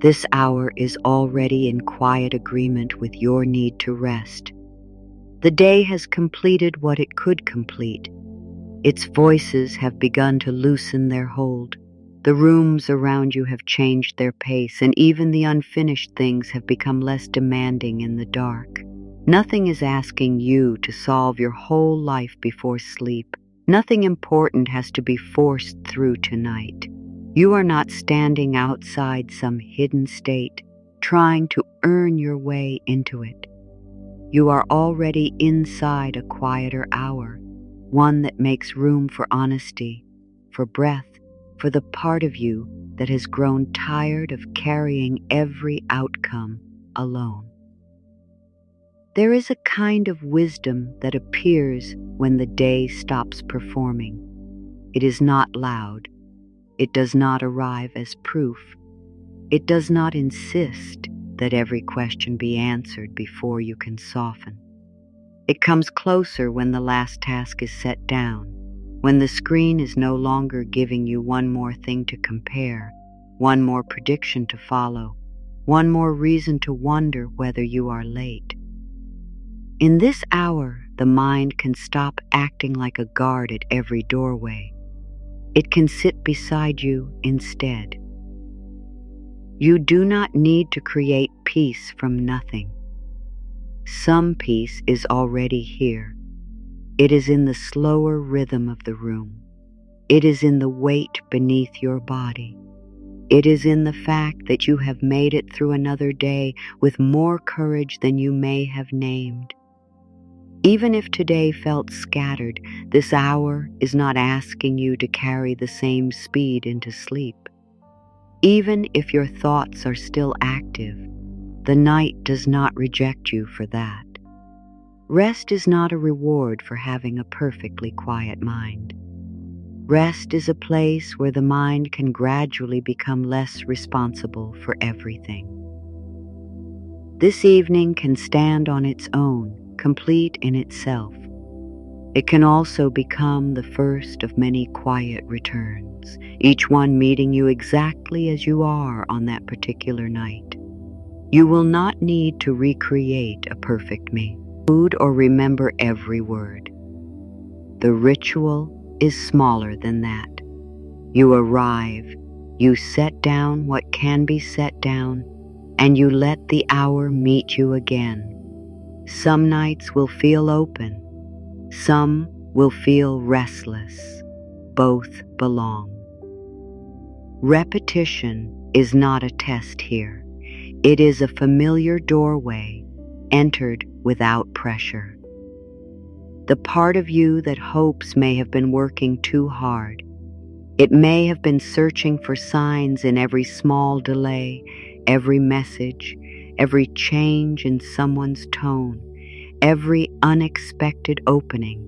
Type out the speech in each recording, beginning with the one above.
This hour is already in quiet agreement with your need to rest. The day has completed what it could complete. Its voices have begun to loosen their hold. The rooms around you have changed their pace, and even the unfinished things have become less demanding in the dark. Nothing is asking you to solve your whole life before sleep. Nothing important has to be forced through tonight. You are not standing outside some hidden state, trying to earn your way into it. You are already inside a quieter hour, one that makes room for honesty, for breath, for the part of you that has grown tired of carrying every outcome alone. There is a kind of wisdom that appears when the day stops performing. It is not loud. It does not arrive as proof. It does not insist that every question be answered before you can soften. It comes closer when the last task is set down, when the screen is no longer giving you one more thing to compare, one more prediction to follow, one more reason to wonder whether you are late. In this hour, the mind can stop acting like a guard at every doorway. It can sit beside you instead. You do not need to create peace from nothing. Some peace is already here. It is in the slower rhythm of the room. It is in the weight beneath your body. It is in the fact that you have made it through another day with more courage than you may have named. Even if today felt scattered, this hour is not asking you to carry the same speed into sleep. Even if your thoughts are still active, the night does not reject you for that. Rest is not a reward for having a perfectly quiet mind. Rest is a place where the mind can gradually become less responsible for everything. This evening can stand on its own, complete in itself. It can also become the first of many quiet returns, each one meeting you exactly as you are on that particular night. You will not need to recreate a perfect me, food, or remember every word. The ritual is smaller than that. You arrive, you set down what can be set down, and you let the hour meet you again. Some nights will feel open. Some will feel restless. Both belong. Repetition is not a test here. It is a familiar doorway, entered without pressure. The part of you that hopes may have been working too hard. It may have been searching for signs in every small delay, every message, every change in someone's tone, every unexpected opening,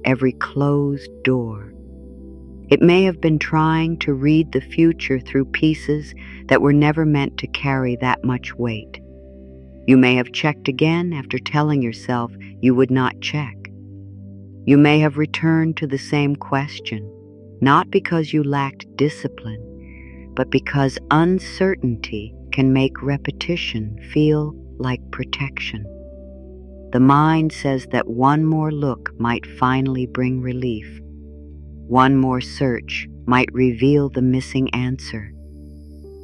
every closed door. It may have been trying to read the future through pieces that were never meant to carry that much weight. You may have checked again after telling yourself you would not check. You may have returned to the same question, not because you lacked discipline, but because uncertainty can make repetition feel like protection. The mind says that one more look might finally bring relief. One more search might reveal the missing answer.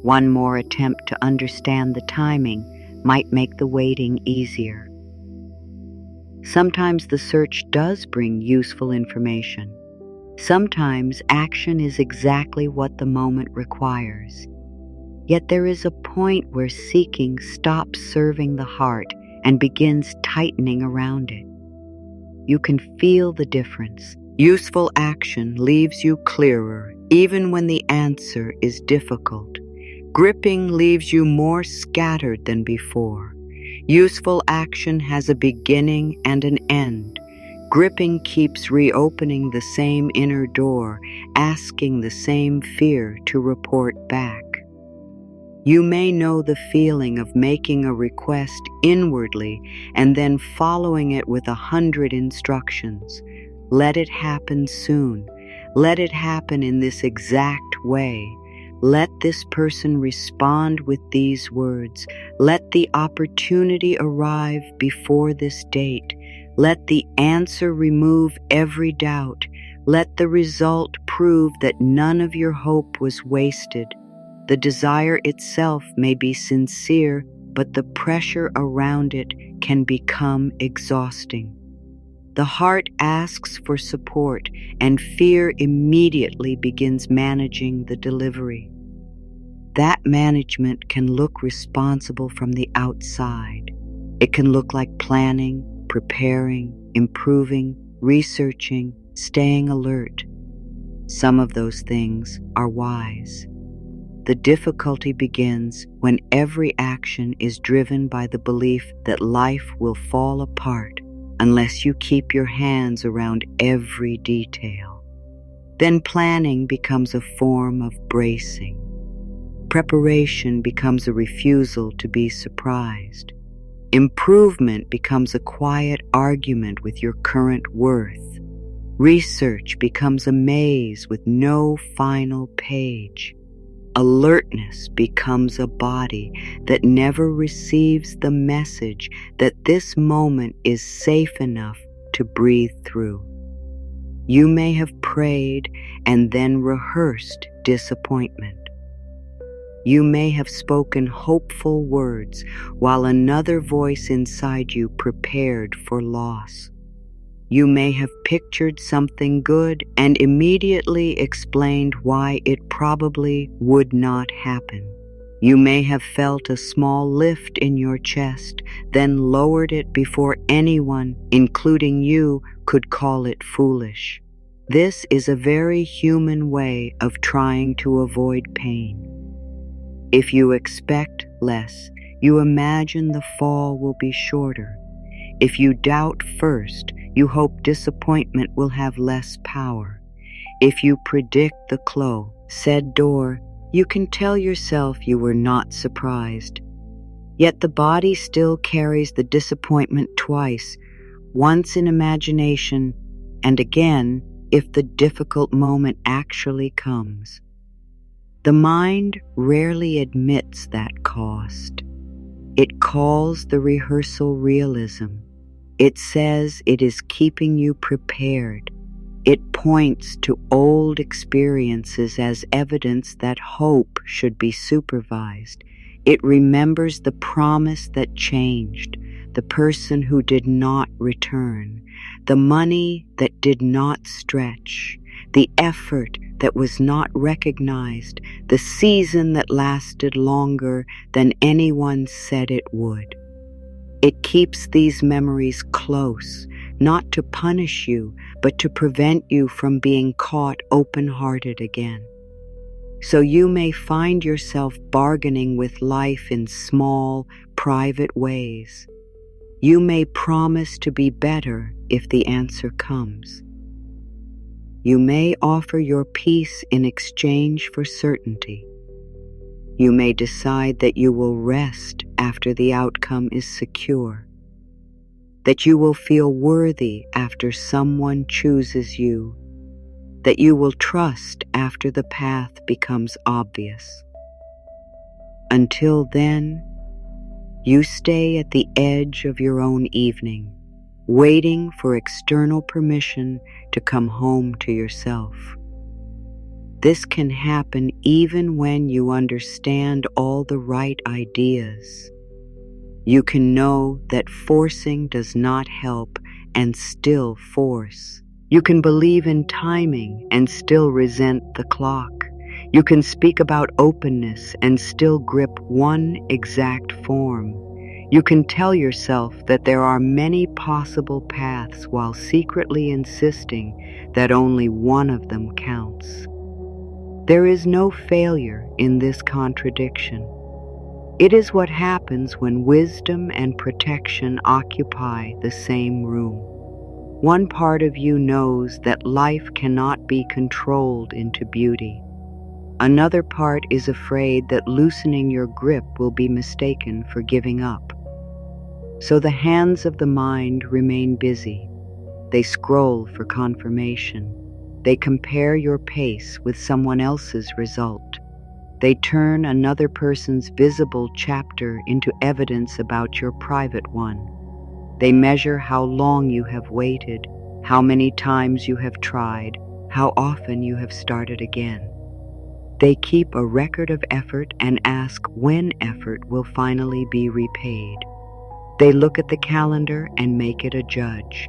One more attempt to understand the timing might make the waiting easier. Sometimes the search does bring useful information. Sometimes action is exactly what the moment requires. Yet there is a point where seeking stops serving the heart and begins tightening around it. You can feel the difference. Useful action leaves you clearer, even when the answer is difficult. Gripping leaves you more scattered than before. Useful action has a beginning and an end. Gripping keeps reopening the same inner door, asking the same fear to report back. You may know the feeling of making a request inwardly and then following it with 100 instructions. Let it happen soon. Let it happen in this exact way. Let this person respond with these words. Let the opportunity arrive before this date. Let the answer remove every doubt. Let the result prove that none of your hope was wasted. The desire itself may be sincere, but the pressure around it can become exhausting. The heart asks for support, and fear immediately begins managing the delivery. That management can look responsible from the outside. It can look like planning, preparing, improving, researching, staying alert. Some of those things are wise. The difficulty begins when every action is driven by the belief that life will fall apart unless you keep your hands around every detail. Then planning becomes a form of bracing. Preparation becomes a refusal to be surprised. Improvement becomes a quiet argument with your current worth. Research becomes a maze with no final page. Alertness becomes a body that never receives the message that this moment is safe enough to breathe through. You may have prayed and then rehearsed disappointment. You may have spoken hopeful words while another voice inside you prepared for loss. You may have pictured something good and immediately explained why it probably would not happen. You may have felt a small lift in your chest, then lowered it before anyone, including you, could call it foolish. This is a very human way of trying to avoid pain. If you expect less, you imagine the fall will be shorter. If you doubt first, you hope disappointment will have less power. If you predict the closed door, you can tell yourself you were not surprised. Yet the body still carries the disappointment twice, once in imagination, and again if the difficult moment actually comes. The mind rarely admits that cost. It calls the rehearsal realism. It says it is keeping you prepared. It points to old experiences as evidence that hope should be supervised. It remembers the promise that changed, the person who did not return, the money that did not stretch, the effort that was not recognized, the season that lasted longer than anyone said it would. It keeps these memories close, not to punish you, but to prevent you from being caught open-hearted again. So you may find yourself bargaining with life in small, private ways. You may promise to be better if the answer comes. You may offer your peace in exchange for certainty. You may decide that you will rest after the outcome is secure, that you will feel worthy after someone chooses you, that you will trust after the path becomes obvious. Until then, you stay at the edge of your own evening, waiting for external permission to come home to yourself. This can happen even when you understand all the right ideas. You can know that forcing does not help and still force. You can believe in timing and still resent the clock. You can speak about openness and still grip one exact form. You can tell yourself that there are many possible paths while secretly insisting that only one of them counts. There is no failure in this contradiction. It is what happens when wisdom and protection occupy the same room. One part of you knows that life cannot be controlled into beauty. Another part is afraid that loosening your grip will be mistaken for giving up. So the hands of the mind remain busy. They scroll for confirmation. They compare your pace with someone else's result. They turn another person's visible chapter into evidence about your private one. They measure how long you have waited, how many times you have tried, how often you have started again. They keep a record of effort and ask when effort will finally be repaid. They look at the calendar and make it a judge.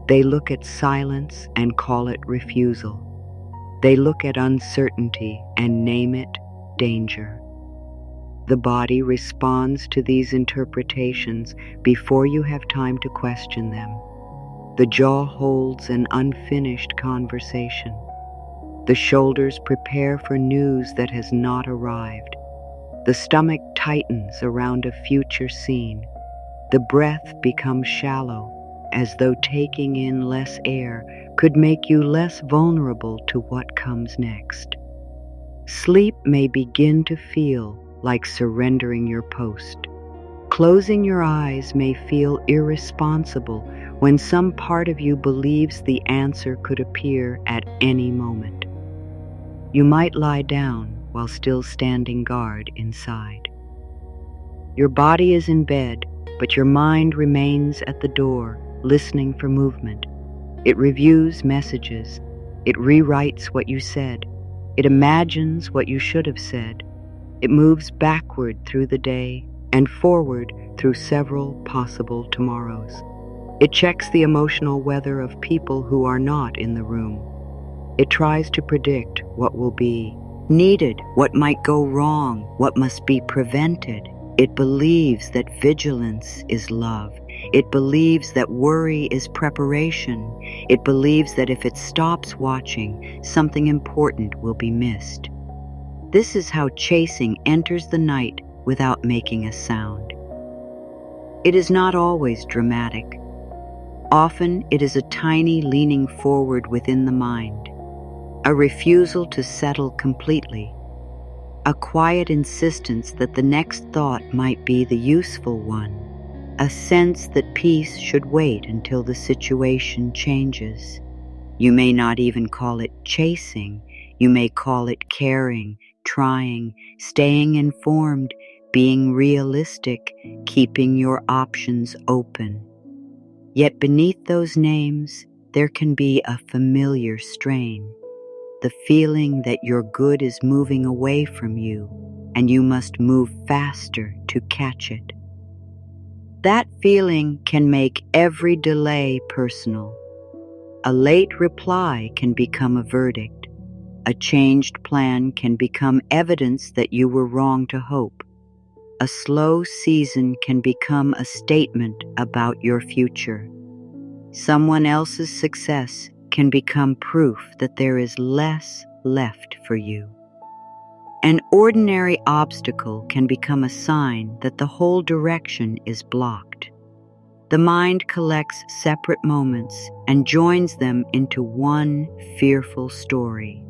They look at silence and call it refusal. They look at uncertainty and name it danger. The body responds to these interpretations before you have time to question them. The jaw holds an unfinished conversation. The shoulders prepare for news that has not arrived. The stomach tightens around a future scene. The breath becomes shallow, as though taking in less air could make you less vulnerable to what comes next. Sleep may begin to feel like surrendering your post. Closing your eyes may feel irresponsible when some part of you believes the answer could appear at any moment. You might lie down while still standing guard inside. Your body is in bed, but your mind remains at the door, listening for movement. It reviews messages. It rewrites what you said. It imagines what you should have said. It moves backward through the day and forward through several possible tomorrows. It checks the emotional weather of people who are not in the room. It tries to predict what will be needed, what might go wrong, what must be prevented. It believes that vigilance is love. It believes that worry is preparation. It believes that if it stops watching, something important will be missed. This is how chasing enters the night without making a sound. It is not always dramatic. Often it is a tiny leaning forward within the mind, a refusal to settle completely, a quiet insistence that the next thought might be the useful one, a sense that peace should wait until the situation changes. You may not even call it chasing. You may call it caring, trying, staying informed, being realistic, keeping your options open. Yet beneath those names, there can be a familiar strain, the feeling that your good is moving away from you, and you must move faster to catch it. That feeling can make every delay personal. A late reply can become a verdict. A changed plan can become evidence that you were wrong to hope. A slow season can become a statement about your future. Someone else's success can become proof that there is less left for you. An ordinary obstacle can become a sign that the whole direction is blocked. The mind collects separate moments and joins them into one fearful story.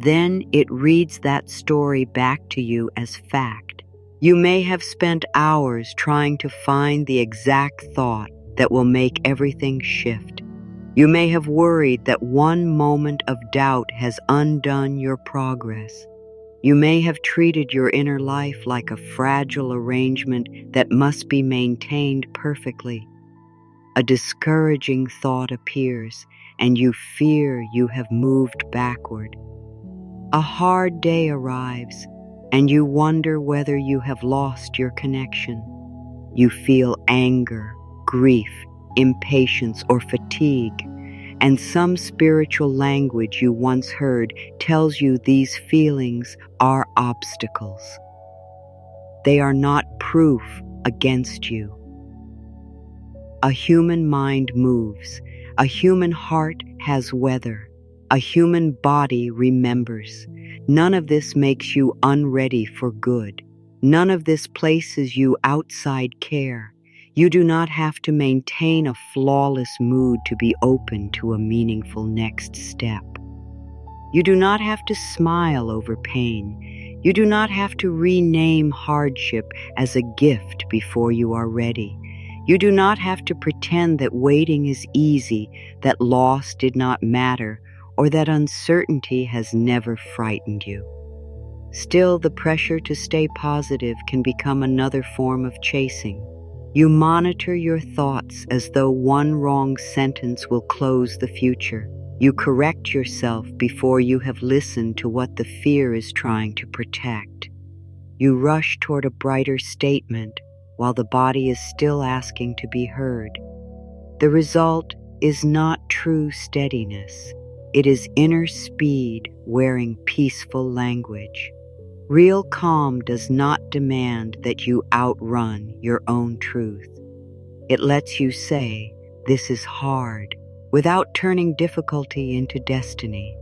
Then it reads that story back to you as fact. You may have spent hours trying to find the exact thought that will make everything shift. You may have worried that one moment of doubt has undone your progress. You may have treated your inner life like a fragile arrangement that must be maintained perfectly. A discouraging thought appears, and you fear you have moved backward. A hard day arrives, and you wonder whether you have lost your connection. You feel anger, grief, impatience, or fatigue, and some spiritual language you once heard tells you these feelings are obstacles. They are not proof against you. A human mind moves. A human heart has weather. A human body remembers. None of this makes you unready for good. None of this places you outside care. You do not have to maintain a flawless mood to be open to a meaningful next step. You do not have to smile over pain. You do not have to rename hardship as a gift before you are ready. You do not have to pretend that waiting is easy, that loss did not matter, or that uncertainty has never frightened you. Still, the pressure to stay positive can become another form of chasing. You monitor your thoughts as though one wrong sentence will close the future. You correct yourself before you have listened to what the fear is trying to protect. You rush toward a brighter statement while the body is still asking to be heard. The result is not true steadiness. It is inner speed wearing peaceful language. Real calm does not demand that you outrun your own truth. It lets you say, "This is hard," without turning difficulty into destiny.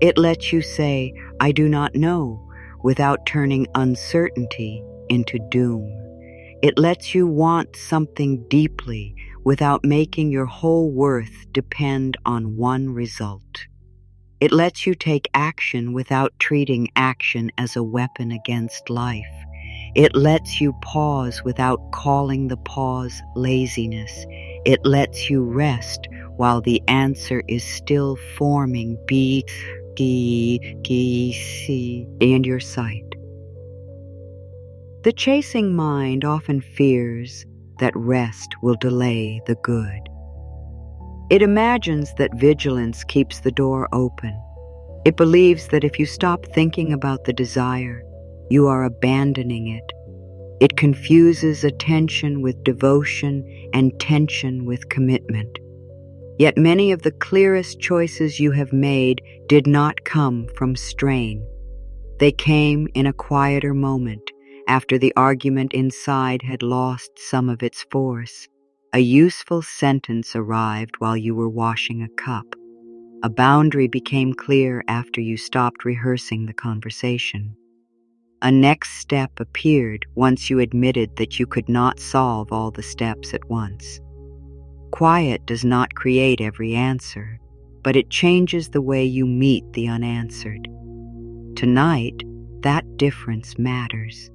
It lets you say, "I do not know," without turning uncertainty into doom. It lets you want something deeply without making your whole worth depend on one result. It lets you take action without treating action as a weapon against life. It lets you pause without calling the pause laziness. It lets you rest while the answer is still forming in your sight. The chasing mind often fears that rest will delay the good. It imagines that vigilance keeps the door open. It believes that if you stop thinking about the desire, you are abandoning it. It confuses attention with devotion and tension with commitment. Yet many of the clearest choices you have made did not come from strain. They came in a quieter moment, after the argument inside had lost some of its force. A useful sentence arrived while you were washing a cup. A boundary became clear after you stopped rehearsing the conversation. A next step appeared once you admitted that you could not solve all the steps at once. Quiet does not create every answer, but it changes the way you meet the unanswered. Tonight, that difference matters.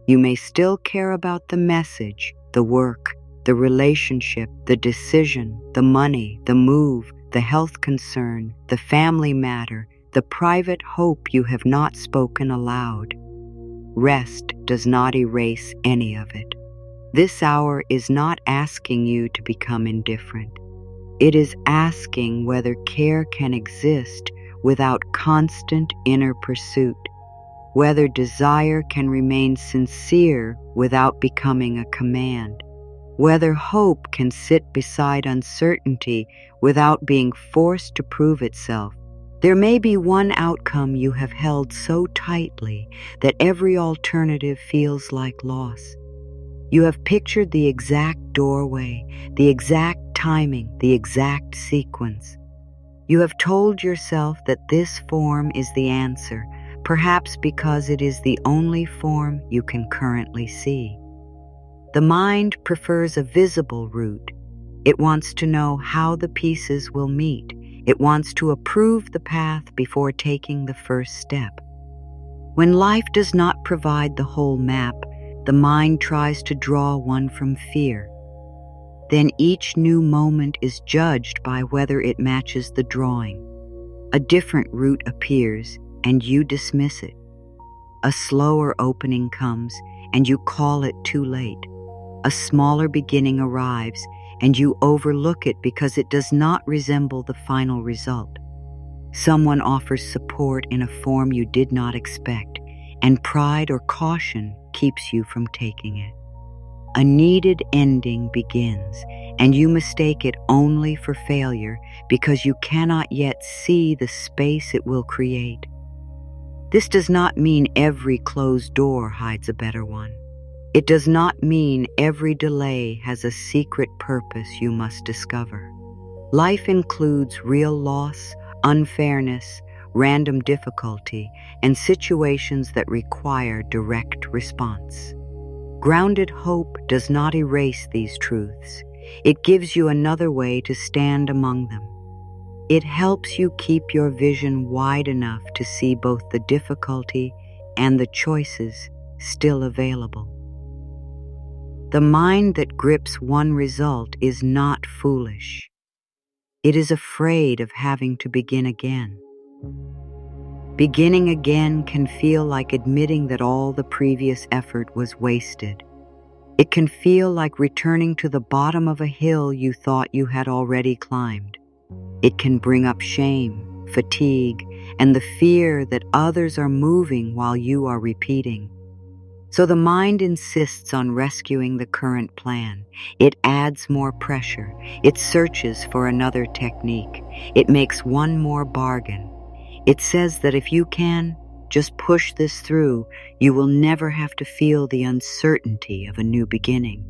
You may still care about the message, the work, the relationship, the decision, the money, the move, the health concern, the family matter, the private hope you have not spoken aloud. Rest does not erase any of it. This hour is not asking you to become indifferent. It is asking whether care can exist without constant inner pursuit, whether desire can remain sincere without becoming a command, whether hope can sit beside uncertainty without being forced to prove itself. There may be one outcome you have held so tightly that every alternative feels like loss. You have pictured the exact doorway, the exact timing, the exact sequence. You have told yourself that this form is the answer, perhaps because it is the only form you can currently see. The mind prefers a visible route. It wants to know how the pieces will meet. It wants to approve the path before taking the first step. When life does not provide the whole map, the mind tries to draw one from fear. Then each new moment is judged by whether it matches the drawing. A different route appears, and you dismiss it. A slower opening comes, and you call it too late. A smaller beginning arrives, and you overlook it because it does not resemble the final result. Someone offers support in a form you did not expect, and pride or caution keeps you from taking it. A needed ending begins, and you mistake it only for failure because you cannot yet see the space it will create. This does not mean every closed door hides a better one. It does not mean every delay has a secret purpose you must discover. Life includes real loss, unfairness, random difficulty, and situations that require direct response. Grounded hope does not erase these truths. It gives you another way to stand among them. It helps you keep your vision wide enough to see both the difficulty and the choices still available. The mind that grips one result is not foolish. It is afraid of having to begin again. Beginning again can feel like admitting that all the previous effort was wasted. It can feel like returning to the bottom of a hill you thought you had already climbed. It can bring up shame, fatigue, and the fear that others are moving while you are repeating. So the mind insists on rescuing the current plan. It adds more pressure. It searches for another technique. It makes one more bargain. It says that if you can just push this through, you will never have to feel the uncertainty of a new beginning.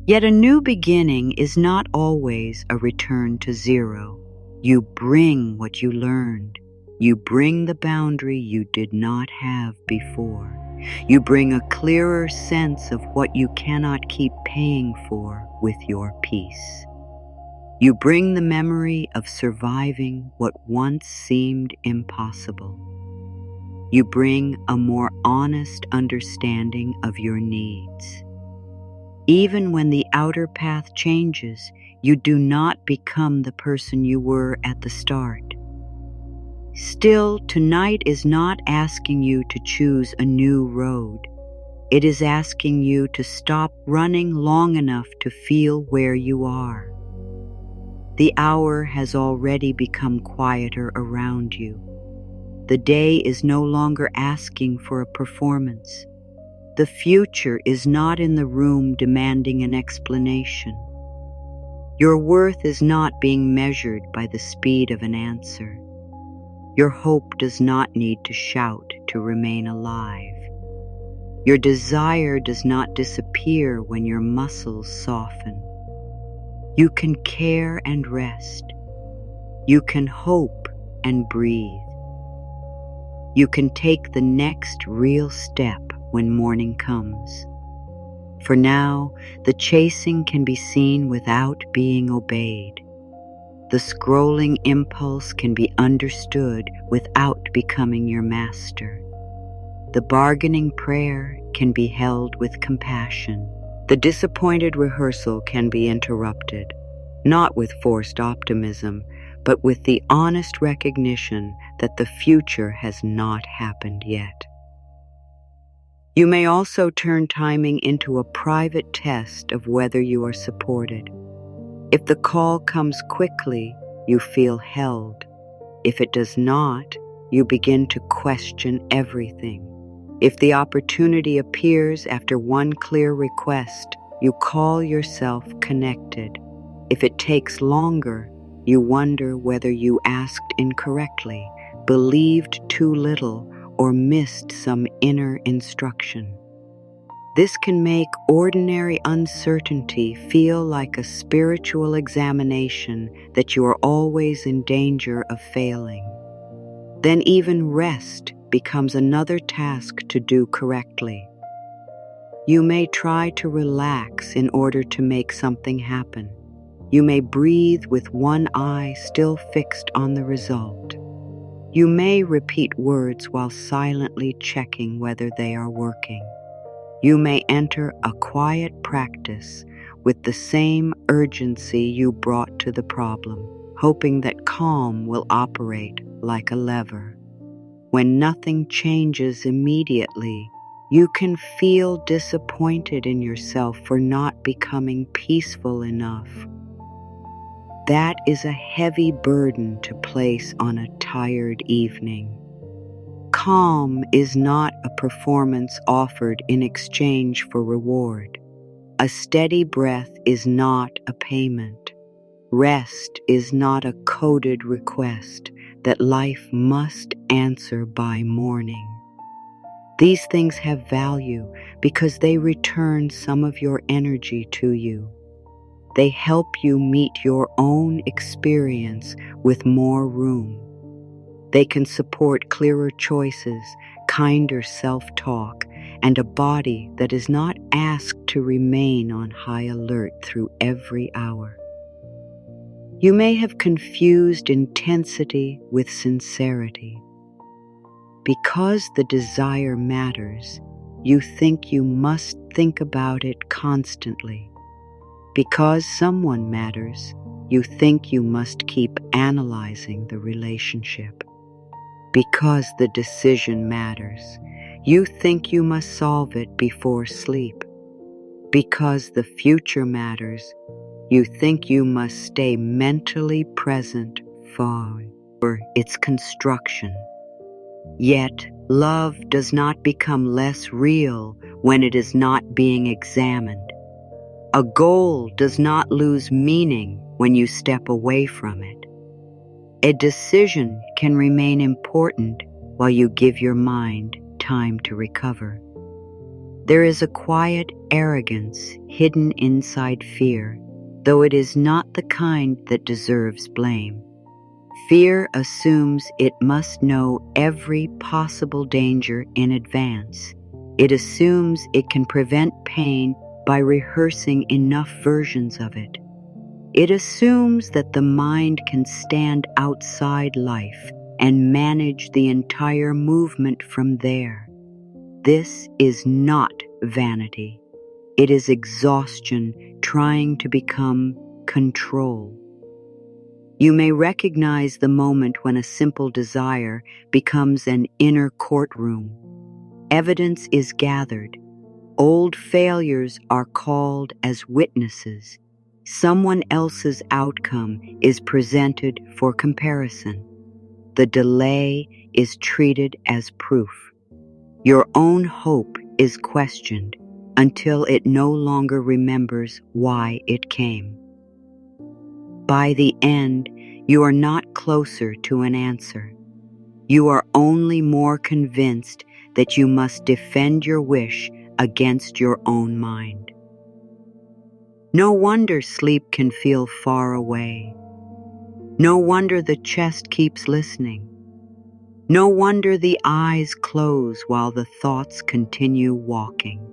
Yet a new beginning is not always a return to zero. You bring what you learned. You bring the boundary you did not have before. You bring a clearer sense of what you cannot keep paying for with your peace. You bring the memory of surviving what once seemed impossible. You bring a more honest understanding of your needs. Even when the outer path changes, you do not become the person you were at the start. Still, tonight is not asking you to choose a new road. It is asking you to stop running long enough to feel where you are. The hour has already become quieter around you. The day is no longer asking for a performance. The future is not in the room demanding an explanation. Your worth is not being measured by the speed of an answer. Your hope does not need to shout to remain alive. Your desire does not disappear when your muscles soften. You can care and rest. You can hope and breathe. You can take the next real step when morning comes. For now, the chasing can be seen without being obeyed. The scrolling impulse can be understood without becoming your master. The bargaining prayer can be held with compassion. The disappointed rehearsal can be interrupted, not with forced optimism, but with the honest recognition that the future has not happened yet. You may also turn timing into a private test of whether you are supported. If the call comes quickly, you feel held. If it does not, you begin to question everything. If the opportunity appears after one clear request, you call yourself connected. If it takes longer, you wonder whether you asked incorrectly, believed too little, or missed some inner instruction. This can make ordinary uncertainty feel like a spiritual examination that you are always in danger of failing. Then even rest becomes another task to do correctly. You may try to relax in order to make something happen. You may breathe with one eye still fixed on the result. You may repeat words while silently checking whether they are working. You may enter a quiet practice with the same urgency you brought to the problem, hoping that calm will operate like a lever. When nothing changes immediately, you can feel disappointed in yourself for not becoming peaceful enough. That is a heavy burden to place on a tired evening. Calm is not a performance offered in exchange for reward. A steady breath is not a payment. Rest is not a coded request that life must answer by morning. These things have value because they return some of your energy to you. They help you meet your own experience with more room. They can support clearer choices, kinder self-talk, and a body that is not asked to remain on high alert through every hour. You may have confused intensity with sincerity. Because the desire matters, you think you must think about it constantly. Because someone matters, you think you must keep analyzing the relationship. because the decision matters. You think you must solve it before sleep. Because the future matters, you think you must stay mentally present for its construction. Yet, love does not become less real when it is not being examined. A goal does not lose meaning when you step away from it. A decision can remain important while you give your mind time to recover. There is a quiet arrogance hidden inside fear, though it is not the kind that deserves blame. Fear assumes it must know every possible danger in advance. It assumes it can prevent pain by rehearsing enough versions of it. It assumes that the mind can stand outside life and manage the entire movement from there. This is not vanity. It is exhaustion trying to become control. You may recognize the moment when a simple desire becomes an inner courtroom. Evidence is gathered. Old failures are called as witnesses. Someone else's outcome is presented for comparison. The delay is treated as proof. Your own hope is questioned until it no longer remembers why it came. By the end, you are not closer to an answer. You are only more convinced that you must defend your wish against your own mind. No wonder sleep can feel far away. No wonder the chest keeps listening. No wonder the eyes close while the thoughts continue walking.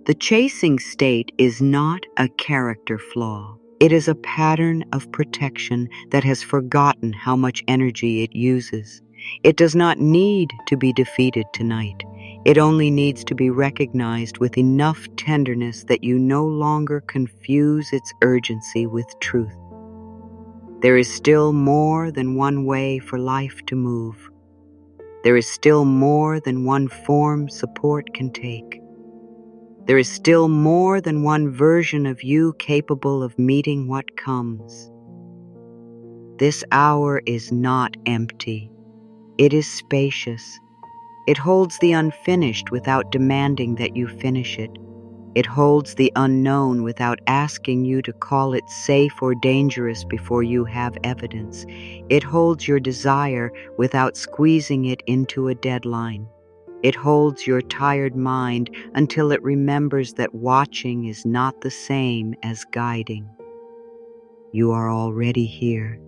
The chasing state is not a character flaw. It is a pattern of protection that has forgotten how much energy it uses. It does not need to be defeated tonight. It only needs to be recognized with enough tenderness that you no longer confuse its urgency with truth. There is still more than one way for life to move. There is still more than one form support can take. There is still more than one version of you capable of meeting what comes. This hour is not empty. It is spacious. It holds the unfinished without demanding that you finish it. It holds the unknown without asking you to call it safe or dangerous before you have evidence. It holds your desire without squeezing it into a deadline. It holds your tired mind until it remembers that watching is not the same as guiding. You are already here.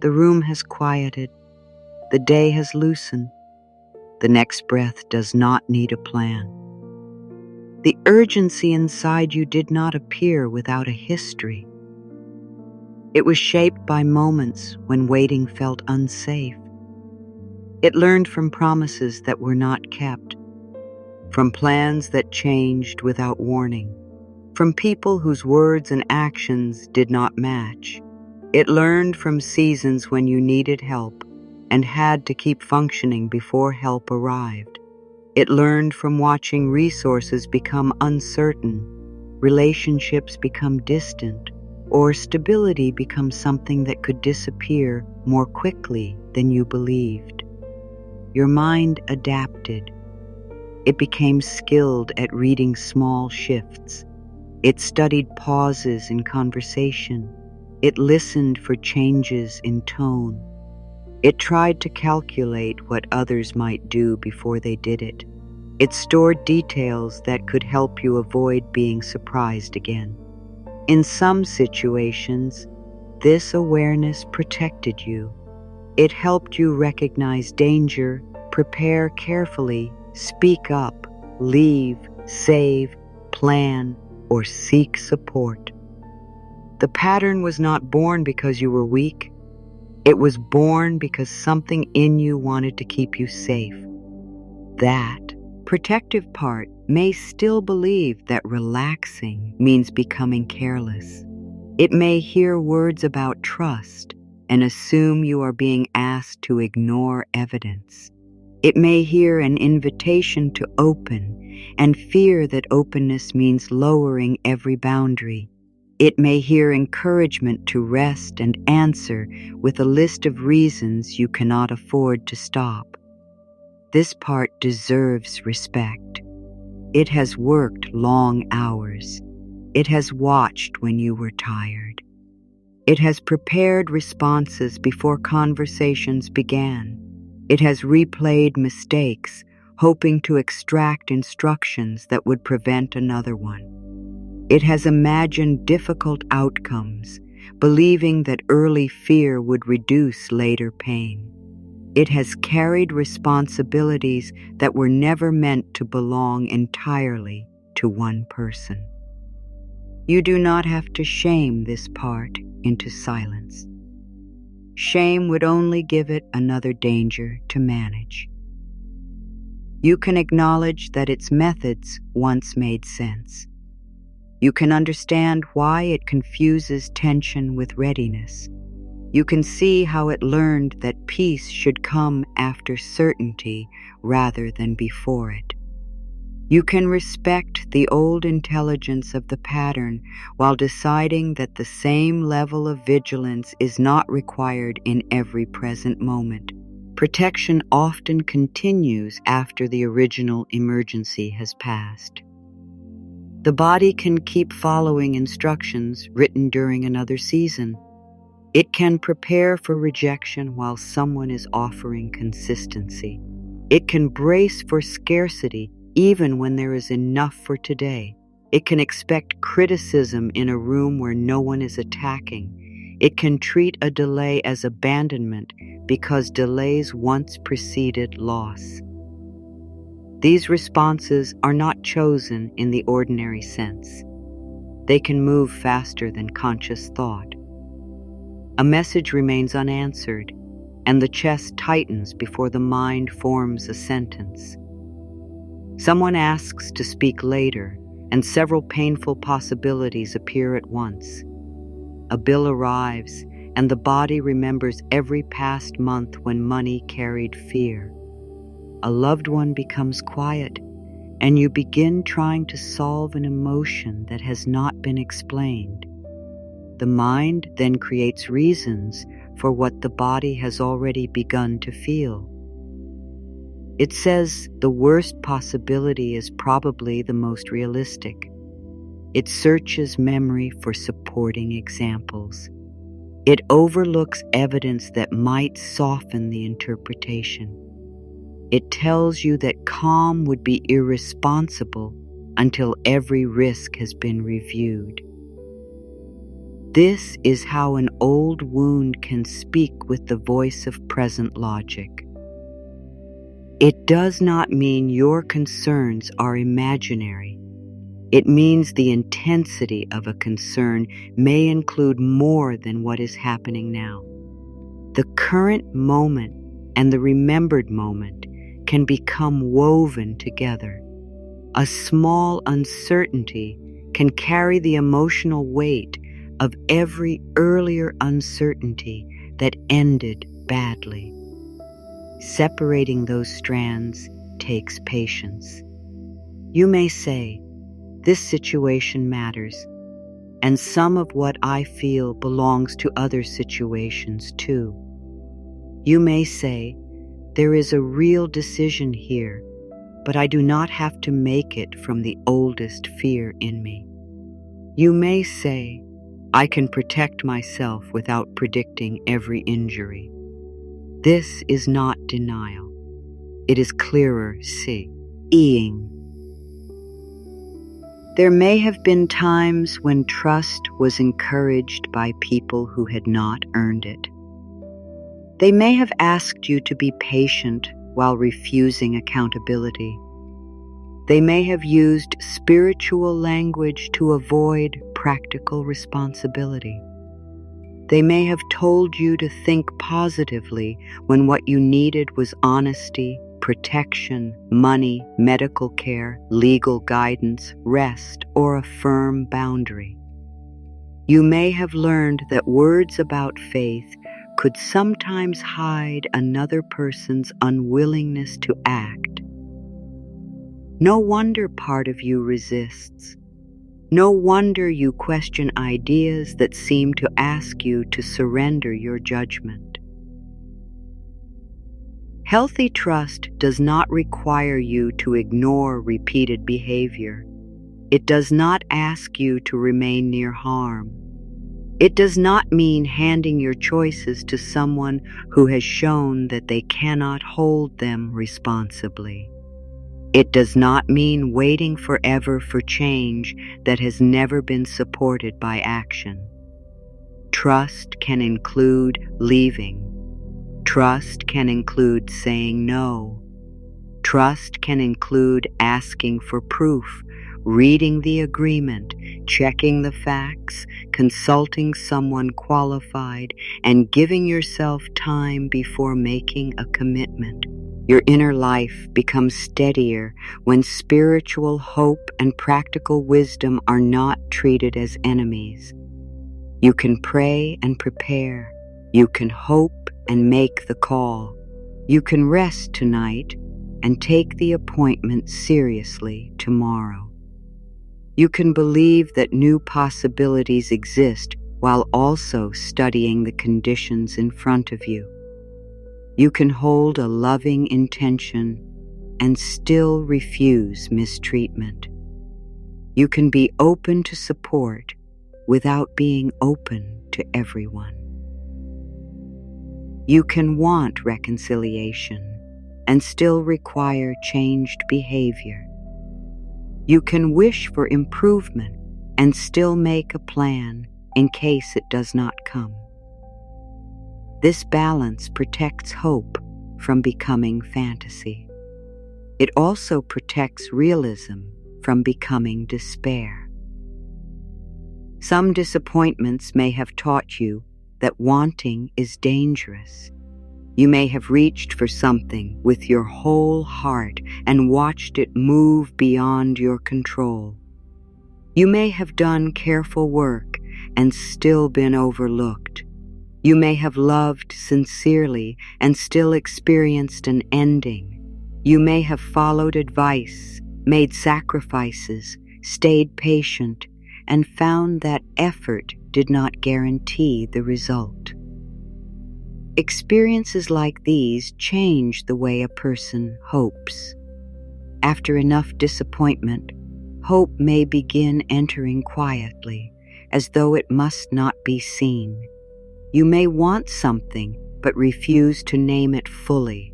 The room has quieted. The day has loosened. The next breath does not need a plan. The urgency inside you did not appear without a history. It was shaped by moments when waiting felt unsafe. It learned from promises that were not kept, from plans that changed without warning, from people whose words and actions did not match. It learned from seasons when you needed help and had to keep functioning before help arrived. It learned from watching resources become uncertain, relationships become distant, or stability become something that could disappear more quickly than you believed. Your mind adapted. It became skilled at reading small shifts. It studied pauses in conversation. It listened for changes in tone. It tried to calculate what others might do before they did it. It stored details that could help you avoid being surprised again. In some situations, this awareness protected you. It helped you recognize danger, prepare carefully, speak up, leave, save, plan, or seek support. The pattern was not born because you were weak. It was born because something in you wanted to keep you safe. That protective part may still believe that relaxing means becoming careless. It may hear words about trust and assume you are being asked to ignore evidence. It may hear an invitation to open and fear that openness means lowering every boundary. It may hear encouragement to rest and answer with a list of reasons you cannot afford to stop. This part deserves respect. It has worked long hours. It has watched when you were tired. It has prepared responses before conversations began. It has replayed mistakes, hoping to extract instructions that would prevent another one. It has imagined difficult outcomes, believing that early fear would reduce later pain. It has carried responsibilities that were never meant to belong entirely to one person. You do not have to shame this part into silence. Shame would only give it another danger to manage. You can acknowledge that its methods once made sense. You can understand why it confuses tension with readiness. You can see how it learned that peace should come after certainty rather than before it. You can respect the old intelligence of the pattern while deciding that the same level of vigilance is not required in every present moment. Protection often continues after the original emergency has passed. The body can keep following instructions written during another season. It can prepare for rejection while someone is offering consistency. It can brace for scarcity even when there is enough for today. It can expect criticism in a room where no one is attacking. It can treat a delay as abandonment because delays once preceded loss. These responses are not chosen in the ordinary sense. They can move faster than conscious thought. A message remains unanswered, and the chest tightens before the mind forms a sentence. Someone asks to speak later, and several painful possibilities appear at once. A bill arrives, and the body remembers every past month when money carried fear. A loved one becomes quiet, and you begin trying to solve an emotion that has not been explained. The mind then creates reasons for what the body has already begun to feel. It says the worst possibility is probably the most realistic. It searches memory for supporting examples. It overlooks evidence that might soften the interpretation. It tells you that calm would be irresponsible until every risk has been reviewed. This is how an old wound can speak with the voice of present logic. It does not mean your concerns are imaginary. It means the intensity of a concern may include more than what is happening now. The current moment and the remembered moment can become woven together. A small uncertainty can carry the emotional weight of every earlier uncertainty that ended badly. Separating those strands takes patience. You may say, "This situation matters, and some of what I feel belongs to other situations too." You may say, "There is a real decision here, but I do not have to make it from the oldest fear in me." You may say, "I can protect myself without predicting every injury." This is not denial. It is clearer seeing. There may have been times when trust was encouraged by people who had not earned it. They may have asked you to be patient while refusing accountability. They may have used spiritual language to avoid practical responsibility. They may have told you to think positively when what you needed was honesty, protection, money, medical care, legal guidance, rest, or a firm boundary. You may have learned that words about faith could sometimes hide another person's unwillingness to act. No wonder part of you resists. No wonder you question ideas that seem to ask you to surrender your judgment. Healthy trust does not require you to ignore repeated behavior. It does not ask you to remain near harm. It does not mean handing your choices to someone who has shown that they cannot hold them responsibly. It does not mean waiting forever for change that has never been supported by action. Trust can include leaving. Trust can include saying no. Trust can include asking for proof, reading the agreement, checking the facts, consulting someone qualified, and giving yourself time before making a commitment. Your inner life becomes steadier when spiritual hope and practical wisdom are not treated as enemies. You can pray and prepare. You can hope and make the call. You can rest tonight and take the appointment seriously tomorrow. You can believe that new possibilities exist while also studying the conditions in front of you. You can hold a loving intention and still refuse mistreatment. You can be open to support without being open to everyone. You can want reconciliation and still require changed behavior. You can wish for improvement and still make a plan in case it does not come. This balance protects hope from becoming fantasy. It also protects realism from becoming despair. Some disappointments may have taught you that wanting is dangerous. You may have reached for something with your whole heart and watched it move beyond your control. You may have done careful work and still been overlooked. You may have loved sincerely and still experienced an ending. You may have followed advice, made sacrifices, stayed patient, and found that effort did not guarantee the result. Experiences like these change the way a person hopes. After enough disappointment, hope may begin entering quietly, as though it must not be seen. You may want something, but refuse to name it fully.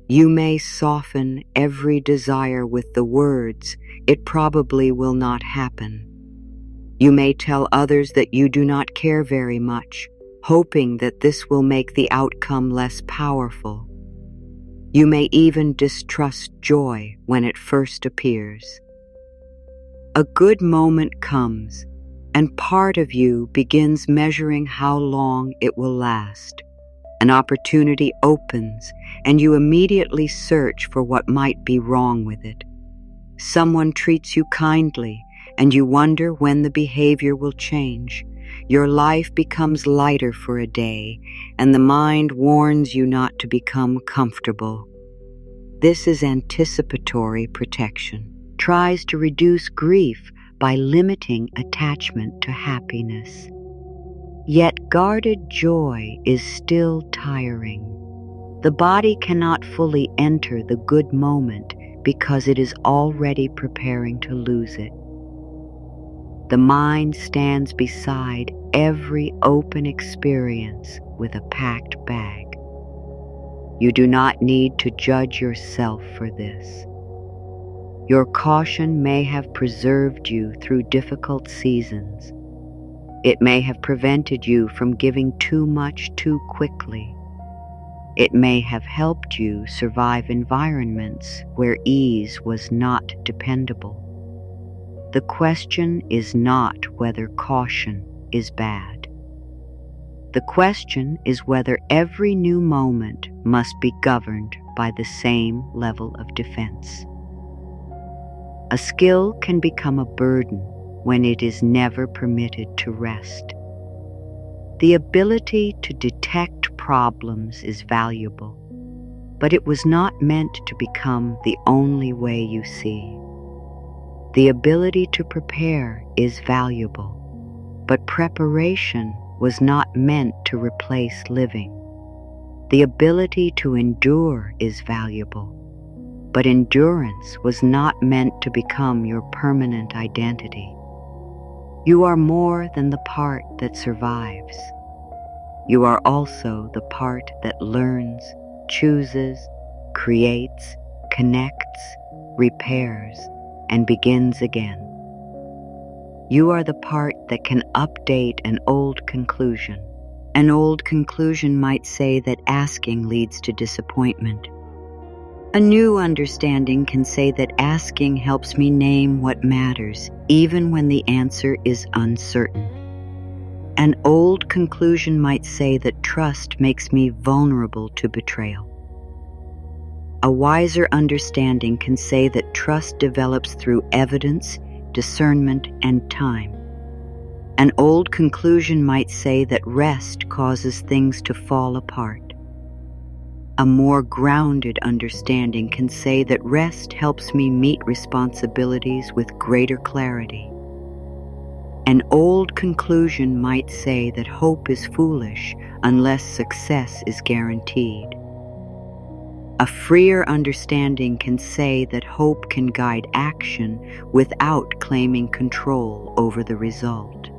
You may soften every desire with the words, "It probably will not happen." You may tell others that you do not care very much, hoping that this will make the outcome less powerful. You may even distrust joy when it first appears. A good moment comes, and part of you begins measuring how long it will last. An opportunity opens, and you immediately search for what might be wrong with it. Someone treats you kindly, and you wonder when the behavior will change. Your life becomes lighter for a day, and the mind warns you not to become comfortable. This is anticipatory protection. Tries to reduce grief by limiting attachment to happiness. Yet guarded joy is still tiring. The body cannot fully enter the good moment because it is already preparing to lose it. The mind stands beside every open experience with a packed bag. You do not need to judge yourself for this. Your caution may have preserved you through difficult seasons. It may have prevented you from giving too much too quickly. It may have helped you survive environments where ease was not dependable. The question is not whether caution is bad. The question is whether every new moment must be governed by the same level of defense. A skill can become a burden when it is never permitted to rest. The ability to detect problems is valuable, but it was not meant to become the only way you see. The ability to prepare is valuable, but preparation was not meant to replace living. The ability to endure is valuable, but endurance was not meant to become your permanent identity. You are more than the part that survives. You are also the part that learns, chooses, creates, connects, repairs, and begins again. You are the part that can update an old conclusion. An old conclusion might say that asking leads to disappointment. A new understanding can say that asking helps me name what matters, even when the answer is uncertain. An old conclusion might say that trust makes me vulnerable to betrayal. A wiser understanding can say that trust develops through evidence, discernment, and time. An old conclusion might say that rest causes things to fall apart. A more grounded understanding can say that rest helps me meet responsibilities with greater clarity. An old conclusion might say that hope is foolish unless success is guaranteed. A freer understanding can say that hope can guide action without claiming control over the result.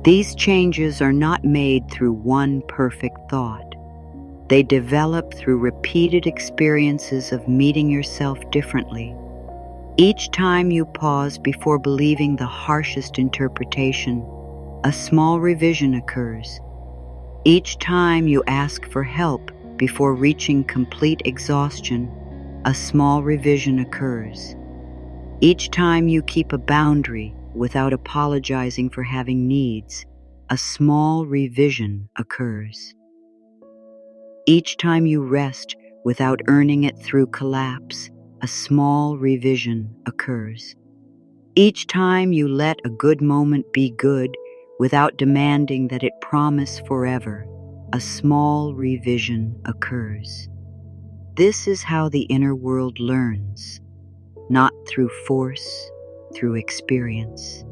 These changes are not made through one perfect thought. They develop through repeated experiences of meeting yourself differently. Each time you pause before believing the harshest interpretation, a small revision occurs. Each time you ask for help before reaching complete exhaustion, a small revision occurs. Each time you keep a boundary without apologizing for having needs, a small revision occurs. Each time you rest without earning it through collapse, a small revision occurs. Each time you let a good moment be good without demanding that it promise forever, a small revision occurs. This is how the inner world learns, not through force, through experience.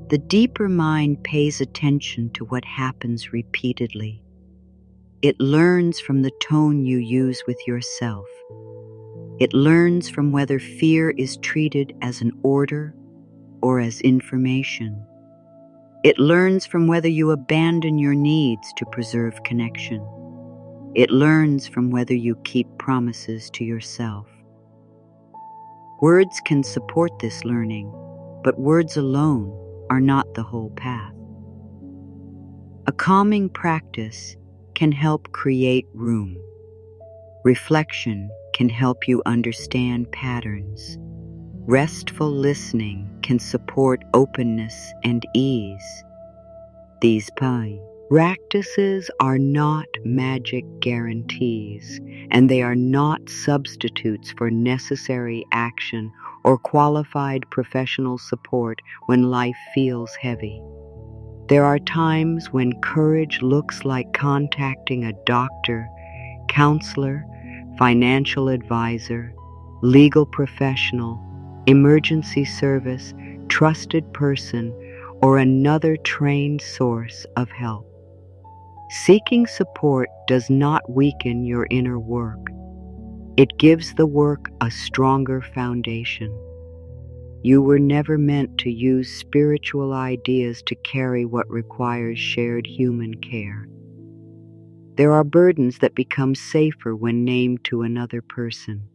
The deeper mind pays attention to what happens repeatedly. It learns from the tone you use with yourself. It learns from whether fear is treated as an order or as information. It learns from whether you abandon your needs to preserve connection. It learns from whether you keep promises to yourself. Words can support this learning, but words alone are not the whole path. A calming practice can help create room. Reflection can help you understand patterns. Restful listening can support openness and ease. These practices are not magic guarantees, and they are not substitutes for necessary action or qualified professional support when life feels heavy. There are times when courage looks like contacting a doctor, counselor, financial advisor, legal professional, emergency service, trusted person, or another trained source of help. Seeking support does not weaken your inner work. It gives the work a stronger foundation. You were never meant to use spiritual ideas to carry what requires shared human care. There are burdens that become safer when named to another person.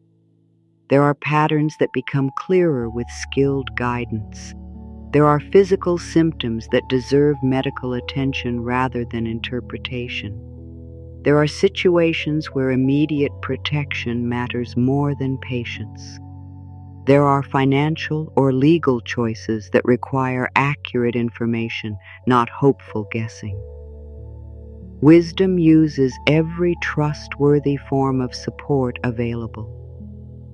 There are patterns that become clearer with skilled guidance. There are physical symptoms that deserve medical attention rather than interpretation. There are situations where immediate protection matters more than patience. There are financial or legal choices that require accurate information, not hopeful guessing. Wisdom uses every trustworthy form of support available.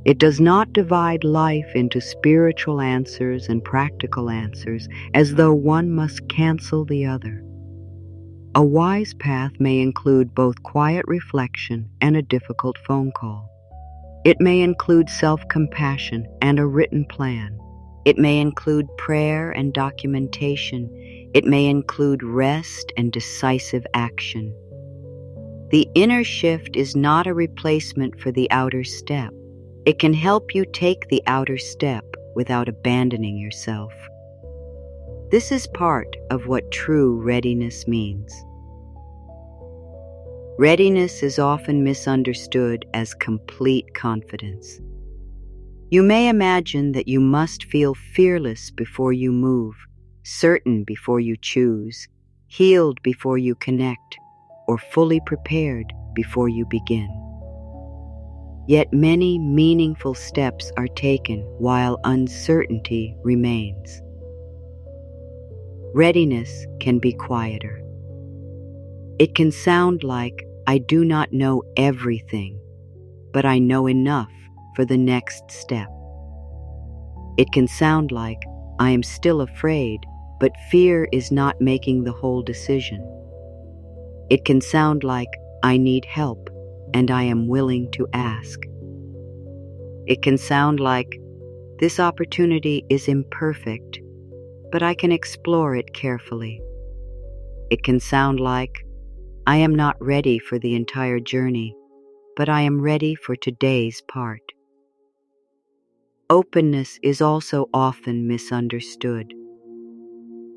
It does not divide life into spiritual answers and practical answers as though one must cancel the other. A wise path may include both quiet reflection and a difficult phone call. It may include self-compassion and a written plan. It may include prayer and documentation. It may include rest and decisive action. The inner shift is not a replacement for the outer step. It can help you take the outer step without abandoning yourself. This is part of what true readiness means. Readiness is often misunderstood as complete confidence. You may imagine that you must feel fearless before you move, certain before you choose, healed before you connect, or fully prepared before you begin. Yet many meaningful steps are taken while uncertainty remains. Readiness can be quieter. It can sound like, I do not know everything, but I know enough for the next step. It can sound like, I am still afraid, but fear is not making the whole decision. It can sound like, I need help, and I am willing to ask. It can sound like, this opportunity is imperfect, but I can explore it carefully. It can sound like, I am not ready for the entire journey, but I am ready for today's part. Openness is also often misunderstood.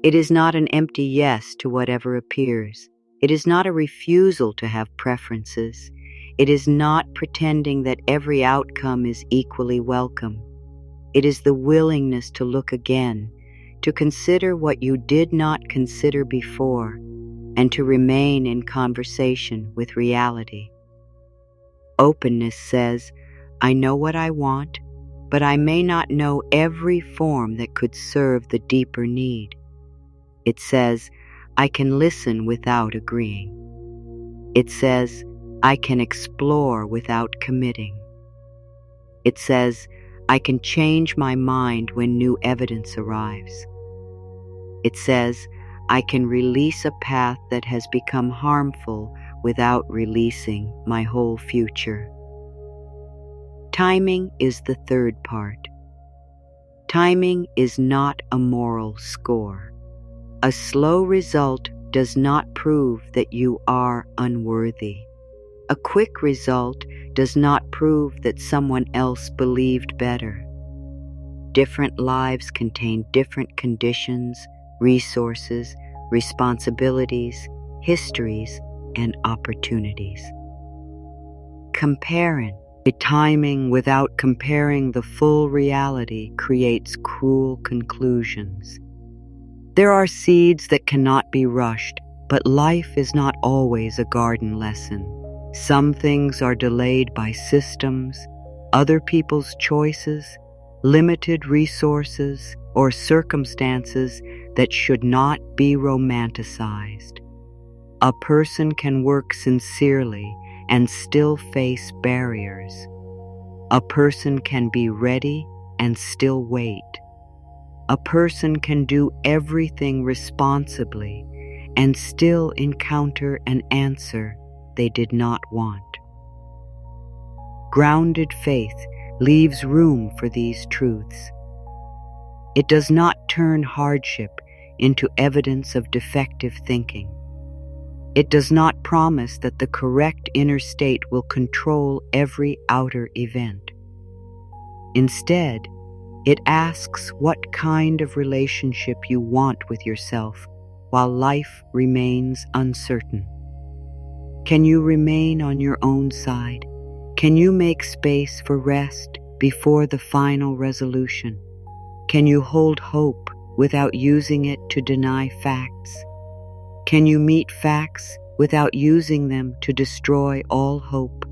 It is not an empty yes to whatever appears. It is not a refusal to have preferences. It is not pretending that every outcome is equally welcome. It is the willingness to look again, to consider what you did not consider before, and to remain in conversation with reality. Openness says, I know what I want, but I may not know every form that could serve the deeper need. It says, I can listen without agreeing. It says, I can explore without committing. It says, I can change my mind when new evidence arrives. It says, I can release a path that has become harmful without releasing my whole future. Timing is the third part. Timing is not a moral score. A slow result does not prove that you are unworthy. A quick result does not prove that someone else believed better. Different lives contain different conditions, resources, responsibilities, histories, and opportunities. Comparing the timing without comparing the full reality creates cruel conclusions. There are seeds that cannot be rushed, but life is not always a garden lesson. Some things are delayed by systems, other people's choices, limited resources, or circumstances that should not be romanticized. A person can work sincerely and still face barriers. A person can be ready and still wait. A person can do everything responsibly and still encounter an answer they did not want. Grounded faith leaves room for these truths. It does not turn hardship into evidence of defective thinking. It does not promise that the correct inner state will control every outer event. Instead, it asks what kind of relationship you want with yourself while life remains uncertain. Can you remain on your own side? Can you make space for rest before the final resolution? Can you hold hope without using it to deny facts? Can you meet facts without using them to destroy all hope?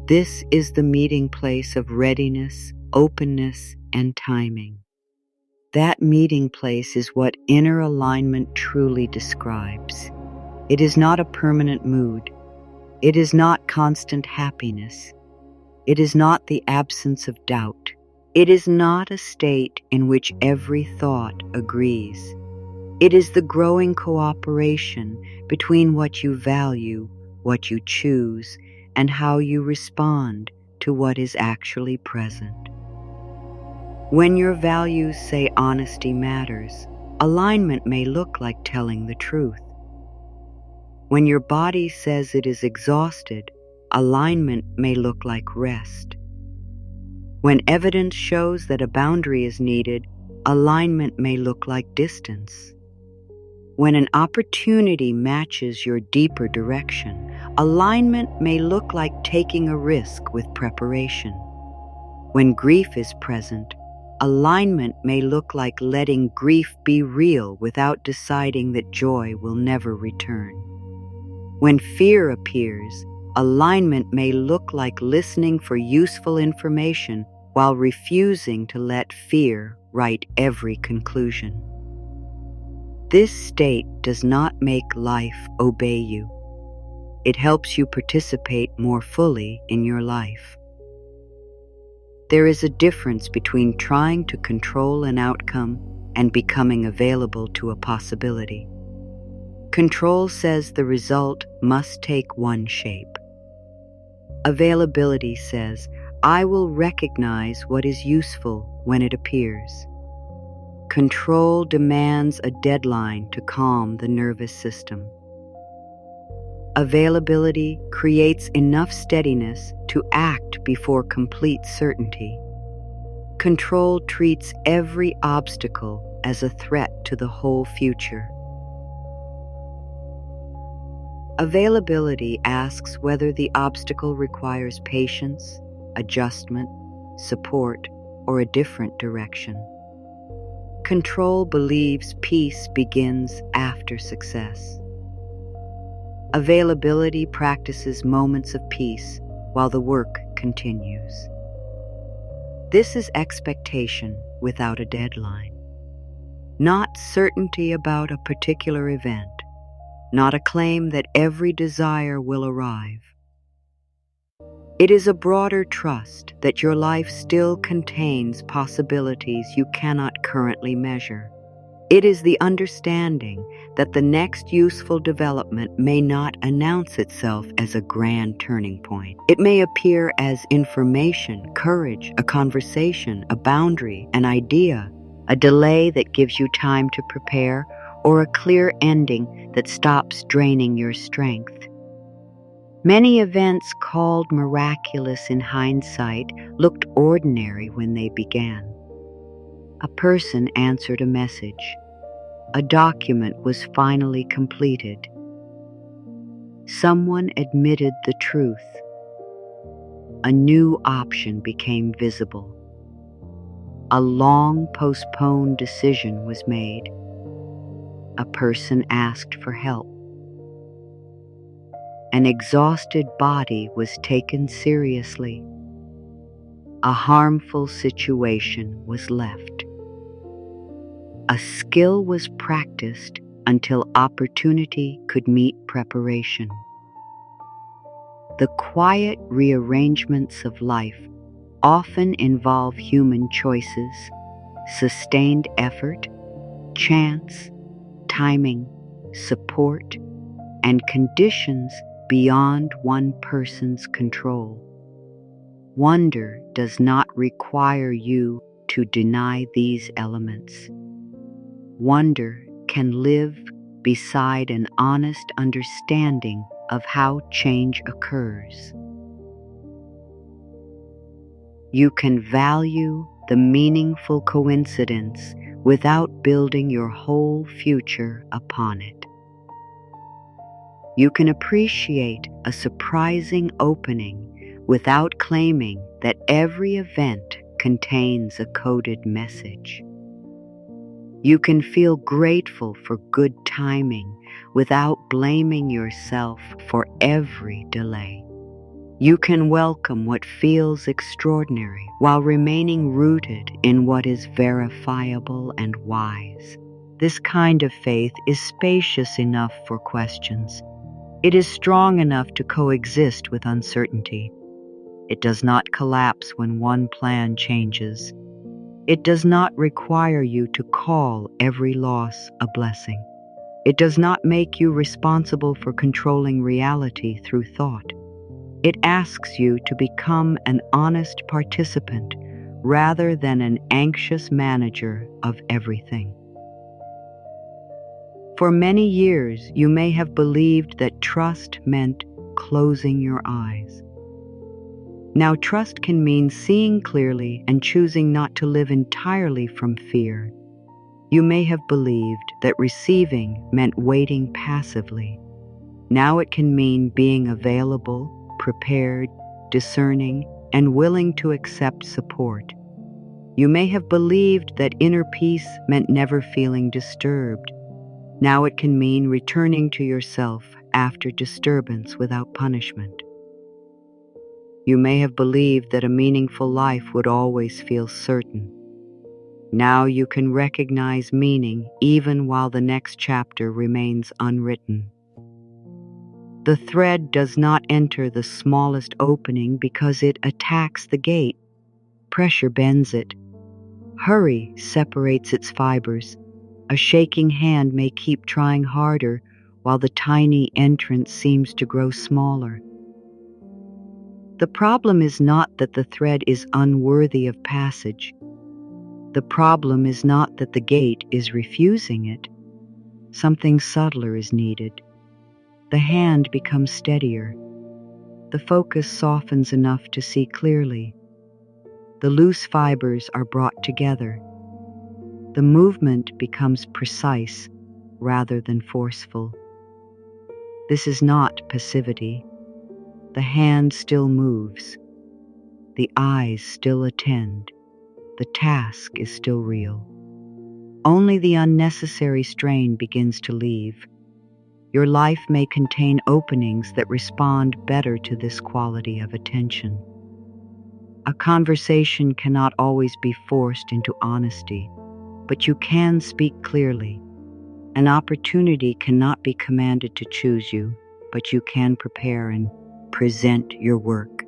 This is the meeting place of readiness, openness, and timing. That meeting place is what inner alignment truly describes. It is not a permanent mood. It is not constant happiness. It is not the absence of doubt. It is not a state in which every thought agrees. It is the growing cooperation between what you value, what you choose, and how you respond to what is actually present. When your values say honesty matters, alignment may look like telling the truth. When your body says it is exhausted, alignment may look like rest. When evidence shows that a boundary is needed, alignment may look like distance. When an opportunity matches your deeper direction, alignment may look like taking a risk with preparation. When grief is present, alignment may look like letting grief be real without deciding that joy will never return. When fear appears, alignment may look like listening for useful information while refusing to let fear write every conclusion. This state does not make life obey you. It helps you participate more fully in your life. There is a difference between trying to control an outcome and becoming available to a possibility. Control says the result must take one shape. Availability says, I will recognize what is useful when it appears. Control demands a deadline to calm the nervous system. Availability creates enough steadiness to act before complete certainty. Control treats every obstacle as a threat to the whole future. Availability asks whether the obstacle requires patience, adjustment, support, or a different direction. Control believes peace begins after success. Availability practices moments of peace while the work continues. This is expectation without a deadline. Not certainty about a particular event, not a claim that every desire will arrive. It is a broader trust that your life still contains possibilities you cannot currently measure. It is the understanding that the next useful development may not announce itself as a grand turning point. It may appear as information, courage, a conversation, a boundary, an idea, a delay that gives you time to prepare, or a clear ending that stops draining your strength. Many events called miraculous in hindsight looked ordinary when they began. A person answered a message. A document was finally completed. Someone admitted the truth. A new option became visible. A long postponed decision was made. A person asked for help. An exhausted body was taken seriously. A harmful situation was left. A skill was practiced until opportunity could meet preparation. The quiet rearrangements of life often involve human choices, sustained effort, chance, timing, support, and conditions beyond one person's control. Wonder does not require you to deny these elements. Wonder can live beside an honest understanding of how change occurs. You can value the meaningful coincidence without building your whole future upon it. You can appreciate a surprising opening without claiming that every event contains a coded message. You can feel grateful for good timing without blaming yourself for every delay. You can welcome what feels extraordinary while remaining rooted in what is verifiable and wise. This kind of faith is spacious enough for questions. It is strong enough to coexist with uncertainty. It does not collapse when one plan changes. It does not require you to call every loss a blessing. It does not make you responsible for controlling reality through thought. It asks you to become an honest participant rather than an anxious manager of everything. For many years, you may have believed that trust meant closing your eyes. Now, trust can mean seeing clearly and choosing not to live entirely from fear. You may have believed that receiving meant waiting passively. Now it can mean being available, prepared, discerning, and willing to accept support. You may have believed that inner peace meant never feeling disturbed. Now it can mean returning to yourself after disturbance without punishment. You may have believed that a meaningful life would always feel certain. Now you can recognize meaning even while the next chapter remains unwritten. The thread does not enter the smallest opening because it attacks the gate. Pressure bends it. Hurry separates its fibers. A shaking hand may keep trying harder while the tiny entrance seems to grow smaller. The problem is not that the thread is unworthy of passage. The problem is not that the gate is refusing it. Something subtler is needed. The hand becomes steadier. The focus softens enough to see clearly. The loose fibers are brought together. The movement becomes precise rather than forceful. This is not passivity. The hand still moves. The eyes still attend. The task is still real. Only the unnecessary strain begins to leave. Your life may contain openings that respond better to this quality of attention. A conversation cannot always be forced into honesty, but you can speak clearly. An opportunity cannot be commanded to choose you, but you can prepare and present your work.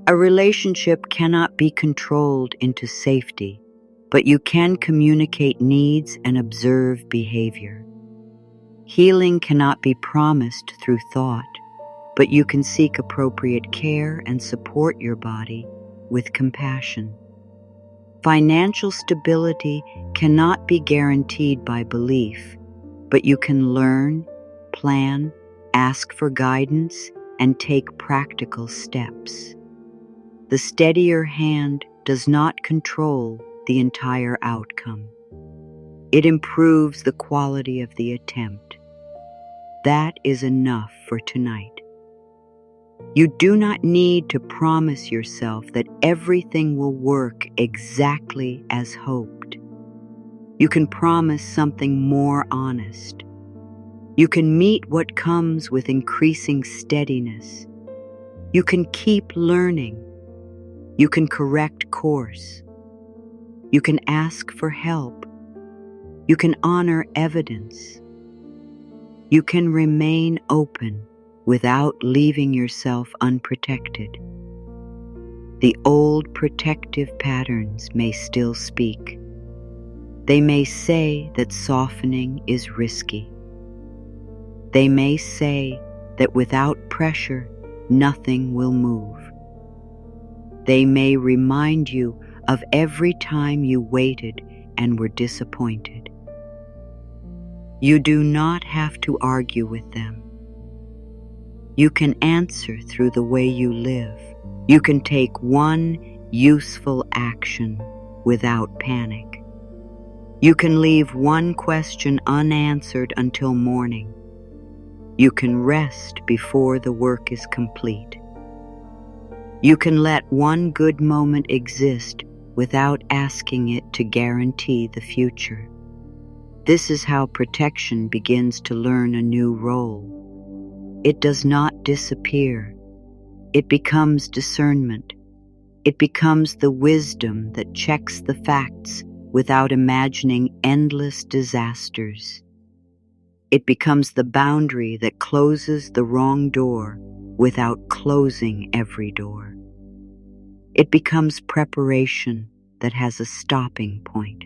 A relationship cannot be controlled into safety, but you can communicate needs and observe behavior. Healing cannot be promised through thought, but you can seek appropriate care and support your body with compassion. Financial stability cannot be guaranteed by belief, but you can learn, plan, ask for guidance, and take practical steps. The steadier hand does not control the entire outcome. It improves the quality of the attempt. That is enough for tonight. You do not need to promise yourself that everything will work exactly as hoped. You can promise something more honest. You can meet what comes with increasing steadiness. You can keep learning. You can correct course. You can ask for help. You can honor evidence. You can remain open without leaving yourself unprotected. The old protective patterns may still speak. They may say that softening is risky. They may say that without pressure, nothing will move. They may remind you of every time you waited and were disappointed. You do not have to argue with them. You can answer through the way you live. You can take one useful action without panic. You can leave one question unanswered until morning. You can rest before the work is complete. You can let one good moment exist without asking it to guarantee the future. This is how protection begins to learn a new role. It does not disappear. It becomes discernment. It becomes the wisdom that checks the facts without imagining endless disasters. It becomes the boundary that closes the wrong door without closing every door. It becomes preparation that has a stopping point.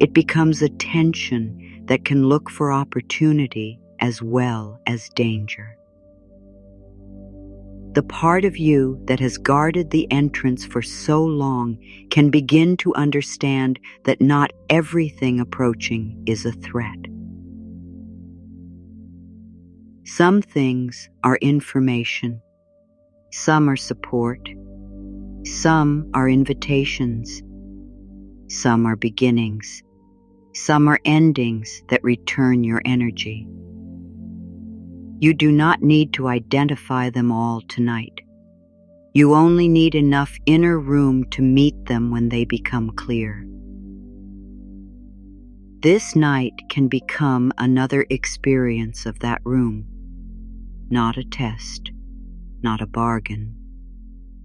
It becomes attention that can look for opportunity as well as danger. The part of you that has guarded the entrance for so long can begin to understand that not everything approaching is a threat. Some things are information, some are support, some are invitations, some are beginnings, some are endings that return your energy. You do not need to identify them all tonight. You only need enough inner room to meet them when they become clear. This night can become another experience of that room, not a test, not a bargain,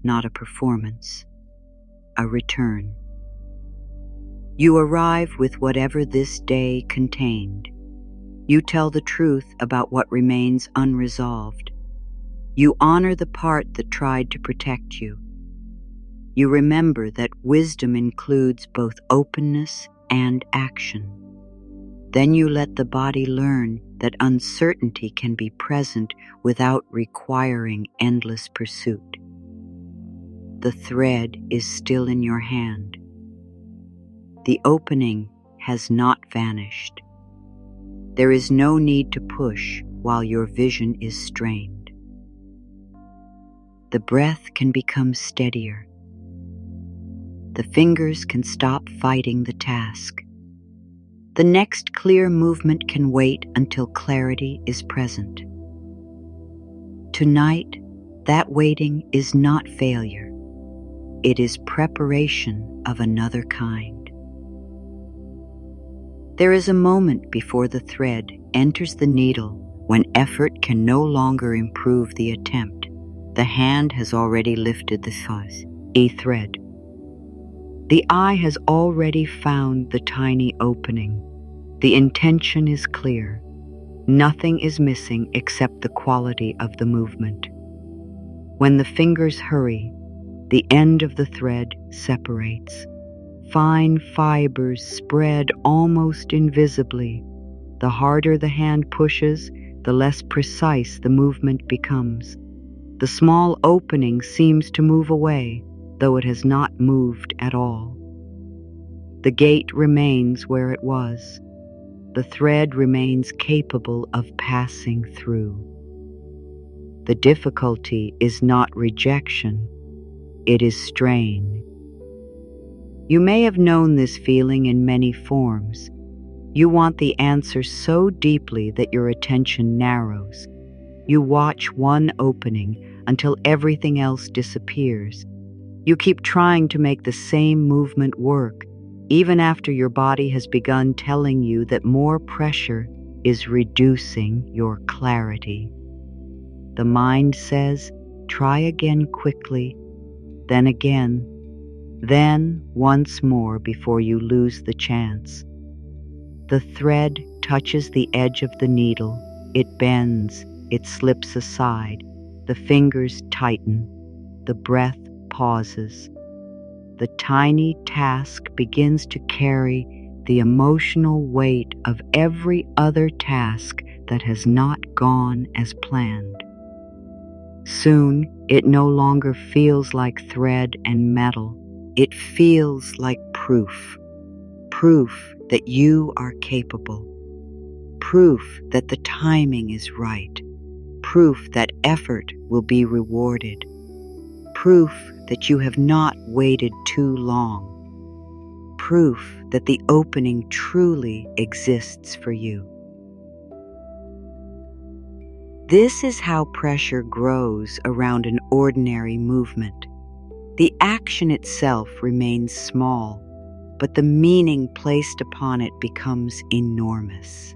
not a performance, a return. You arrive with whatever this day contained. You tell the truth about what remains unresolved. You honor the part that tried to protect you. You remember that wisdom includes both openness and action. Then you let the body learn that uncertainty can be present without requiring endless pursuit. The thread is still in your hand. The opening has not vanished. There is no need to push while your vision is strained. The breath can become steadier. The fingers can stop fighting the task. The next clear movement can wait until clarity is present. Tonight, that waiting is not failure. It is preparation of another kind. There is a moment before the thread enters the needle when effort can no longer improve the attempt. The hand has already lifted the thread. The eye has already found the tiny opening. The intention is clear. Nothing is missing except the quality of the movement. When the fingers hurry, the end of the thread separates. Fine fibers spread almost invisibly. The harder the hand pushes, the less precise the movement becomes. The small opening seems to move away, though it has not moved at all. The gate remains where it was. The thread remains capable of passing through. The difficulty is not rejection, it is strain. You may have known this feeling in many forms. You want the answer so deeply that your attention narrows. You watch one opening until everything else disappears. You keep trying to make the same movement work, even after your body has begun telling you that more pressure is reducing your clarity. The mind says, try again quickly, then again, then once more before you lose the chance. The thread touches the edge of the needle. It bends, it slips aside. The fingers tighten. The breath pauses. The tiny task begins to carry the emotional weight of every other task that has not gone as planned. Soon, it no longer feels like thread and metal. It feels like proof. Proof that you are capable. Proof that the timing is right. Proof that effort will be rewarded. Proof that you have not waited too long. Proof that the opening truly exists for you. This is how pressure grows around an ordinary movement. The action itself remains small, but the meaning placed upon it becomes enormous.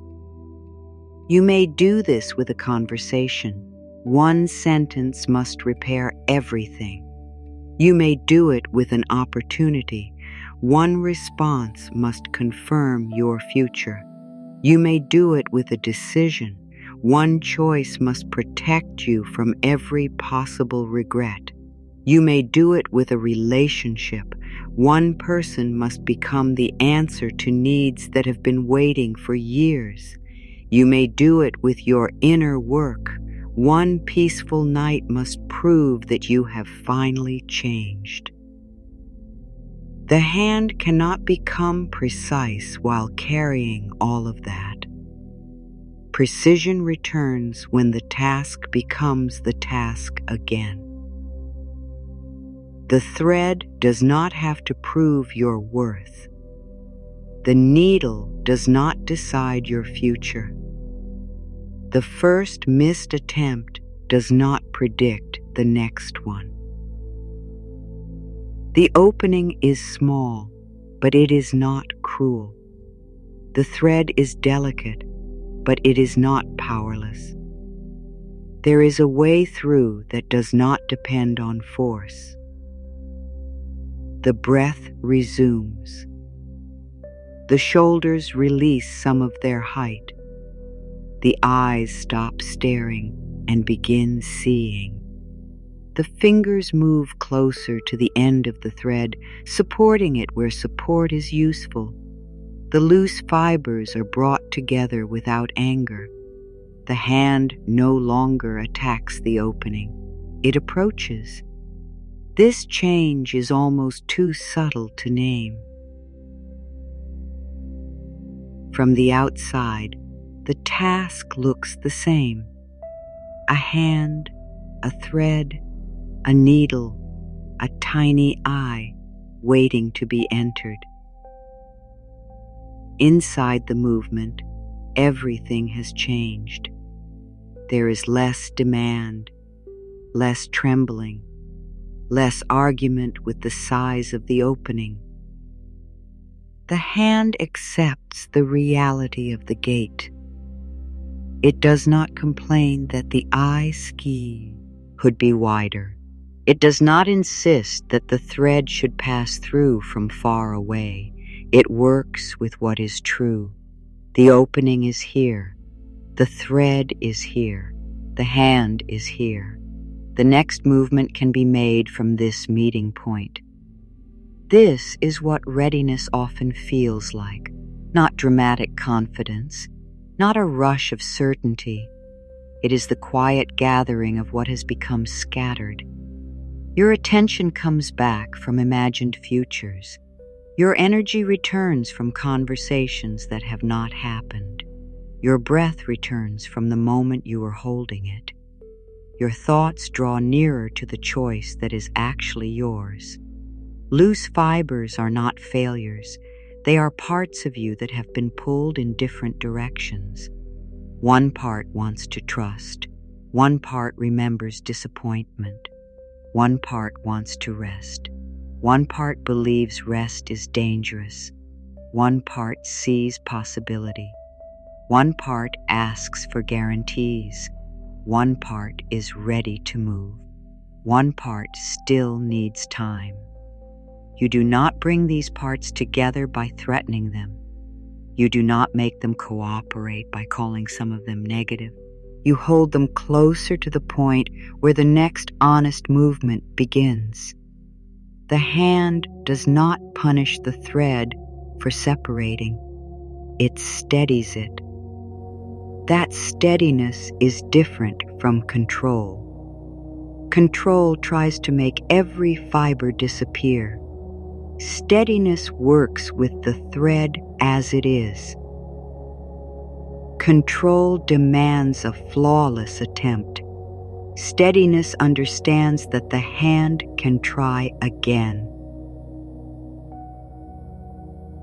You may do this with a conversation. One sentence must repair everything. You may do it with an opportunity. One response must confirm your future. You may do it with a decision. One choice must protect you from every possible regret. You may do it with a relationship. One person must become the answer to needs that have been waiting for years. You may do it with your inner work. One peaceful night must prove that you have finally changed. The hand cannot become precise while carrying all of that. Precision returns when the task becomes the task again. The thread does not have to prove your worth. The needle does not decide your future. The first missed attempt does not predict the next one. The opening is small, but it is not cruel. The thread is delicate, but it is not powerless. There is a way through that does not depend on force. The breath resumes. The shoulders release some of their height. The eyes stop staring and begin seeing. The fingers move closer to the end of the thread, supporting it where support is useful. The loose fibers are brought together without anger. The hand no longer attacks the opening. It approaches. This change is almost too subtle to name. From the outside, the task looks the same. A hand, a thread, a needle, a tiny eye waiting to be entered. Inside the movement, everything has changed. There is less demand, less trembling, less argument with the size of the opening. The hand accepts the reality of the gate. It does not complain that the eye ski could be wider. It does not insist that the thread should pass through from far away. It works with what is true. The opening is here. The thread is here. The hand is here. The next movement can be made from this meeting point. This is what readiness often feels like. Not dramatic confidence, not a rush of certainty. It is the quiet gathering of what has become scattered. Your attention comes back from imagined futures. Your energy returns from conversations that have not happened. Your breath returns from the moment you were holding it. Your thoughts draw nearer to the choice that is actually yours. Loose fibers are not failures. They are parts of you that have been pulled in different directions. One part wants to trust. One part remembers disappointment. One part wants to rest. One part believes rest is dangerous. One part sees possibility. One part asks for guarantees. One part is ready to move. One part still needs time. You do not bring these parts together by threatening them. You do not make them cooperate by calling some of them negative. You hold them closer to the point where the next honest movement begins. The hand does not punish the thread for separating. It steadies it. That steadiness is different from control. Control tries to make every fiber disappear. Steadiness works with the thread as it is. Control demands a flawless attempt. Steadiness understands that the hand can try again.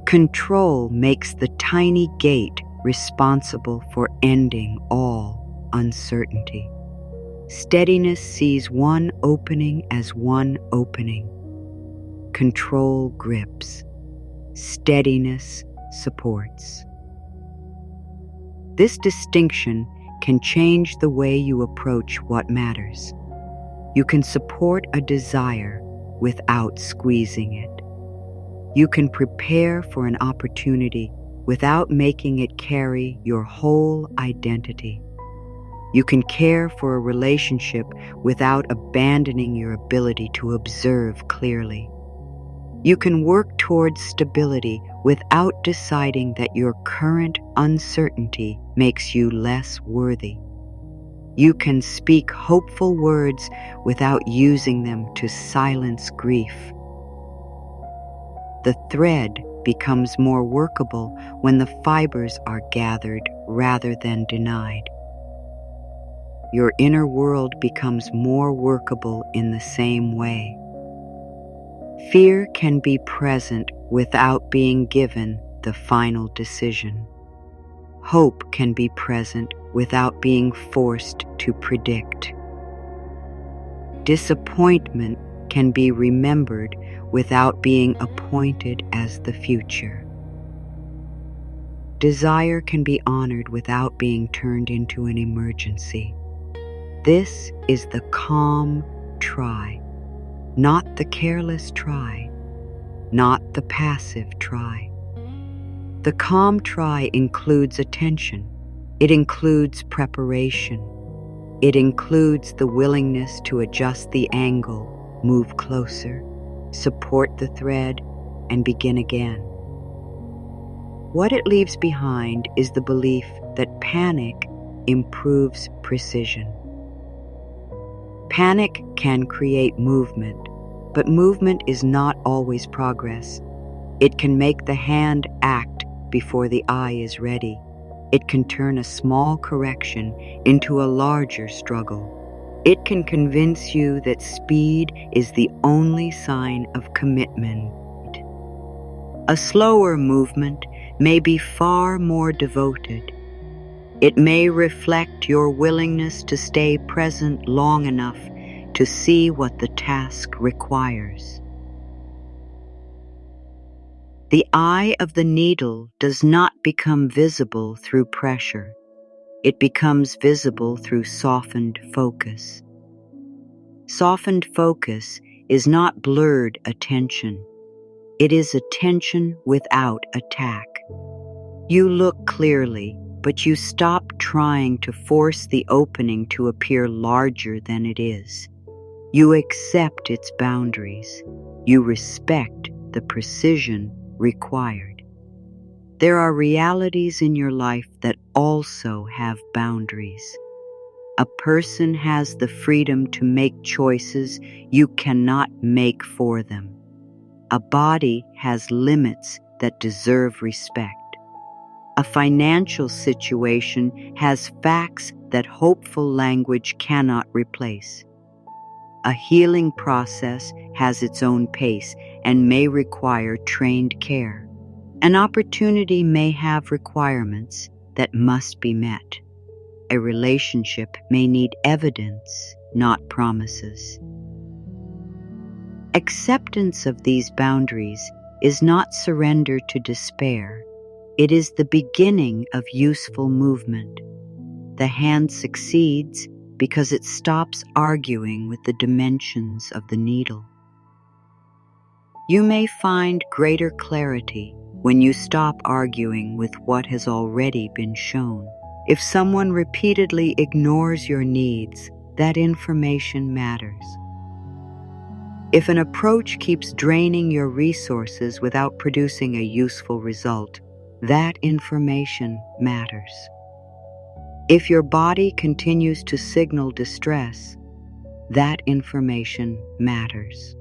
Control makes the tiny gate responsible for ending all uncertainty. Steadiness sees one opening as one opening. Control grips. Steadiness supports. This distinction can change the way you approach what matters. You can support a desire without squeezing it. You can prepare for an opportunity without making it carry your whole identity. You can care for a relationship without abandoning your ability to observe clearly. You can work towards stability without deciding that your current uncertainty makes you less worthy. You can speak hopeful words without using them to silence grief. The thread becomes more workable when the fibers are gathered rather than denied. Your inner world becomes more workable in the same way. Fear can be present without being given the final decision. Hope can be present without being forced to predict. Disappointment can be remembered without being appointed as the future. Desire can be honored without being turned into an emergency. This is the calm try, not the careless try, not the passive try. The calm try includes attention. It includes preparation. It includes the willingness to adjust the angle, move closer, support the thread, and begin again. What it leaves behind is the belief that panic improves precision. Panic can create movement, but movement is not always progress. It can make the hand act before the eye is ready. It can turn a small correction into a larger struggle. It can convince you that speed is the only sign of commitment. A slower movement may be far more devoted. It may reflect your willingness to stay present long enough to see what the task requires. The eye of the needle does not become visible through pressure. It becomes visible through softened focus. Softened focus is not blurred attention. It is attention without attack. You look clearly, but you stop trying to force the opening to appear larger than it is. You accept its boundaries. You respect the precision required. There are realities in your life that also have boundaries. A person has the freedom to make choices you cannot make for them. A body has limits that deserve respect. A financial situation has facts that hopeful language cannot replace. A healing process has its own pace and may require trained care. An opportunity may have requirements that must be met. A relationship may need evidence, not promises. Acceptance of these boundaries is not surrender to despair. It is the beginning of useful movement. The hand succeeds because it stops arguing with the dimensions of the needle. You may find greater clarity when you stop arguing with what has already been shown. If someone repeatedly ignores your needs, that information matters. If an approach keeps draining your resources without producing a useful result, that information matters. If your body continues to signal distress, that information matters.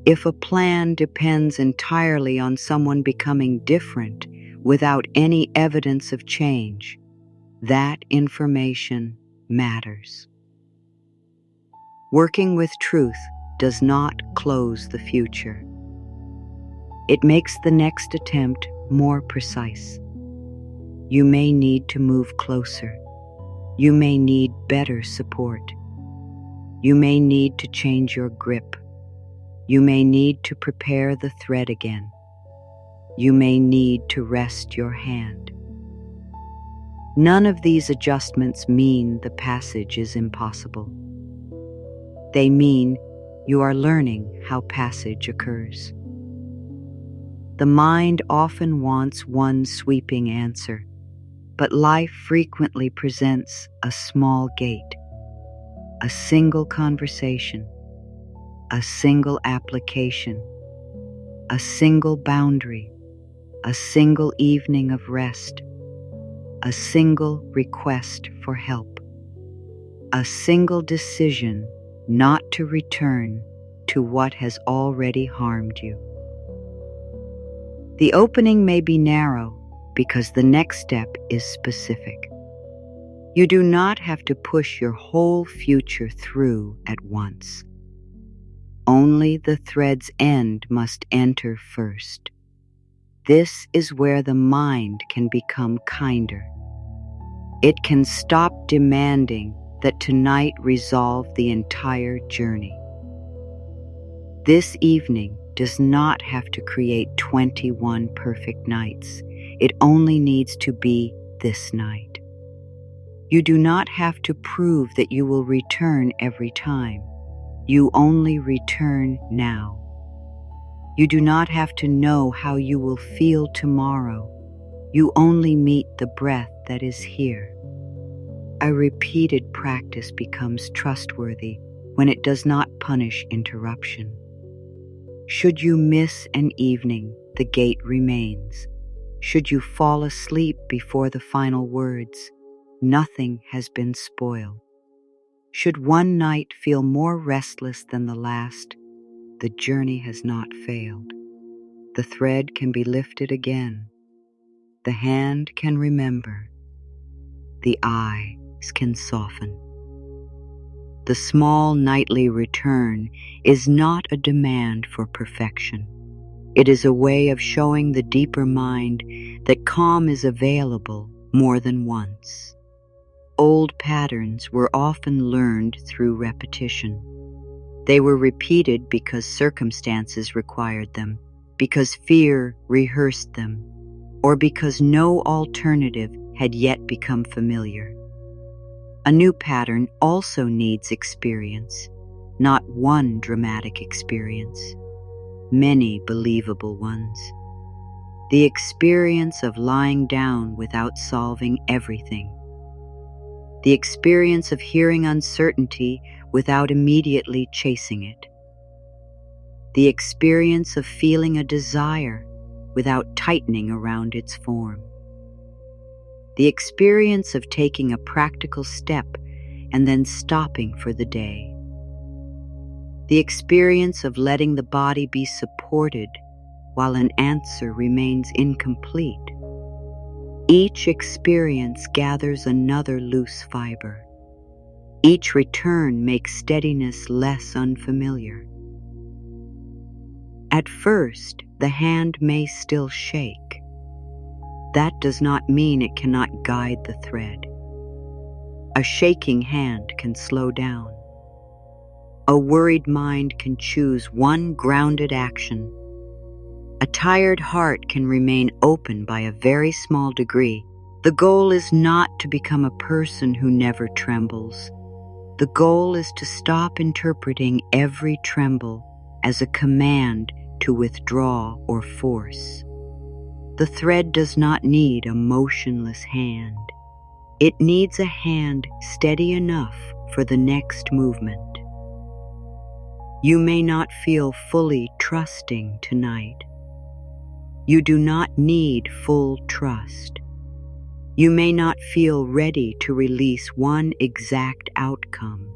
If a plan depends entirely on someone becoming different without any evidence of change, that information matters. Working with truth does not close the future. It makes the next attempt more precise. You may need to move closer. You may need better support. You may need to change your grip. You may need to prepare the thread again. You may need to rest your hand. None of these adjustments mean the passage is impossible. They mean you are learning how passage occurs. The mind often wants one sweeping answer. but life frequently presents a small gate, a single conversation, a single application, a single boundary, a single evening of rest, a single request for help, a single decision not to return to what has already harmed you. The opening may be narrow because the next step is specific. You do not have to push your whole future through at once. Only the thread's end must enter first. This is where the mind can become kinder. It can stop demanding that tonight resolve the entire journey. This evening does not have to create 21 perfect nights. It only needs to be this night. You do not have to prove that you will return every time. You only return now. You do not have to know how you will feel tomorrow. You only meet the breath that is here. A repeated practice becomes trustworthy when it does not punish interruption. Should you miss an evening, the gate remains. Should you fall asleep before the final words, nothing has been spoiled. Should one night feel more restless than the last, the journey has not failed. The thread can be lifted again. The hand can remember. The eyes can soften. The small nightly return is not a demand for perfection. It is a way of showing the deeper mind that calm is available more than once. Old patterns were often learned through repetition. They were repeated because circumstances required them, because fear rehearsed them, or because no alternative had yet become familiar. A new pattern also needs experience, not one dramatic experience, many believable ones. The experience of lying down without solving everything. The experience of hearing uncertainty without immediately chasing it. The experience of feeling a desire without tightening around its form. The experience of taking a practical step and then stopping for the day. The experience of letting the body be supported while an answer remains incomplete. Each experience gathers another loose fiber. Each return makes steadiness less unfamiliar. At first, the hand may still shake. That does not mean it cannot guide the thread. A shaking hand can slow down. A worried mind can choose one grounded action. A tired heart can remain open by a very small degree. The goal is not to become a person who never trembles. The goal is to stop interpreting every tremble as a command to withdraw or force. The thread does not need a motionless hand. It needs a hand steady enough for the next movement. You may not feel fully trusting tonight. You do not need full trust. You may not feel ready to release one exact outcome.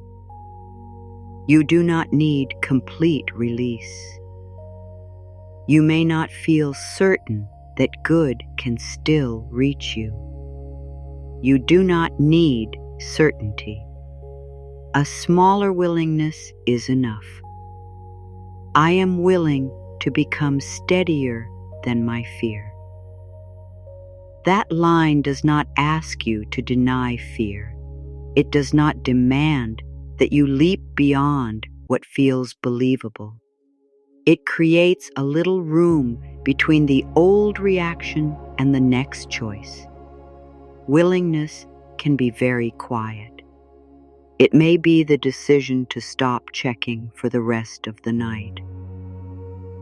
You do not need complete release. You may not feel certain that good can still reach you. You do not need certainty. A smaller willingness is enough. I am willing to become steadier than my fear. That line does not ask you to deny fear. It does not demand that you leap beyond what feels believable. It creates a little room between the old reaction and the next choice. Willingness can be very quiet. It may be the decision to stop checking for the rest of the night.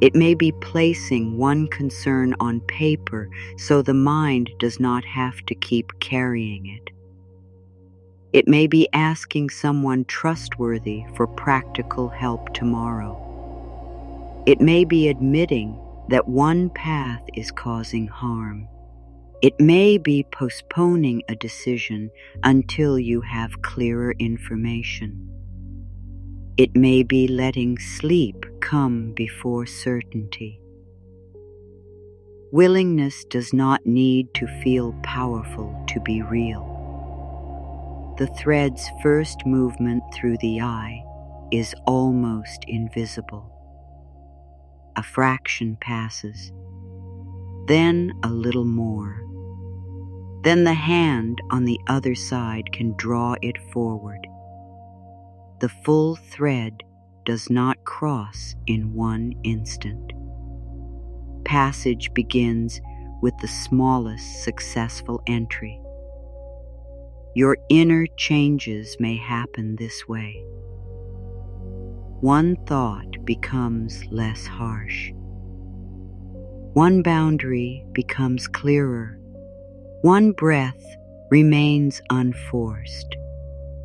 It may be placing one concern on paper so the mind does not have to keep carrying it. It may be asking someone trustworthy for practical help tomorrow. It may be admitting that one path is causing harm. It may be postponing a decision until you have clearer information. It may be letting sleep come before certainty. Willingness does not need to feel powerful to be real. The thread's first movement through the eye is almost invisible. A fraction passes, then a little more. Then the hand on the other side can draw it forward. The full thread does not cross in one instant. Passage begins with the smallest successful entry. Your inner changes may happen this way. One thought becomes less harsh. One boundary becomes clearer. One breath remains unforced.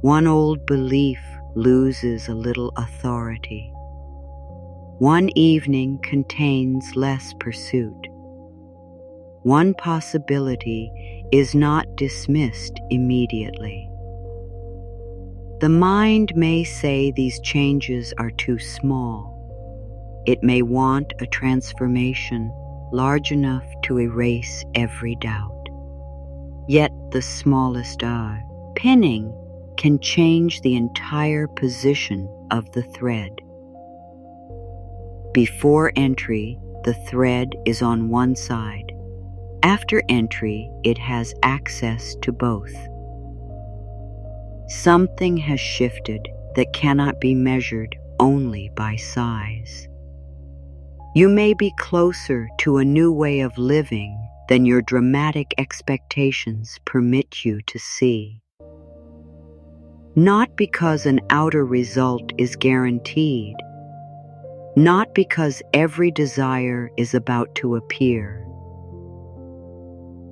One old belief loses a little authority. One evening contains less pursuit. One possibility is not dismissed immediately. The mind may say these changes are too small. It may want a transformation large enough to erase every doubt. Yet the smallest pinning can change the entire position of the thread. Before entry, the thread is on one side. After entry, it has access to both. Something has shifted that cannot be measured only by size. You may be closer to a new way of living than your dramatic expectations permit you to see. Not because an outer result is guaranteed, not because every desire is about to appear,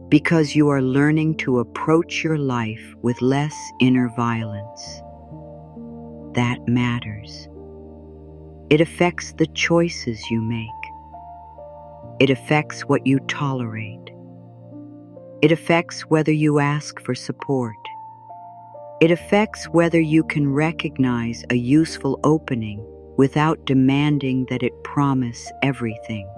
because you are learning to approach your life with less inner violence. That matters. It affects the choices you make. It affects what you tolerate. It affects whether you ask for support. It affects whether you can recognize a useful opening without demanding that it promise everything.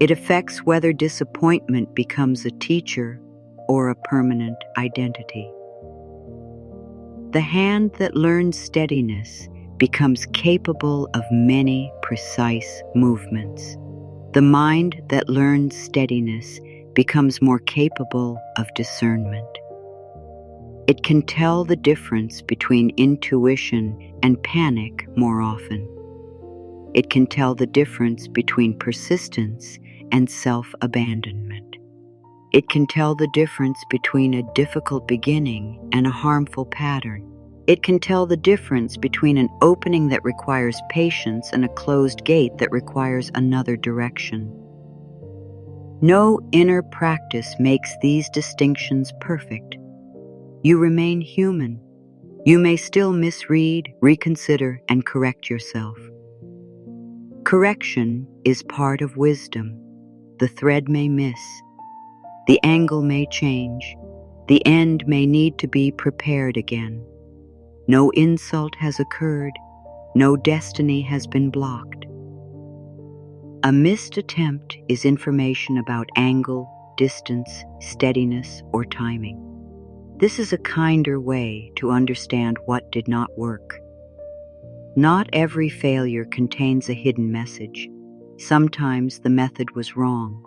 It affects whether disappointment becomes a teacher or a permanent identity. The hand that learns steadiness becomes capable of many precise movements. The mind that learns steadiness becomes more capable of discernment. It can tell the difference between intuition and panic more often. It can tell the difference between persistence and self-abandonment. It can tell the difference between a difficult beginning and a harmful pattern. It can tell the difference between an opening that requires patience and a closed gate that requires another direction. No inner practice makes these distinctions perfect. You remain human. You may still misread, reconsider, and correct yourself. Correction is part of wisdom. The thread may miss. The angle may change. The end may need to be prepared again. No insult has occurred. No destiny has been blocked. A missed attempt is information about angle, distance, steadiness, or timing. This is a kinder way to understand what did not work. Not every failure contains a hidden message. Sometimes the method was wrong.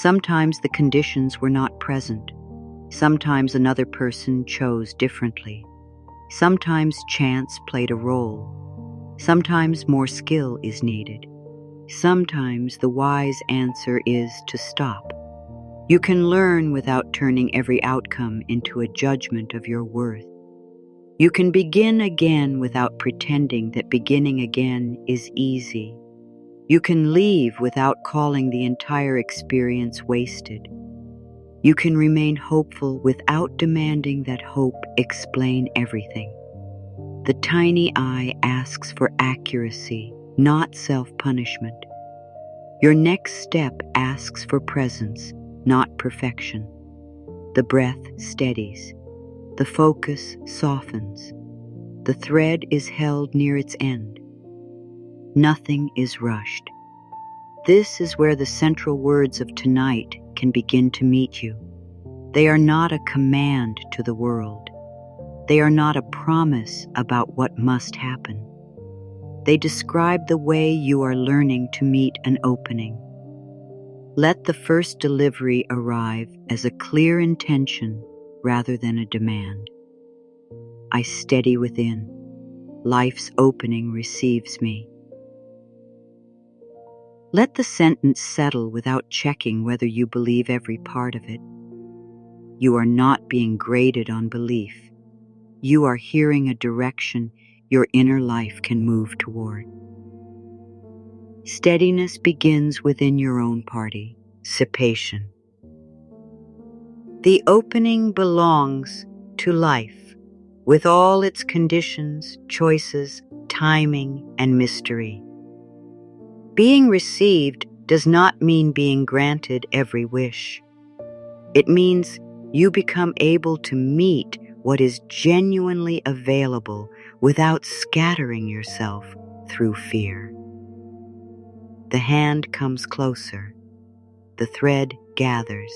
Sometimes the conditions were not present. Sometimes another person chose differently. Sometimes chance played a role. Sometimes more skill is needed. Sometimes the wise answer is to stop. You can learn without turning every outcome into a judgment of your worth. You can begin again without pretending that beginning again is easy. You can leave without calling the entire experience wasted. You can remain hopeful without demanding that hope explain everything. The tiny I asks for accuracy, not self-punishment. Your next step asks for presence, not perfection. The breath steadies. The focus softens. The thread is held near its end. Nothing is rushed. This is where the central words of tonight can begin to meet you. They are not a command to the world. They are not a promise about what must happen. They describe the way you are learning to meet an opening. Let the first delivery arrive as a clear intention rather than a demand. I steady within. Life's opening receives me. Let the sentence settle without checking whether you believe every part of it. You are not being graded on belief. You are hearing a direction your inner life can move toward. Steadiness begins within your own participation. The opening belongs to life, with all its conditions, choices, timing, and mystery. Being received does not mean being granted every wish. It means you become able to meet what is genuinely available without scattering yourself through fear. The hand comes closer. The thread gathers.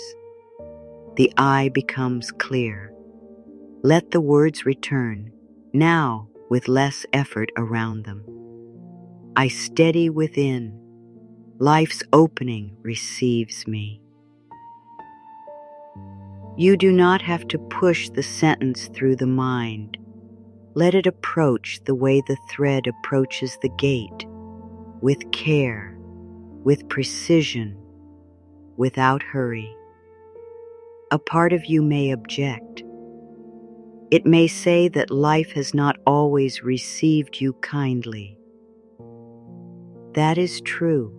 The eye becomes clear. Let the words return, now with less effort around them. I steady within. Life's opening receives me. You do not have to push the sentence through the mind. Let it approach the way the thread approaches the gate, with care, with precision, without hurry. A part of you may object. It may say that life has not always received you kindly. That is true.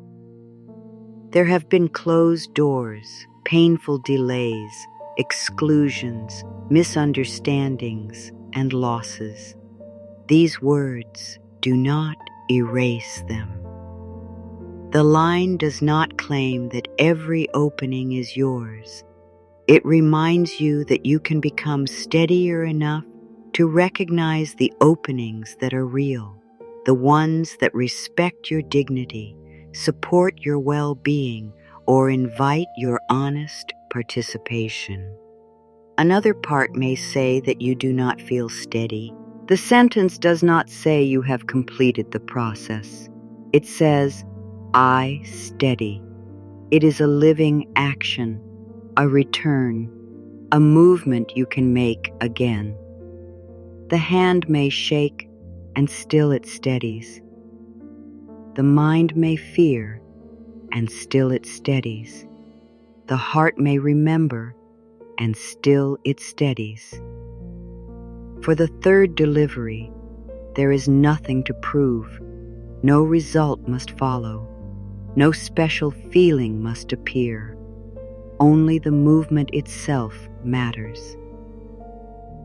There have been closed doors, painful delays, exclusions, misunderstandings, and losses. These words do not erase them. The line does not claim that every opening is yours. It reminds you that you can become steadier enough to recognize the openings that are real, the ones that respect your dignity, support your well-being, or invite your honest participation. Another part may say that you do not feel steady. The sentence does not say you have completed the process. It says, I steady. It is a living action, a return, a movement you can make again. The hand may shake, and still it steadies. The mind may fear, and still it steadies. The heart may remember, and still it steadies. For the third delivery, there is nothing to prove. No result must follow. No special feeling must appear. Only the movement itself matters.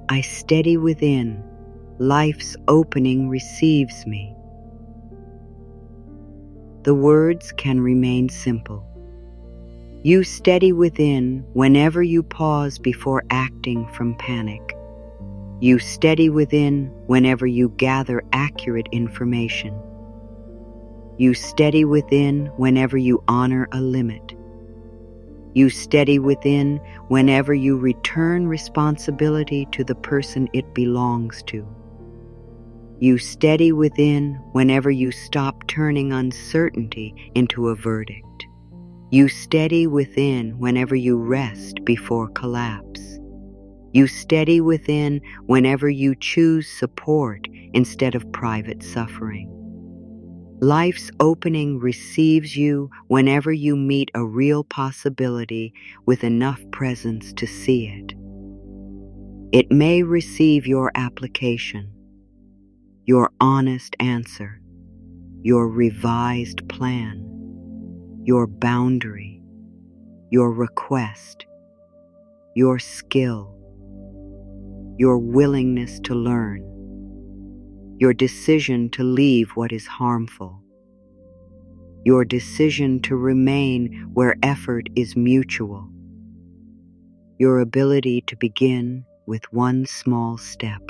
I steady within. Life's opening receives me. The words can remain simple. You steady within whenever you pause before acting from panic. You steady within whenever you gather accurate information. You steady within whenever you honor a limit. You steady within whenever you return responsibility to the person it belongs to. You steady within whenever you stop turning uncertainty into a verdict. You steady within whenever you rest before collapse. You steady within whenever you choose support instead of private suffering. Life's opening receives you whenever you meet a real possibility with enough presence to see it. It may receive your application, your honest answer, your revised plan, your boundary, your request, your skill, your willingness to learn, your decision to leave what is harmful, your decision to remain where effort is mutual, your ability to begin with one small step.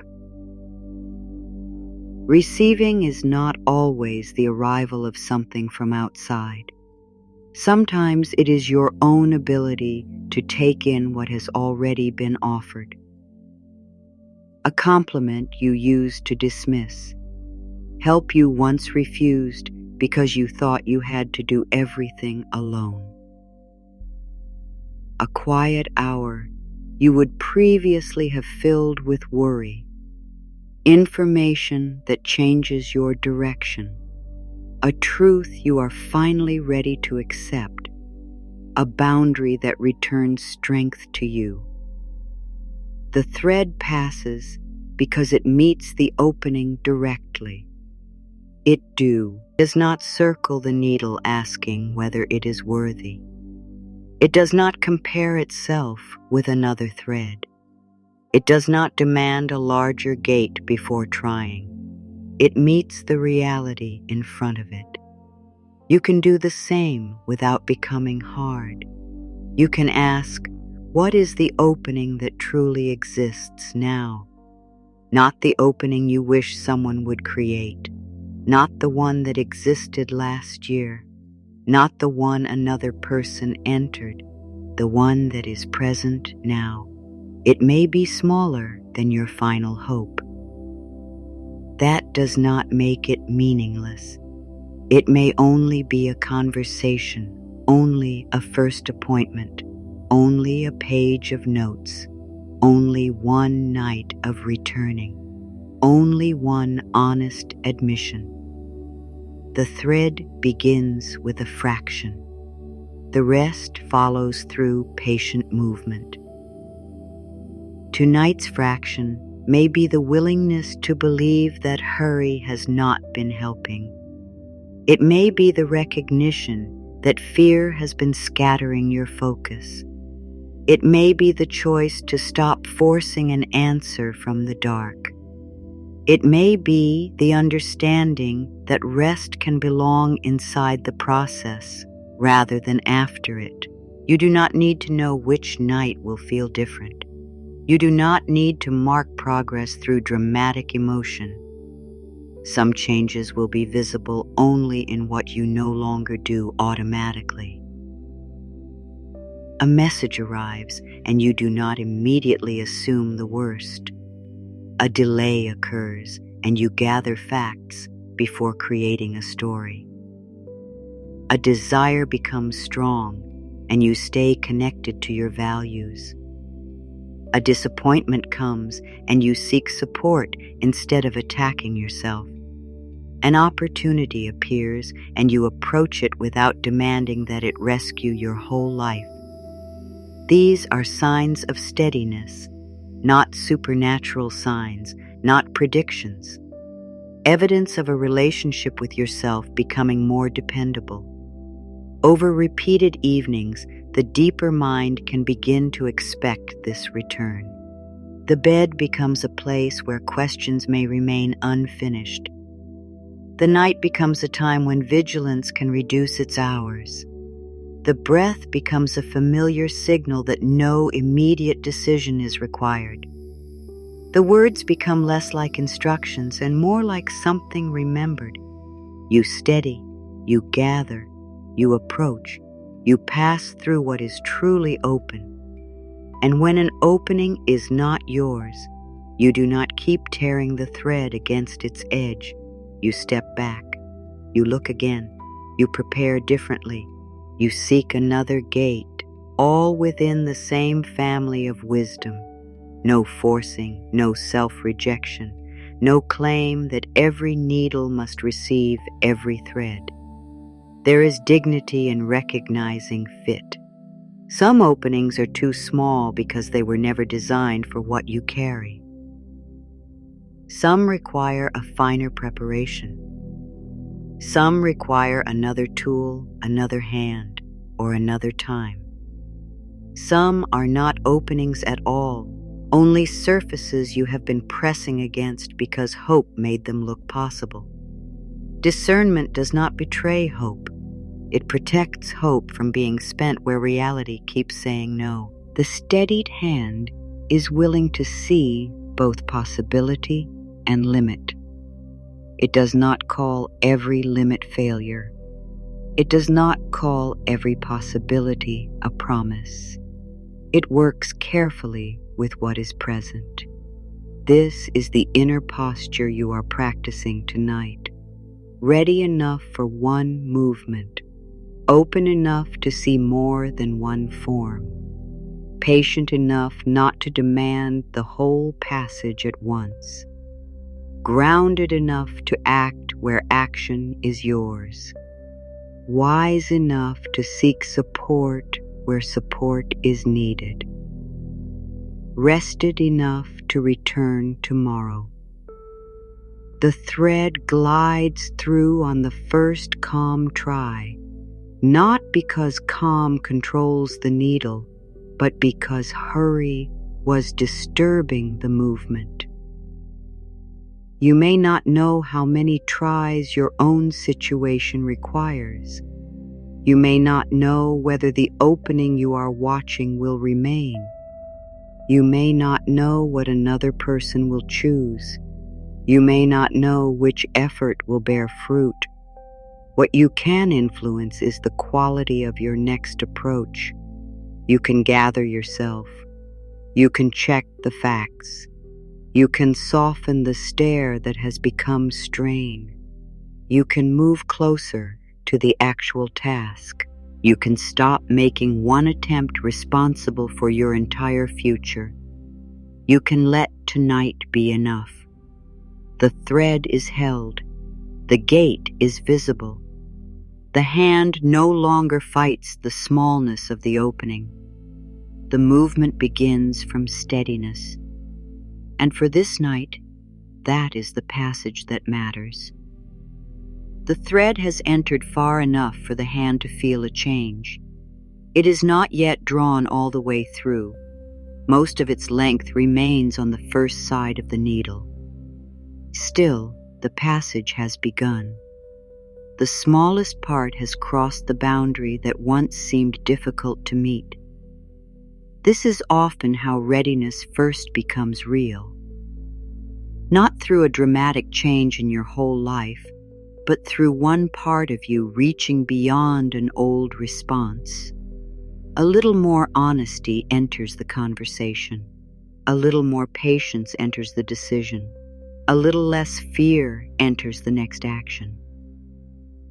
Receiving is not always the arrival of something from outside. Sometimes it is your own ability to take in what has already been offered. A compliment you used to dismiss, help you once refused because you thought you had to do everything alone. A quiet hour you would previously have filled with worry, information that changes your direction, a truth you are finally ready to accept, a boundary that returns strength to you. The thread passes because it meets the opening directly. It does not circle the needle asking whether it is worthy. It does not compare itself with another thread. It does not demand a larger gate before trying. It meets the reality in front of it. You can do the same without becoming hard. You can ask, what is the opening that truly exists now? Not the opening you wish someone would create, not the one that existed last year, not the one another person entered, the one that is present now. It may be smaller than your final hope. That does not make it meaningless. It may only be a conversation, only a first appointment, only a page of notes, only one night of returning, only one honest admission. The thread begins with a fraction. The rest follows through patient movement. Tonight's fraction may be the willingness to believe that hurry has not been helping. It may be the recognition that fear has been scattering your focus. It may be the choice to stop forcing an answer from the dark. It may be the understanding that rest can belong inside the process rather than after it. You do not need to know which night will feel different. You do not need to mark progress through dramatic emotion. Some changes will be visible only in what you no longer do automatically. A message arrives and you do not immediately assume the worst. A delay occurs and you gather facts before creating a story. A desire becomes strong and you stay connected to your values. A disappointment comes and you seek support instead of attacking yourself. An opportunity appears and you approach it without demanding that it rescue your whole life. These are signs of steadiness, not supernatural signs, not predictions. Evidence of a relationship with yourself becoming more dependable. Over repeated evenings, the deeper mind can begin to expect this return. The bed becomes a place where questions may remain unfinished. The night becomes a time when vigilance can reduce its hours. The breath becomes a familiar signal that no immediate decision is required. The words become less like instructions and more like something remembered. You steady, you gather, you approach, you pass through what is truly open. And when an opening is not yours, you do not keep tearing the thread against its edge. You step back, you look again, you prepare differently, you seek another gate, all within the same family of wisdom. No forcing, no self-rejection, no claim that every needle must receive every thread. There is dignity in recognizing fit. Some openings are too small because they were never designed for what you carry. Some require a finer preparation. Some require another tool, another hand, or another time. Some are not openings at all, only surfaces you have been pressing against because hope made them look possible. Discernment does not betray hope. It protects hope from being spent where reality keeps saying no. The steadied hand is willing to see both possibility and limit. It does not call every limit failure. It does not call every possibility a promise. It works carefully with what is present. This is the inner posture you are practicing tonight. Ready enough for one movement, open enough to see more than one form, patient enough not to demand the whole passage at once, grounded enough to act where action is yours, wise enough to seek support where support is needed, rested enough to return tomorrow. The thread glides through on the first calm try, not because calm controls the needle, but because hurry was disturbing the movement. You may not know how many tries your own situation requires. You may not know whether the opening you are watching will remain. You may not know what another person will choose. You may not know which effort will bear fruit. What you can influence is the quality of your next approach. You can gather yourself. You can check the facts. You can soften the stare that has become strain. You can move closer to the actual task. You can stop making one attempt responsible for your entire future. You can let tonight be enough. The thread is held. The gate is visible. The hand no longer fights the smallness of the opening. The movement begins from steadiness. And for this night, that is the passage that matters. The thread has entered far enough for the hand to feel a change. It is not yet drawn all the way through. Most of its length remains on the first side of the needle. Still, the passage has begun. The smallest part has crossed the boundary that once seemed difficult to meet. This is often how readiness first becomes real. Not through a dramatic change in your whole life, but through one part of you reaching beyond an old response. A little more honesty enters the conversation. A little more patience enters the decision. A little less fear enters the next action.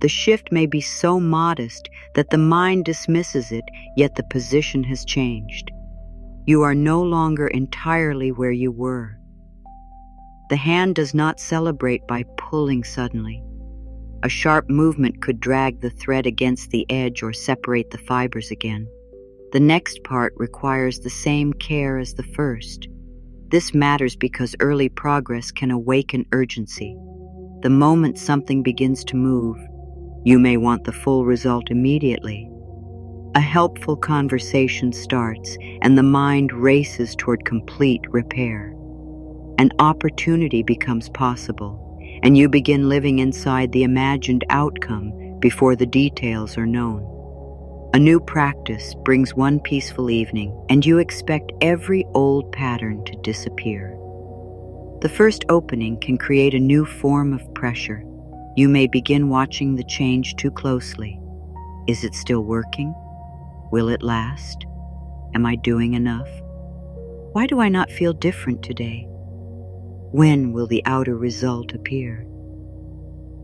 The shift may be so modest that the mind dismisses it, yet the position has changed. You are no longer entirely where you were. The hand does not celebrate by pulling suddenly. A sharp movement could drag the thread against the edge or separate the fibers again. The next part requires the same care as the first. This matters because early progress can awaken urgency. The moment something begins to move, you may want the full result immediately. A helpful conversation starts, and the mind races toward complete repair. An opportunity becomes possible, and you begin living inside the imagined outcome before the details are known. A new practice brings one peaceful evening, and you expect every old pattern to disappear. The first opening can create a new form of pressure. You may begin watching the change too closely. Is it still working? Will it last? Am I doing enough? Why do I not feel different today? When will the outer result appear?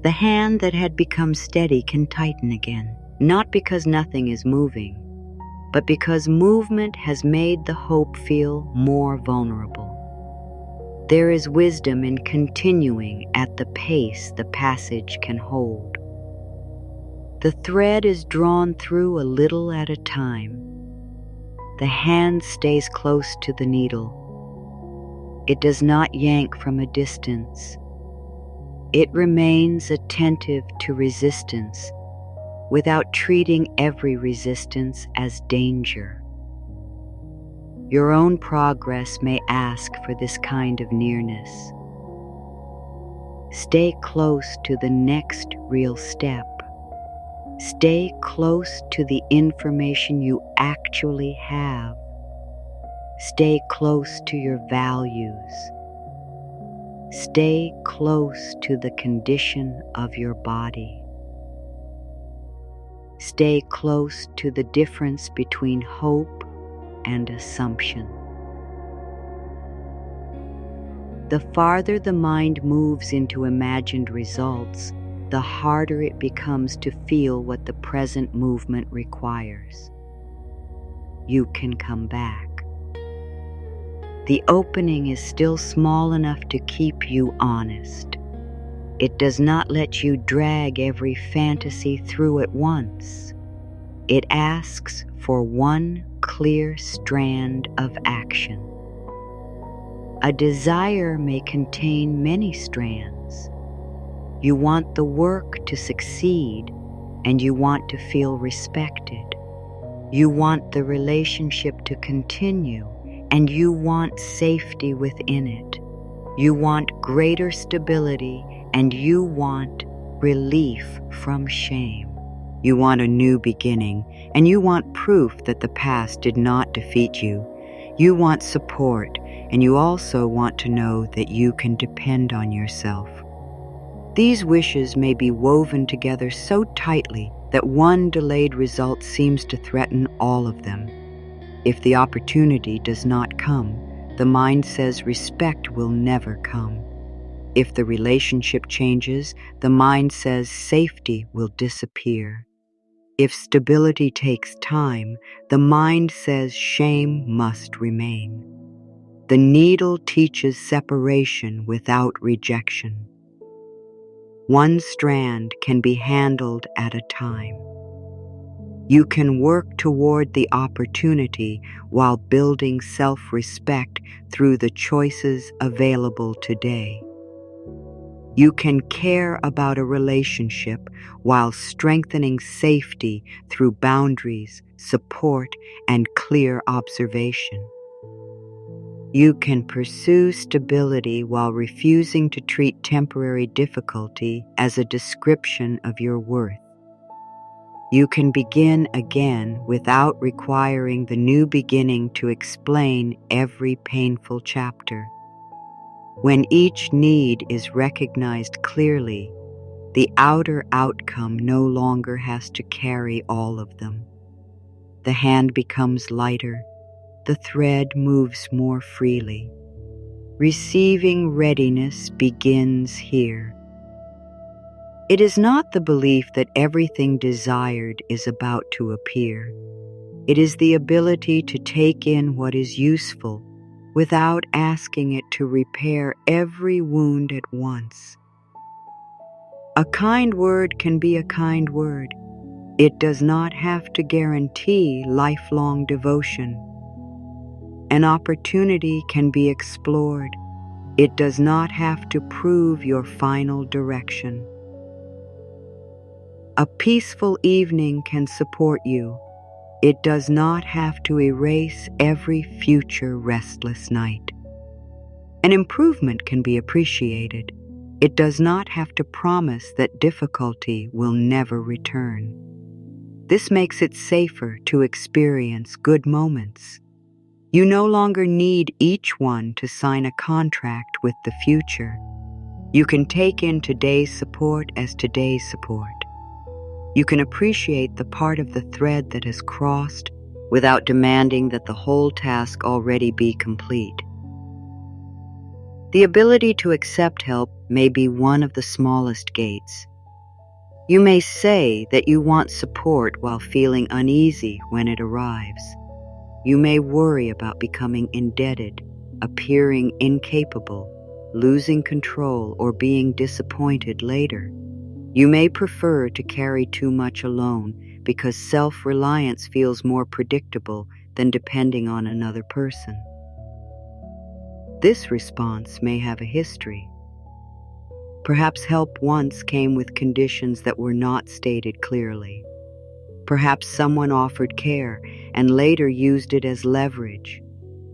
The hand that had become steady can tighten again, not because nothing is moving, but because movement has made the hope feel more vulnerable. There is wisdom in continuing at the pace the passage can hold. The thread is drawn through a little at a time. The hand stays close to the needle. It does not yank from a distance. It remains attentive to resistance without treating every resistance as danger. Your own progress may ask for this kind of nearness. Stay close to the next real step. Stay close to the information you actually have. Stay close to your values. Stay close to the condition of your body. Stay close to the difference between hope and assumption. The farther the mind moves into imagined results, the harder it becomes to feel what the present movement requires. You can come back. The opening is still small enough to keep you honest. It does not let you drag every fantasy through at once. It asks for one clear strand of action. A desire may contain many strands. You want the work to succeed, and you want to feel respected. You want the relationship to continue, and you want safety within it. You want greater stability, and you want relief from shame. You want a new beginning, and you want proof that the past did not defeat you. You want support, and you also want to know that you can depend on yourself. These wishes may be woven together so tightly that one delayed result seems to threaten all of them. If the opportunity does not come, the mind says respect will never come. If the relationship changes, the mind says safety will disappear. If stability takes time, the mind says shame must remain. The needle teaches separation without rejection. One strand can be handled at a time. You can work toward the opportunity while building self-respect through the choices available today. You can care about a relationship while strengthening safety through boundaries, support, and clear observation. You can pursue stability while refusing to treat temporary difficulty as a description of your worth. You can begin again without requiring the new beginning to explain every painful chapter. When each need is recognized clearly, the outer outcome no longer has to carry all of them. The hand becomes lighter. The thread moves more freely. Receiving readiness begins here. It is not the belief that everything desired is about to appear. It is the ability to take in what is useful without asking it to repair every wound at once. A kind word can be a kind word. It does not have to guarantee lifelong devotion. An opportunity can be explored. It does not have to prove your final direction. A peaceful evening can support you. It does not have to erase every future restless night. An improvement can be appreciated. It does not have to promise that difficulty will never return. This makes it safer to experience good moments. You no longer need each one to sign a contract with the future. You can take in today's support as today's support. You can appreciate the part of the thread that has crossed without demanding that the whole task already be complete. The ability to accept help may be one of the smallest gates. You may say that you want support while feeling uneasy when it arrives. You may worry about becoming indebted, appearing incapable, losing control, or being disappointed later. You may prefer to carry too much alone because self-reliance feels more predictable than depending on another person. This response may have a history. Perhaps help once came with conditions that were not stated clearly. Perhaps someone offered care and later used it as leverage.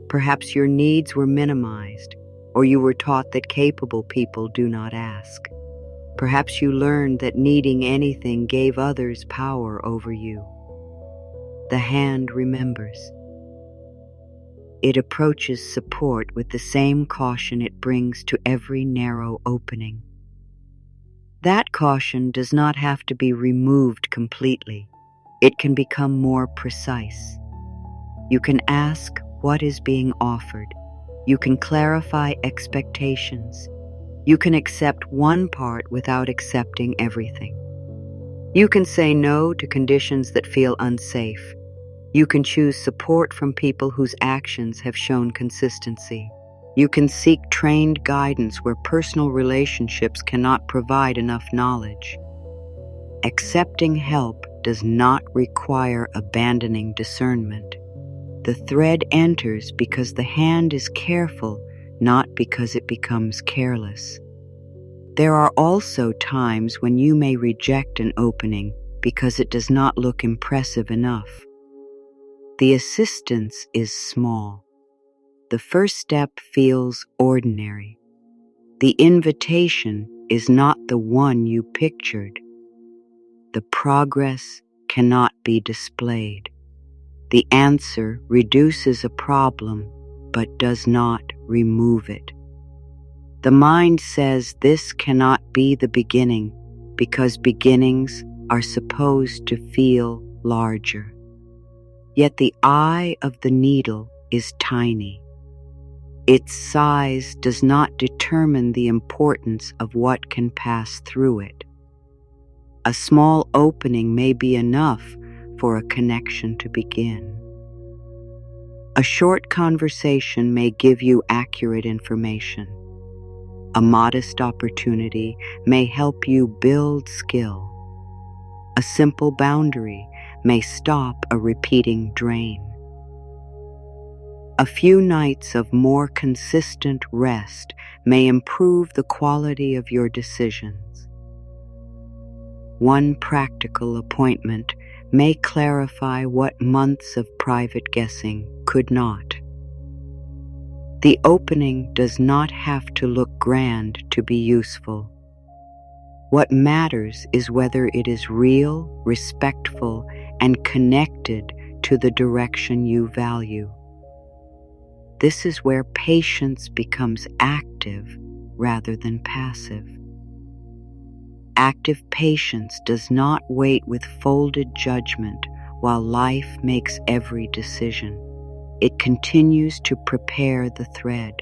Perhaps your needs were minimized, or you were taught that capable people do not ask. Perhaps you learned that needing anything gave others power over you. The hand remembers. It approaches support with the same caution it brings to every narrow opening. That caution does not have to be removed completely. It can become more precise. You can ask what is being offered. You can clarify expectations. You can accept one part without accepting everything. You can say no to conditions that feel unsafe. You can choose support from people whose actions have shown consistency. You can seek trained guidance where personal relationships cannot provide enough knowledge. Accepting help does not require abandoning discernment. The thread enters because the hand is careful, not because it becomes careless. There are also times when you may reject an opening because it does not look impressive enough. The assistance is small. The first step feels ordinary. The invitation is not the one you pictured. The progress cannot be displayed. The answer reduces a problem, but does not remove it. The mind says this cannot be the beginning because beginnings are supposed to feel larger. Yet the eye of the needle is tiny. Its size does not determine the importance of what can pass through it. A small opening may be enough for a connection to begin. A short conversation may give you accurate information. A modest opportunity may help you build skill. A simple boundary may stop a repeating drain. A few nights of more consistent rest may improve the quality of your decisions. One practical appointment may clarify what months of private guessing could not. The opening does not have to look grand to be useful. What matters is whether it is real, respectful, and connected to the direction you value. This is where patience becomes active rather than passive. Active patience does not wait with folded judgment while life makes every decision. It continues to prepare the thread.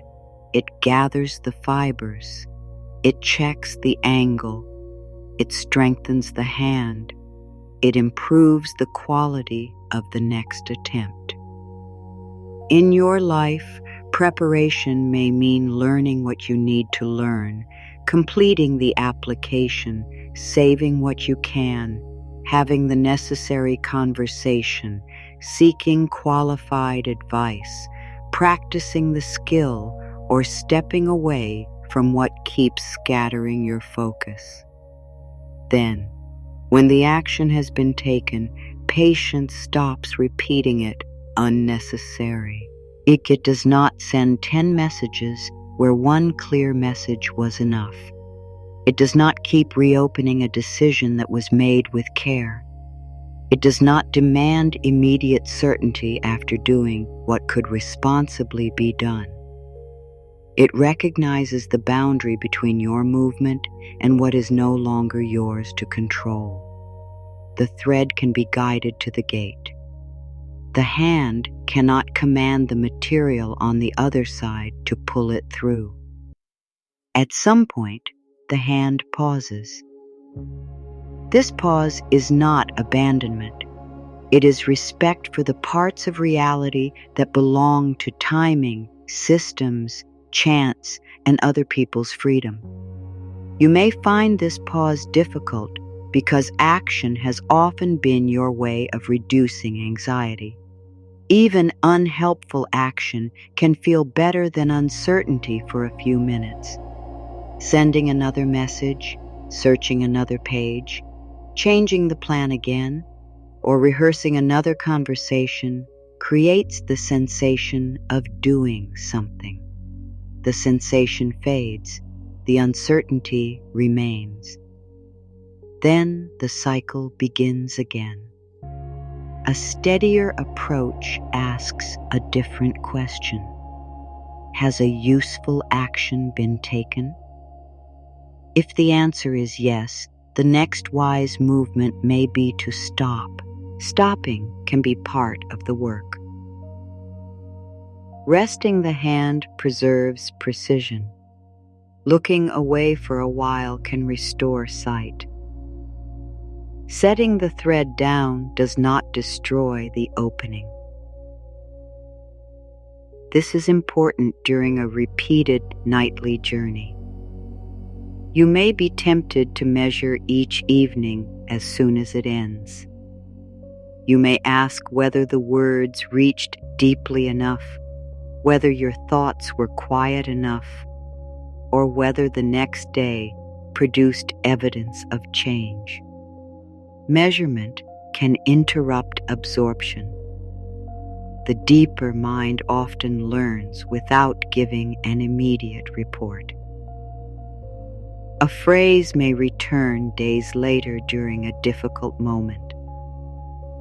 It gathers the fibers. It checks the angle. It strengthens the hand. It improves the quality of the next attempt. In your life, preparation may mean learning what you need to learn, completing the application, saving what you can, having the necessary conversation, seeking qualified advice, practicing the skill, or stepping away from what keeps scattering your focus. Then, when the action has been taken, patience stops repeating it unnecessary. It does not send 10 messages where one clear message was enough. It does not keep reopening a decision that was made with care. It does not demand immediate certainty after doing what could responsibly be done. It recognizes the boundary between your movement and what is no longer yours to control. The thread can be guided to the gate. The hand cannot command the material on the other side to pull it through. At some point, the hand pauses. This pause is not abandonment. It is respect for the parts of reality that belong to timing, systems, chance, and other people's freedom. You may find this pause difficult because action has often been your way of reducing anxiety. Even unhelpful action can feel better than uncertainty for a few minutes. Sending another message, searching another page, changing the plan again, or rehearsing another conversation creates the sensation of doing something. The sensation fades, the uncertainty remains. Then the cycle begins again. A steadier approach asks a different question. Has a useful action been taken? If the answer is yes, the next wise movement may be to stop. Stopping can be part of the work. Resting the hand preserves precision. Looking away for a while can restore sight. Setting the thread down does not destroy the opening. This is important during a repeated nightly journey. You may be tempted to measure each evening as soon as it ends. You may ask whether the words reached deeply enough, whether your thoughts were quiet enough, or whether the next day produced evidence of change. Measurement can interrupt absorption. The deeper mind often learns without giving an immediate report. A phrase may return days later during a difficult moment.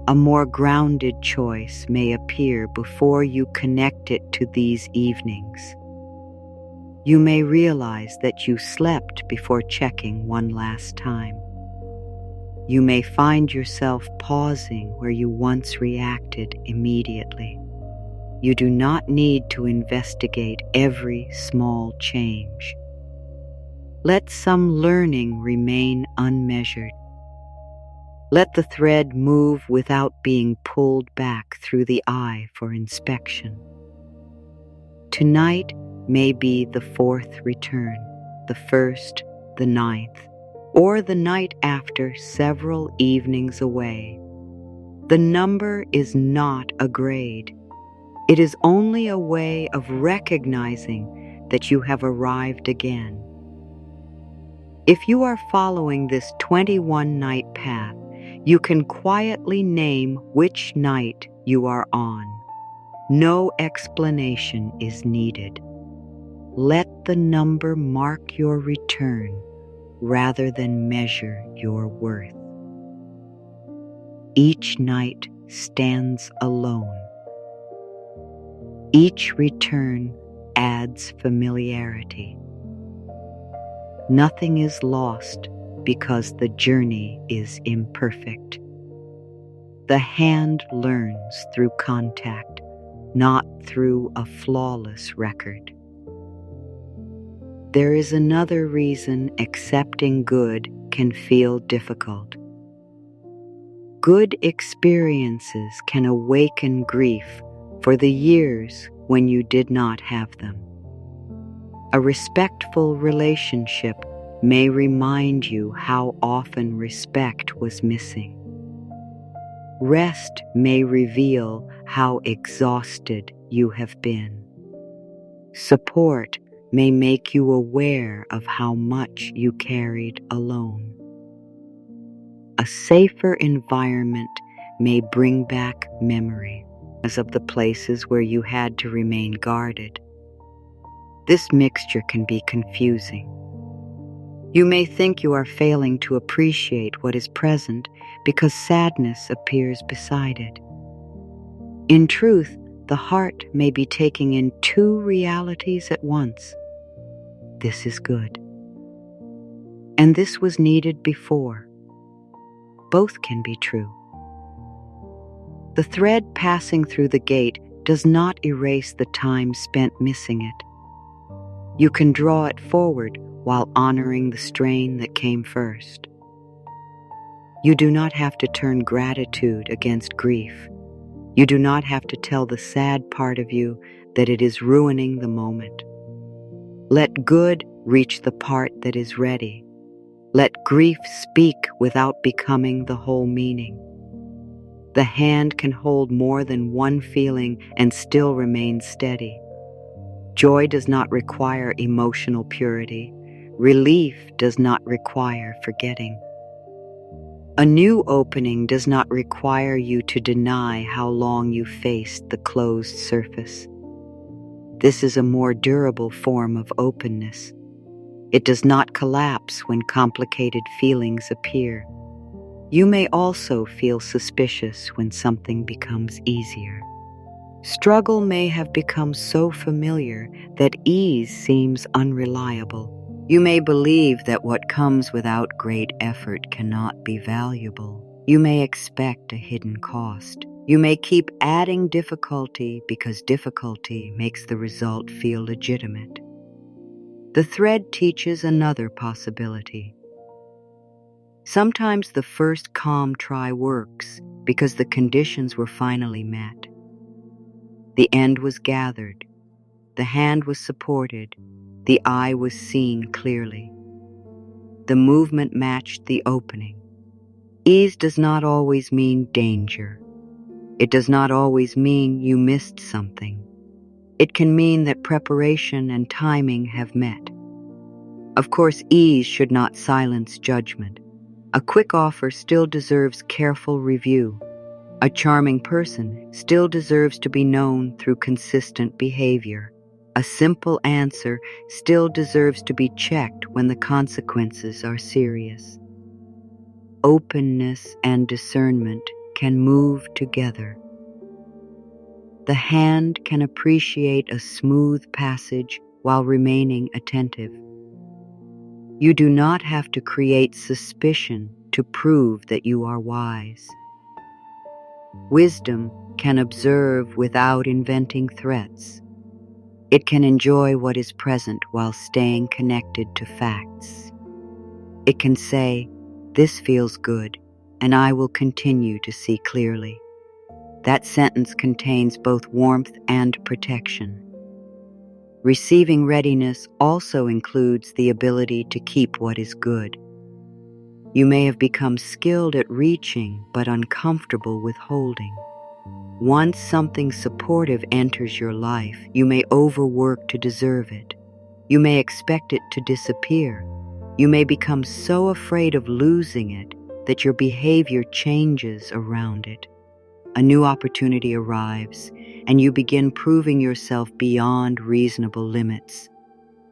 A more grounded choice may appear before you connect it to these evenings. You may realize that you slept before checking one last time. You may find yourself pausing where you once reacted immediately. You do not need to investigate every small change. Let some learning remain unmeasured. Let the thread move without being pulled back through the eye for inspection. Tonight may be the 4th return, the 1st, the 9th, or the night after several evenings away. The number is not a grade. It is only a way of recognizing that you have arrived again. If you are following this 21-night path, you can quietly name which night you are on. No explanation is needed. Let the number mark your return rather than measure your worth. Each night stands alone. Each return adds familiarity. Nothing is lost because the journey is imperfect. The hand learns through contact, not through a flawless record. There is another reason accepting good can feel difficult. Good experiences can awaken grief for the years when you did not have them. A respectful relationship may remind you how often respect was missing. Rest may reveal how exhausted you have been. Support may make you aware of how much you carried alone. A safer environment may bring back memory of the places where you had to remain guarded. This mixture can be confusing. You may think you are failing to appreciate what is present because sadness appears beside it. In truth, the heart may be taking in 2 realities at once. This is good. And this was needed before. Both can be true. The thread passing through the gate does not erase the time spent missing it. You can draw it forward while honoring the strain that came first. You do not have to turn gratitude against grief. You do not have to tell the sad part of you that it is ruining the moment. Let good reach the part that is ready. Let grief speak without becoming the whole meaning. The hand can hold more than one feeling and still remain steady. Joy does not require emotional purity. Relief does not require forgetting. A new opening does not require you to deny how long you faced the closed surface. This is a more durable form of openness. It does not collapse when complicated feelings appear. You may also feel suspicious when something becomes easier. Struggle may have become so familiar that ease seems unreliable. You may believe that what comes without great effort cannot be valuable. You may expect a hidden cost. You may keep adding difficulty because difficulty makes the result feel legitimate. The thread teaches another possibility. Sometimes the first calm try works because the conditions were finally met. The end was gathered, the hand was supported, the eye was seen clearly. The movement matched the opening. Ease does not always mean danger. It does not always mean you missed something. It can mean that preparation and timing have met. Of course, ease should not silence judgment. A quick offer still deserves careful review. A charming person still deserves to be known through consistent behavior. A simple answer still deserves to be checked when the consequences are serious. Openness and discernment can move together. The hand can appreciate a smooth passage while remaining attentive. You do not have to create suspicion to prove that you are wise. Wisdom can observe without inventing threats. It can enjoy what is present while staying connected to facts. It can say, "This feels good, and I will continue to see clearly." That sentence contains both warmth and protection. Receiving readiness also includes the ability to keep what is good. You may have become skilled at reaching but uncomfortable with holding. Once something supportive enters your life, you may overwork to deserve it. You may expect it to disappear. You may become so afraid of losing it that your behavior changes around it. A new opportunity arrives, and you begin proving yourself beyond reasonable limits.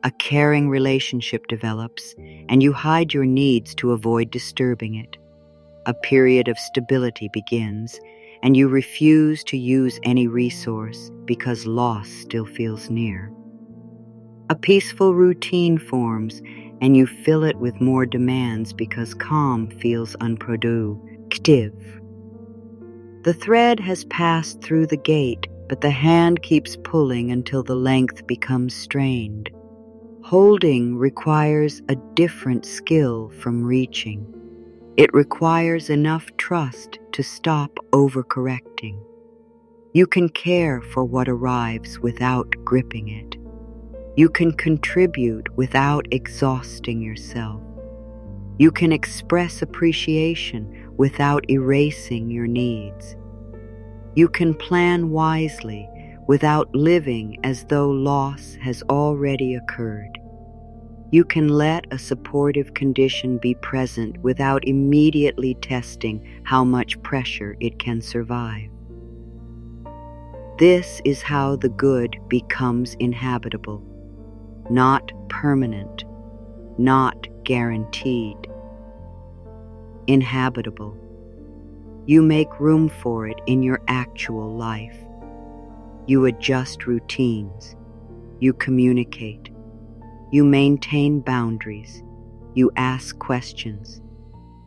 A caring relationship develops, and you hide your needs to avoid disturbing it. A period of stability begins, and you refuse to use any resource because loss still feels near. A peaceful routine forms, and you fill it with more demands because calm feels unproductive. The thread has passed through the gate, but the hand keeps pulling until the length becomes strained. Holding requires a different skill from reaching. It requires enough trust to stop overcorrecting. You can care for what arrives without gripping it. You can contribute without exhausting yourself. You can express appreciation without erasing your needs. You can plan wisely without living as though loss has already occurred. You can let a supportive condition be present without immediately testing how much pressure it can survive. This is how the good becomes inhabitable, not permanent, not guaranteed. Inhabitable. You make room for it in your actual life. You adjust routines. You communicate. You maintain boundaries. You ask questions.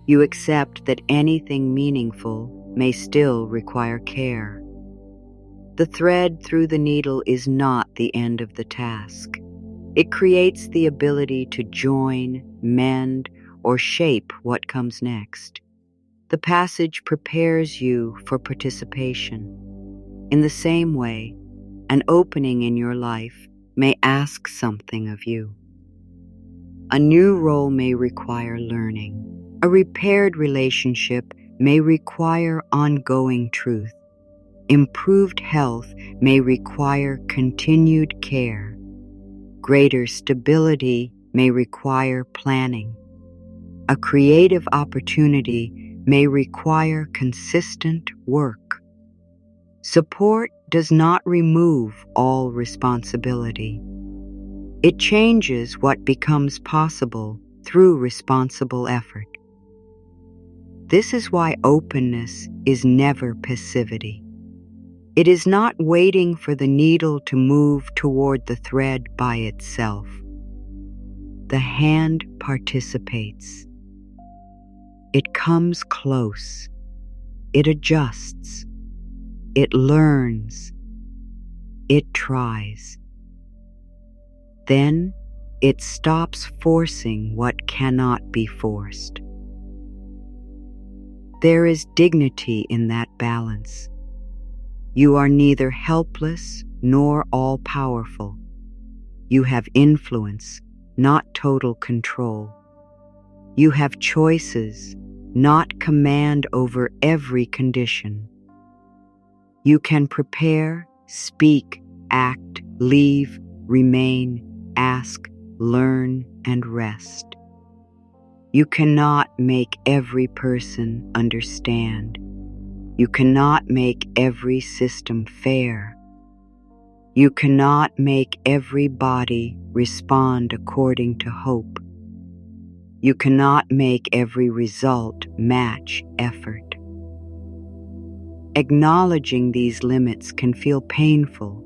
You accept that anything meaningful may still require care. The thread through the needle is not the end of the task. It creates the ability to join, mend, or shape what comes next. The passage prepares you for participation. In the same way, an opening in your life may ask something of you. A new role may require learning. A repaired relationship may require ongoing truth. Improved health may require continued care. Greater stability may require planning. A creative opportunity may require consistent work. Support does not remove all responsibility. It changes what becomes possible through responsible effort. This is why openness is never passivity. It is not waiting for the needle to move toward the thread by itself. The hand participates. It comes close. It adjusts. It learns. It tries. Then it stops forcing what cannot be forced. There is dignity in that balance. You are neither helpless nor all-powerful. You have influence, not total control. You have choices, not command over every condition. You can prepare, speak, act, leave, remain, ask, learn, and rest. You cannot make every person understand. You cannot make every system fair. You cannot make every body respond according to hope. You cannot make every result match effort. Acknowledging these limits can feel painful,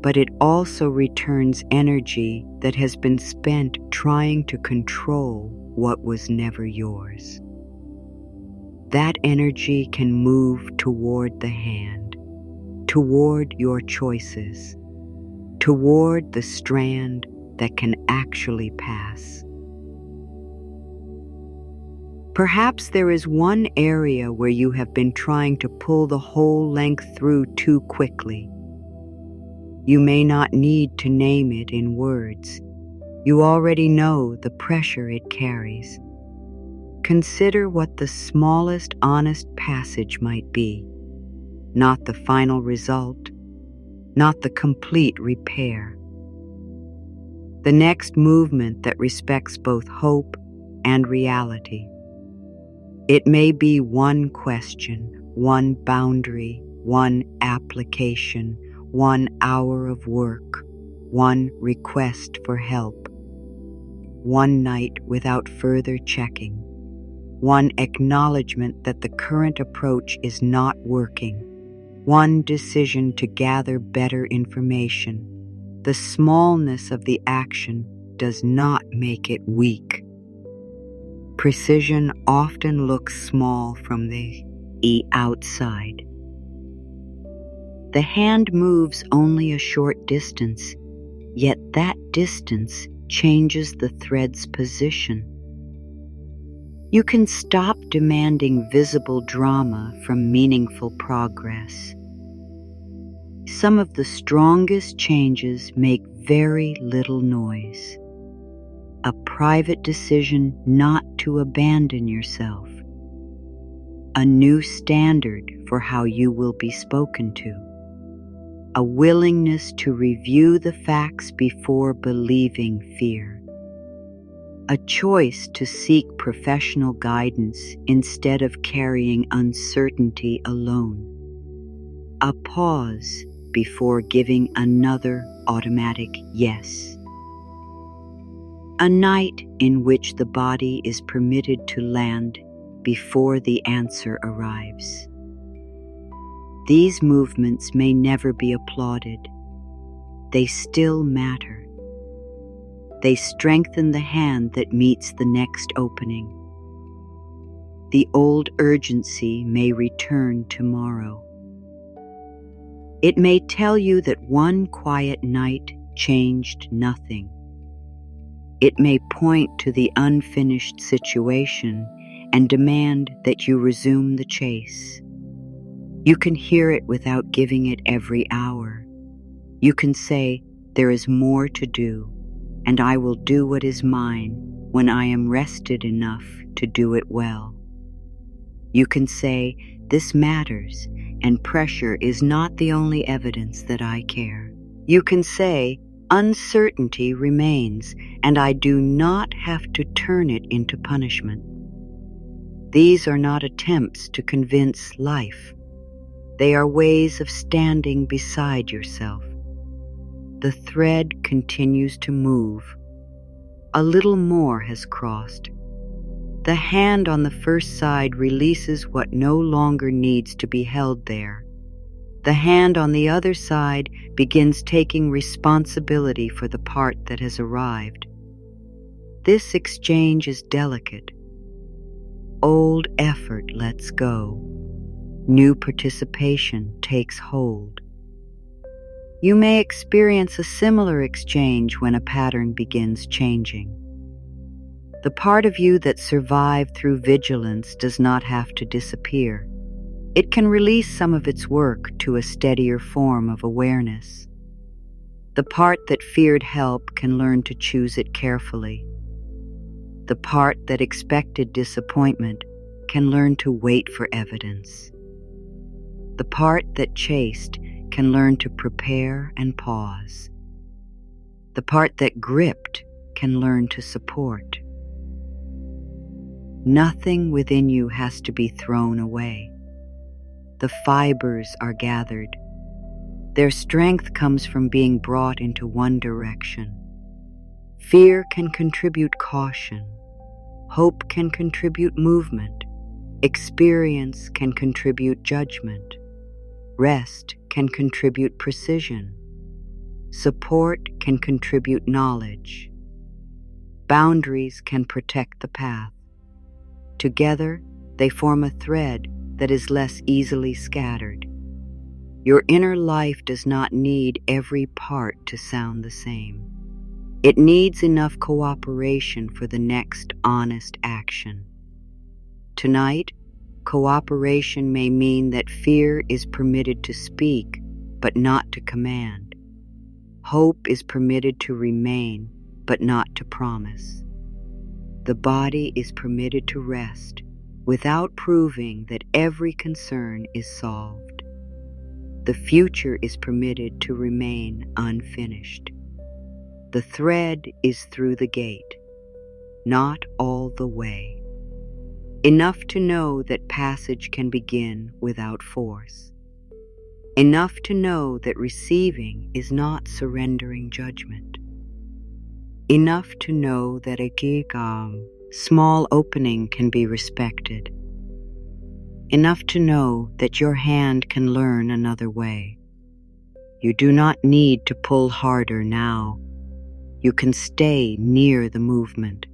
but it also returns energy that has been spent trying to control what was never yours. That energy can move toward the hand, toward your choices, toward the strand that can actually pass. Perhaps there is one area where you have been trying to pull the whole length through too quickly. You may not need to name it in words. You already know the pressure it carries. Consider what the smallest honest passage might be, not the final result, not the complete repair. The next movement that respects both hope and reality. It may be one question, one boundary, one application, 1 hour of work, one request for help, one night without further checking, one acknowledgement that the current approach is not working, one decision to gather better information. The smallness of the action does not make it weak. Precision often looks small from the outside. The hand moves only a short distance, yet that distance changes the thread's position. You can stop demanding visible drama from meaningful progress. Some of the strongest changes make very little noise. A private decision not to abandon yourself. A new standard for how you will be spoken to. A willingness to review the facts before believing fear. A choice to seek professional guidance instead of carrying uncertainty alone. A pause before giving another automatic yes. A night in which the body is permitted to land before the answer arrives. These movements may never be applauded. They still matter. They strengthen the hand that meets the next opening. The old urgency may return tomorrow. It may tell you that one quiet night changed nothing. It may point to the unfinished situation and demand that you resume the chase. You can hear it without giving it every hour. You can say, "There is more to do, and I will do what is mine when I am rested enough to do it well." You can say, "This matters, and pressure is not the only evidence that I care." You can say, Uncertainty remains, and I do not have to turn it into punishment. These are not attempts to convince life. They are ways of standing beside yourself. The thread continues to move. A little more has crossed. The hand on the first side releases what no longer needs to be held there. The hand on the other side begins taking responsibility for the part that has arrived. This exchange is delicate. Old effort lets go. New participation takes hold. You may experience a similar exchange when a pattern begins changing. The part of you that survived through vigilance does not have to disappear. It can release some of its work to a steadier form of awareness. The part that feared help can learn to choose it carefully. The part that expected disappointment can learn to wait for evidence. The part that chased can learn to prepare and pause. The part that gripped can learn to support. Nothing within you has to be thrown away. The fibers are gathered. Their strength comes from being brought into one direction. Fear can contribute caution. Hope can contribute movement. Experience can contribute judgment. Rest can contribute precision. Support can contribute knowledge. Boundaries can protect the path. Together, they form a thread that is less easily scattered. Your inner life does not need every part to sound the same. It needs enough cooperation for the next honest action. Tonight, cooperation may mean that fear is permitted to speak, but not to command. Hope is permitted to remain, but not to promise. The body is permitted to rest without proving that every concern is solved. The future is permitted to remain unfinished. The thread is through the gate, not all the way. Enough to know that passage can begin without force. Enough to know that receiving is not surrendering judgment. Enough to know that a small opening can be respected. Enough to know that your hand can learn another way. You do not need to pull harder now. You can stay near the movement.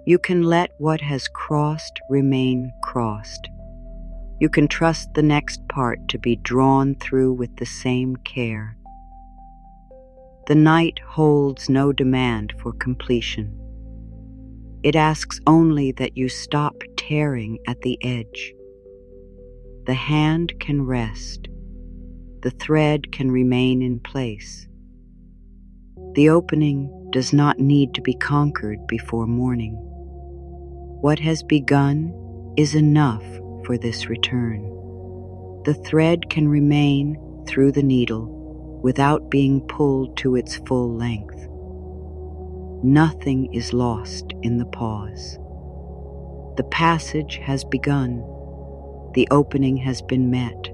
You can let what has crossed remain crossed. You can trust the next part to be drawn through with the same care. The night holds no demand for completion. It asks only that you stop tearing at the edge. The hand can rest. The thread can remain in place. The opening does not need to be conquered before morning. What has begun is enough for this return. The thread can remain through the needle without being pulled to its full length. Nothing is lost in the pause. The passage has begun. The opening has been met.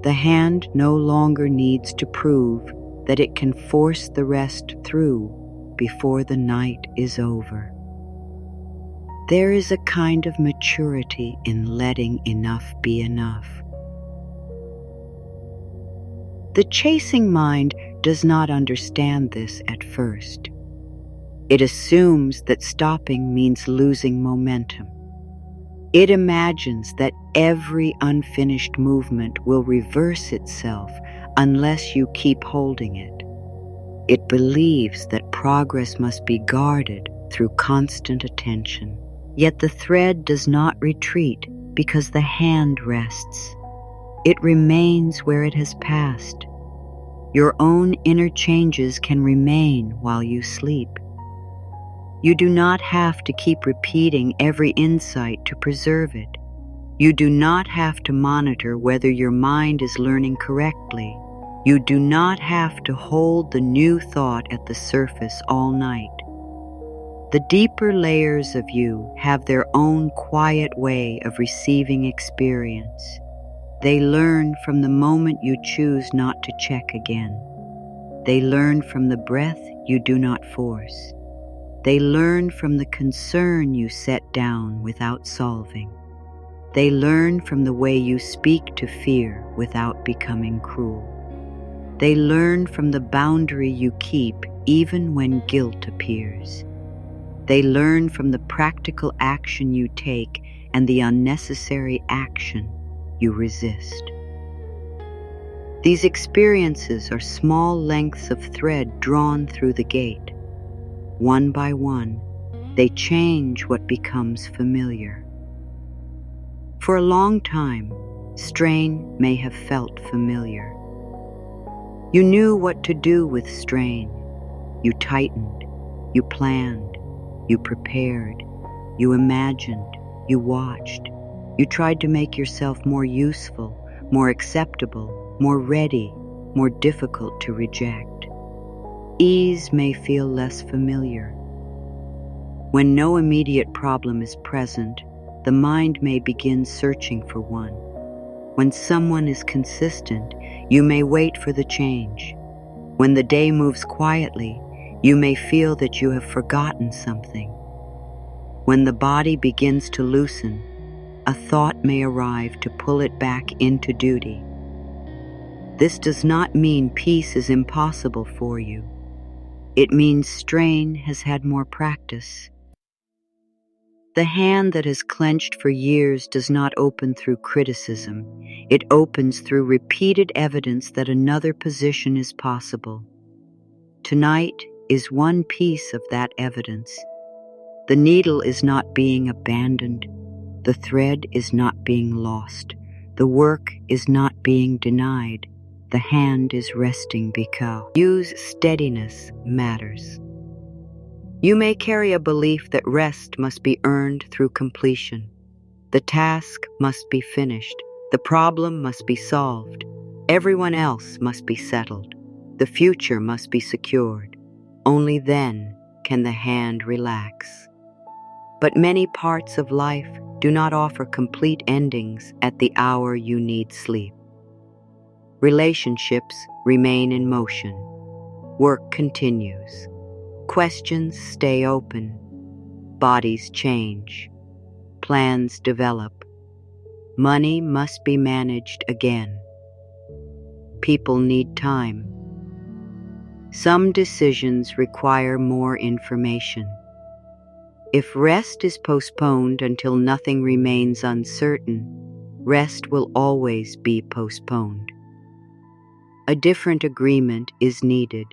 The hand no longer needs to prove that it can force the rest through before the night is over. There is a kind of maturity in letting enough be enough. The chasing mind does not understand this at first. It assumes that stopping means losing momentum. It imagines that every unfinished movement will reverse itself unless you keep holding it. It believes that progress must be guarded through constant attention. Yet the thread does not retreat because the hand rests. It remains where it has passed. Your own inner changes can remain while you sleep. You do not have to keep repeating every insight to preserve it. You do not have to monitor whether your mind is learning correctly. You do not have to hold the new thought at the surface all night. The deeper layers of you have their own quiet way of receiving experience. They learn from the moment you choose not to check again. They learn from the breath you do not force. They learn from the concern you set down without solving. They learn from the way you speak to fear without becoming cruel. They learn from the boundary you keep even when guilt appears. They learn from the practical action you take and the unnecessary action you resist. These experiences are small lengths of thread drawn through the gate. One by one, they change what becomes familiar. For a long time, strain may have felt familiar. You knew what to do with strain. You tightened, you planned, you prepared, you imagined, you watched. You tried to make yourself more useful, more acceptable, more ready, more difficult to reject. Ease may feel less familiar. When no immediate problem is present, the mind may begin searching for one. When someone is consistent, you may wait for the change. When the day moves quietly, you may feel that you have forgotten something. When the body begins to loosen, a thought may arrive to pull it back into duty. This does not mean peace is impossible for you. It means strain has had more practice. The hand that has clenched for years does not open through criticism. It opens through repeated evidence that another position is possible. Tonight is one piece of that evidence. The needle is not being abandoned. The thread is not being lost. The work is not being denied. The hand is resting because use steadiness matters. You may carry a belief that rest must be earned through completion. The task must be finished. The problem must be solved. Everyone else must be settled. The future must be secured. Only then can the hand relax. But many parts of life do not offer complete endings at the hour you need sleep. Relationships remain in motion. Work continues. Questions stay open. Bodies change. Plans develop. Money must be managed again. People need time. Some decisions require more information. If rest is postponed until nothing remains uncertain, rest will always be postponed. A different agreement is needed.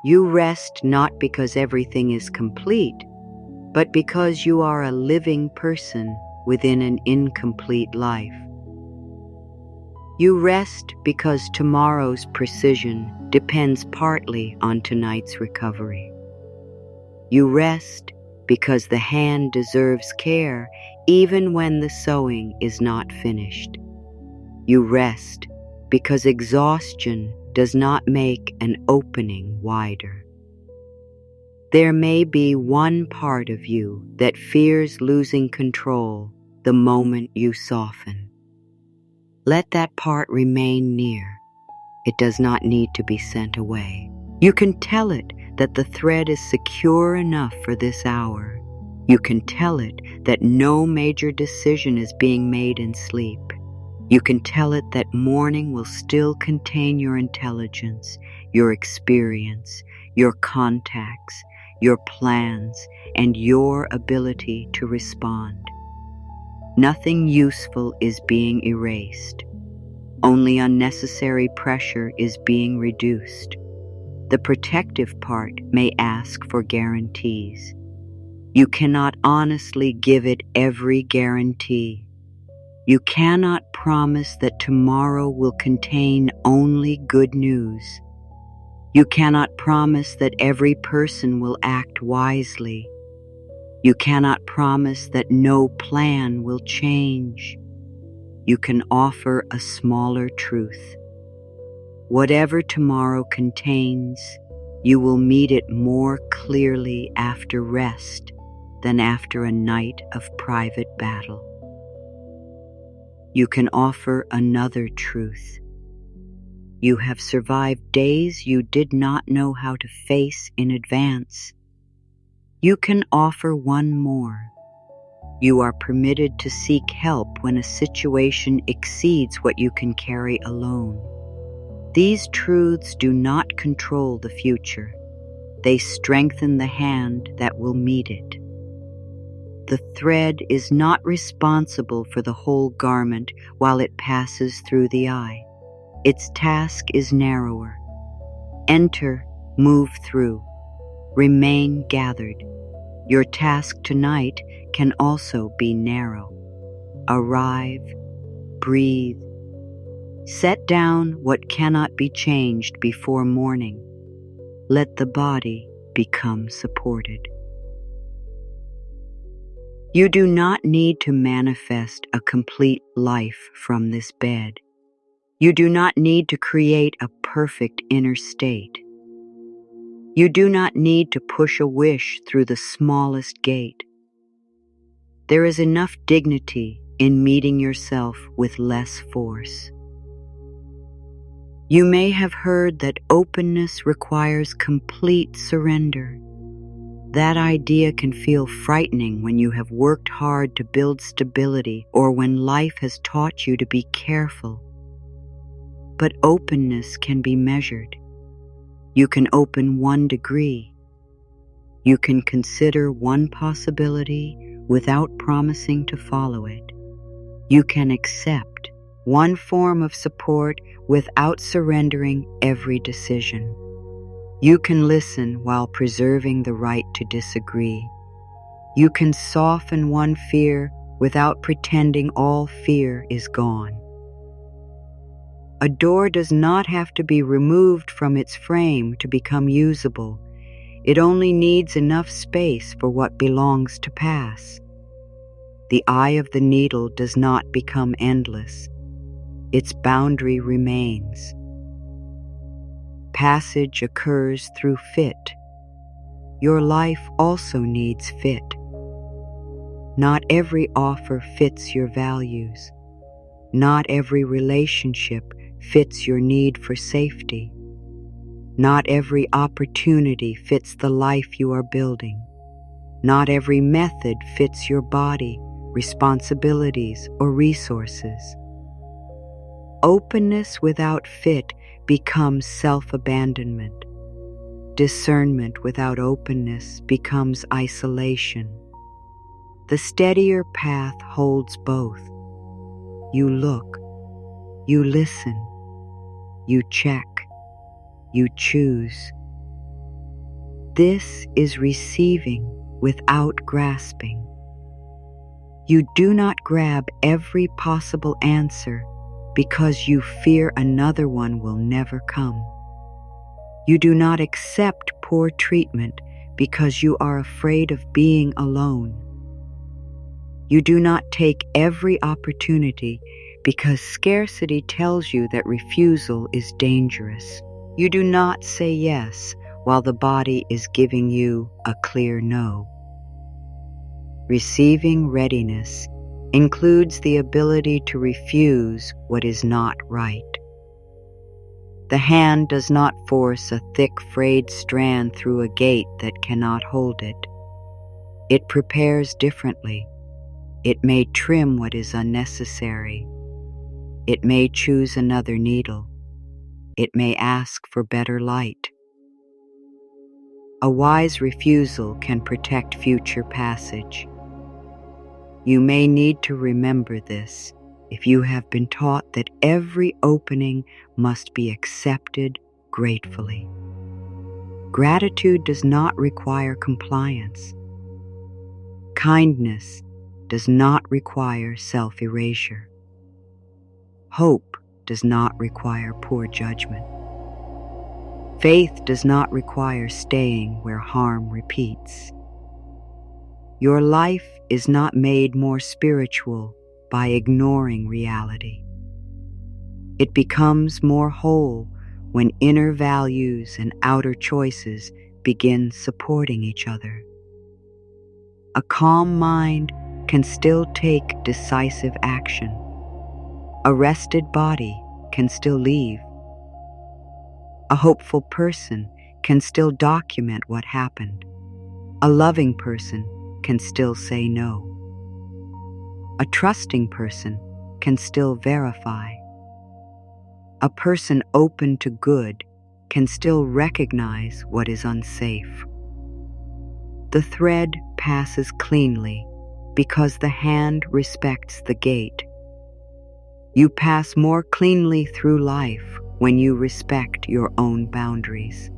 You rest not because everything is complete, but because you are a living person within an incomplete life. You rest because tomorrow's precision depends partly on tonight's recovery. You rest because the hand deserves care even when the sewing is not finished. You rest because exhaustion does not make an opening wider. There may be one part of you that fears losing control the moment you soften. Let that part remain near. It does not need to be sent away. You can tell it that the thread is secure enough for this hour. You can tell it that no major decision is being made in sleep. You can tell it that morning will still contain your intelligence, your experience, your contacts, your plans, and your ability to respond. Nothing useful is being erased. Only unnecessary pressure is being reduced. The protective part may ask for guarantees. You cannot honestly give it every guarantee. You cannot promise that tomorrow will contain only good news. You cannot promise that every person will act wisely. You cannot promise that no plan will change. You can offer a smaller truth. Whatever tomorrow contains, you will meet it more clearly after rest than after a night of private battle. You can offer another truth. You have survived days you did not know how to face in advance. You can offer one more. You are permitted to seek help when a situation exceeds what you can carry alone. These truths do not control the future. They strengthen the hand that will meet it. The thread is not responsible for the whole garment while it passes through the eye. Its task is narrower. Enter, move through. Remain gathered. Your task tonight can also be narrow. Arrive, breathe. Set down what cannot be changed before morning. Let the body become supported. You do not need to manifest a complete life from this bed. You do not need to create a perfect inner state. You do not need to push a wish through the smallest gate. There is enough dignity in meeting yourself with less force. You may have heard that openness requires complete surrender. That idea can feel frightening when you have worked hard to build stability or when life has taught you to be careful. But openness can be measured. You can open 1 degree. You can consider one possibility without promising to follow it. You can accept one form of support without surrendering every decision. You can listen while preserving the right to disagree. You can soften one fear without pretending all fear is gone. A door does not have to be removed from its frame to become usable. It only needs enough space for what belongs to pass. The eye of the needle does not become endless. Its boundary remains. Passage occurs through fit. Your life also needs fit. Not every offer fits your values. Not every relationship fits your need for safety. Not every opportunity fits the life you are building. Not every method fits your body, responsibilities, or resources. Openness without fit becomes self-abandonment. Discernment without openness becomes isolation. The steadier path holds both. You look, you listen, you check, you choose. This is receiving without grasping. You do not grab every possible answer because you fear another one will never come. You do not accept poor treatment because you are afraid of being alone. You do not take every opportunity because scarcity tells you that refusal is dangerous. You do not say yes while the body is giving you a clear no. Receiving readiness includes the ability to refuse what is not right. The hand does not force a thick frayed strand through a gate that cannot hold it. It prepares differently. It may trim what is unnecessary. It may choose another needle. It may ask for better light. A wise refusal can protect future passage. You may need to remember this if you have been taught that every opening must be accepted gratefully. Gratitude does not require compliance. Kindness does not require self-erasure. Hope does not require poor judgment. Faith does not require staying where harm repeats. Your life is not made more spiritual by ignoring reality. It becomes more whole when inner values and outer choices begin supporting each other. A calm mind can still take decisive action. A rested body can still leave. A hopeful person can still document what happened. A loving person can still say no. A trusting person can still verify. A person open to good can still recognize what is unsafe. The thread passes cleanly because the hand respects the gate. You pass more cleanly through life when you respect your own boundaries.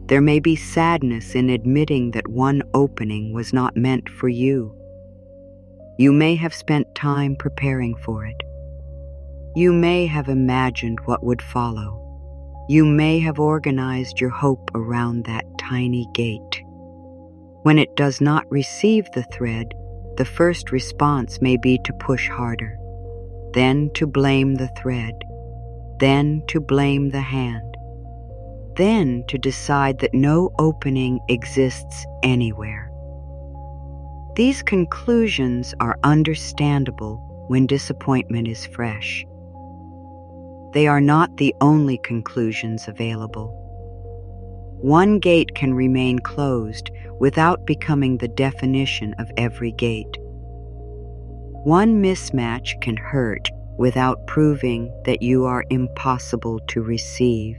There may be sadness in admitting that one opening was not meant for you. You may have spent time preparing for it. You may have imagined what would follow. You may have organized your hope around that tiny gate. When it does not receive the thread, the first response may be to push harder, then to blame the thread, then to blame the hand, then to decide that no opening exists anywhere. These conclusions are understandable when disappointment is fresh. They are not the only conclusions available. One gate can remain closed without becoming the definition of every gate. One mismatch can hurt without proving that you are impossible to receive.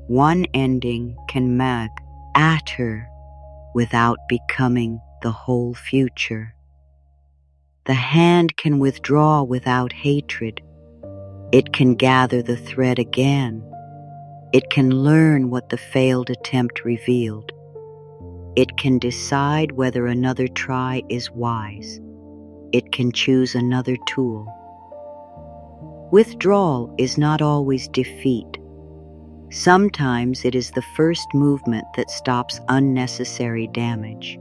One ending can matter without becoming the whole future. The hand can withdraw without hatred. It can gather the thread again. It can learn what the failed attempt revealed. It can decide whether another try is wise. It can choose another tool. Withdrawal is not always defeat. Sometimes it is the first movement that stops unnecessary damage.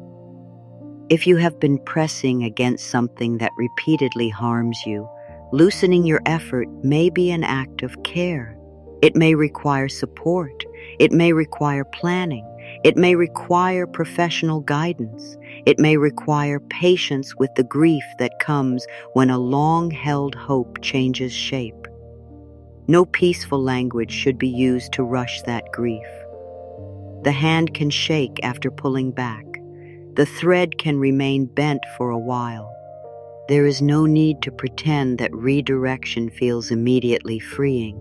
If you have been pressing against something that repeatedly harms you, loosening your effort may be an act of care. It may require support. It may require planning. It may require professional guidance. It may require patience with the grief that comes when a long-held hope changes shape. No peaceful language should be used to rush that grief. The hand can shake after pulling back. The thread can remain bent for a while. There is no need to pretend that redirection feels immediately freeing.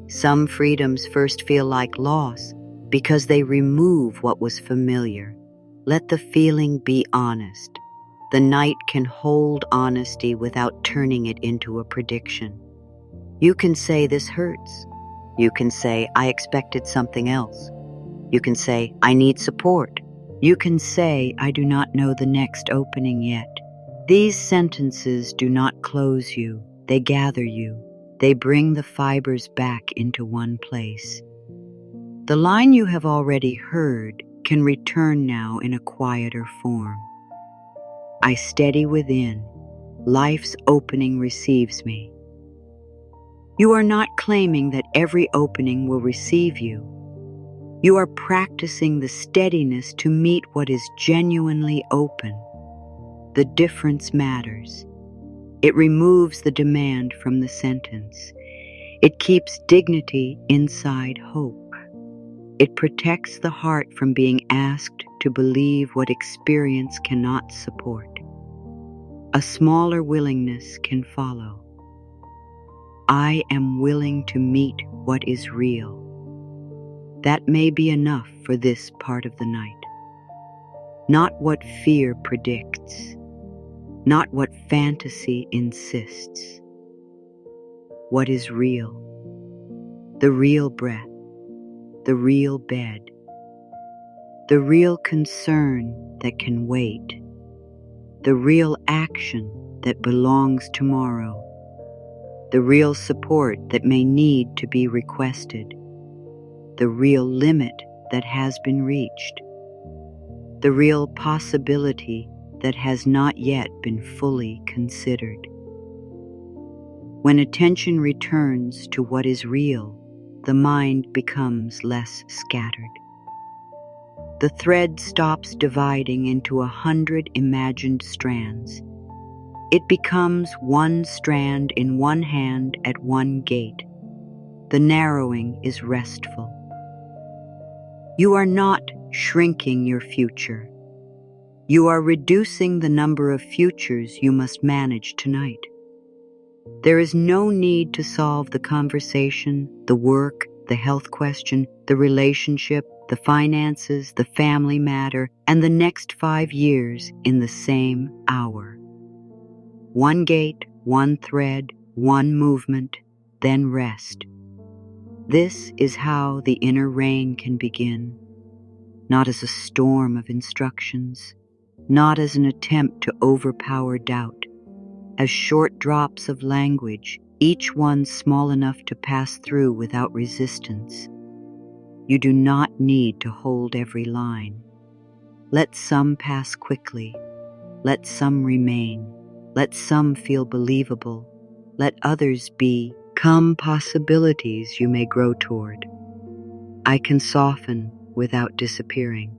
Some freedoms first feel like loss because they remove what was familiar. Let the feeling be honest. The night can hold honesty without turning it into a prediction. You can say this hurts. You can say I expected something else. You can say I need support. You can say I do not know the next opening yet. These sentences do not close you. They gather you. They bring the fibers back into one place. The line you have already heard can return now in a quieter form. I steady within. Life's opening receives me. You are not claiming that every opening will receive you. You are practicing the steadiness to meet what is genuinely open. The difference matters. It removes the demand from the sentence. It keeps dignity inside hope. It protects the heart from being asked to believe what experience cannot support. A smaller willingness can follow. I am willing to meet what is real. That may be enough for this part of the night. Not what fear predicts, not what fantasy insists. What is real? The real breath, the real bed, the real concern that can wait, the real action that belongs tomorrow, the real support that may need to be requested, the real limit that has been reached, the real possibility that has not yet been fully considered. When attention returns to what is real, the mind becomes less scattered. The thread stops dividing into 100 imagined strands. It becomes one strand in one hand at one gate. The narrowing is restful. You are not shrinking your future. You are reducing the number of futures you must manage tonight. There is no need to solve the conversation, the work, the health question, the relationship, the finances, the family matter, and the next 5 years in the same hour. One gate, one thread, one movement, then rest. This is how the inner reign can begin, not as a storm of instructions, not as an attempt to overpower doubt, as short drops of language, each one small enough to pass through without resistance. You do not need to hold every line. Let some pass quickly. Let some remain. Let some feel believable. Let others become possibilities you may grow toward. I can soften without disappearing.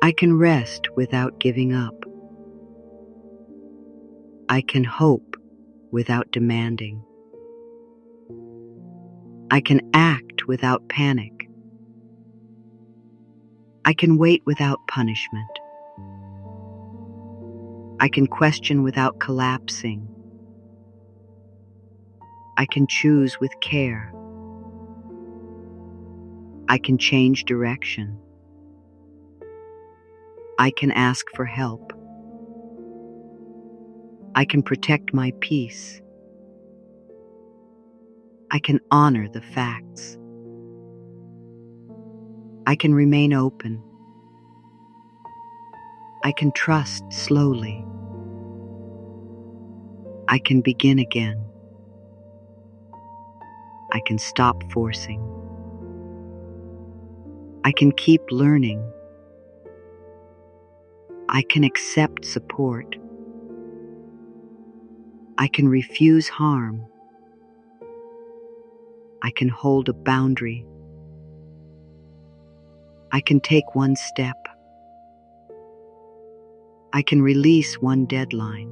I can rest without giving up. I can hope without demanding. I can act without panic. I can wait without punishment. I can question without collapsing. I can choose with care. I can change direction. I can ask for help. I can protect my peace. I can honor the facts. I can remain open. I can trust slowly. I can begin again. I can stop forcing. I can keep learning. I can accept support. I can refuse harm. I can hold a boundary. I can take one step. I can release one deadline.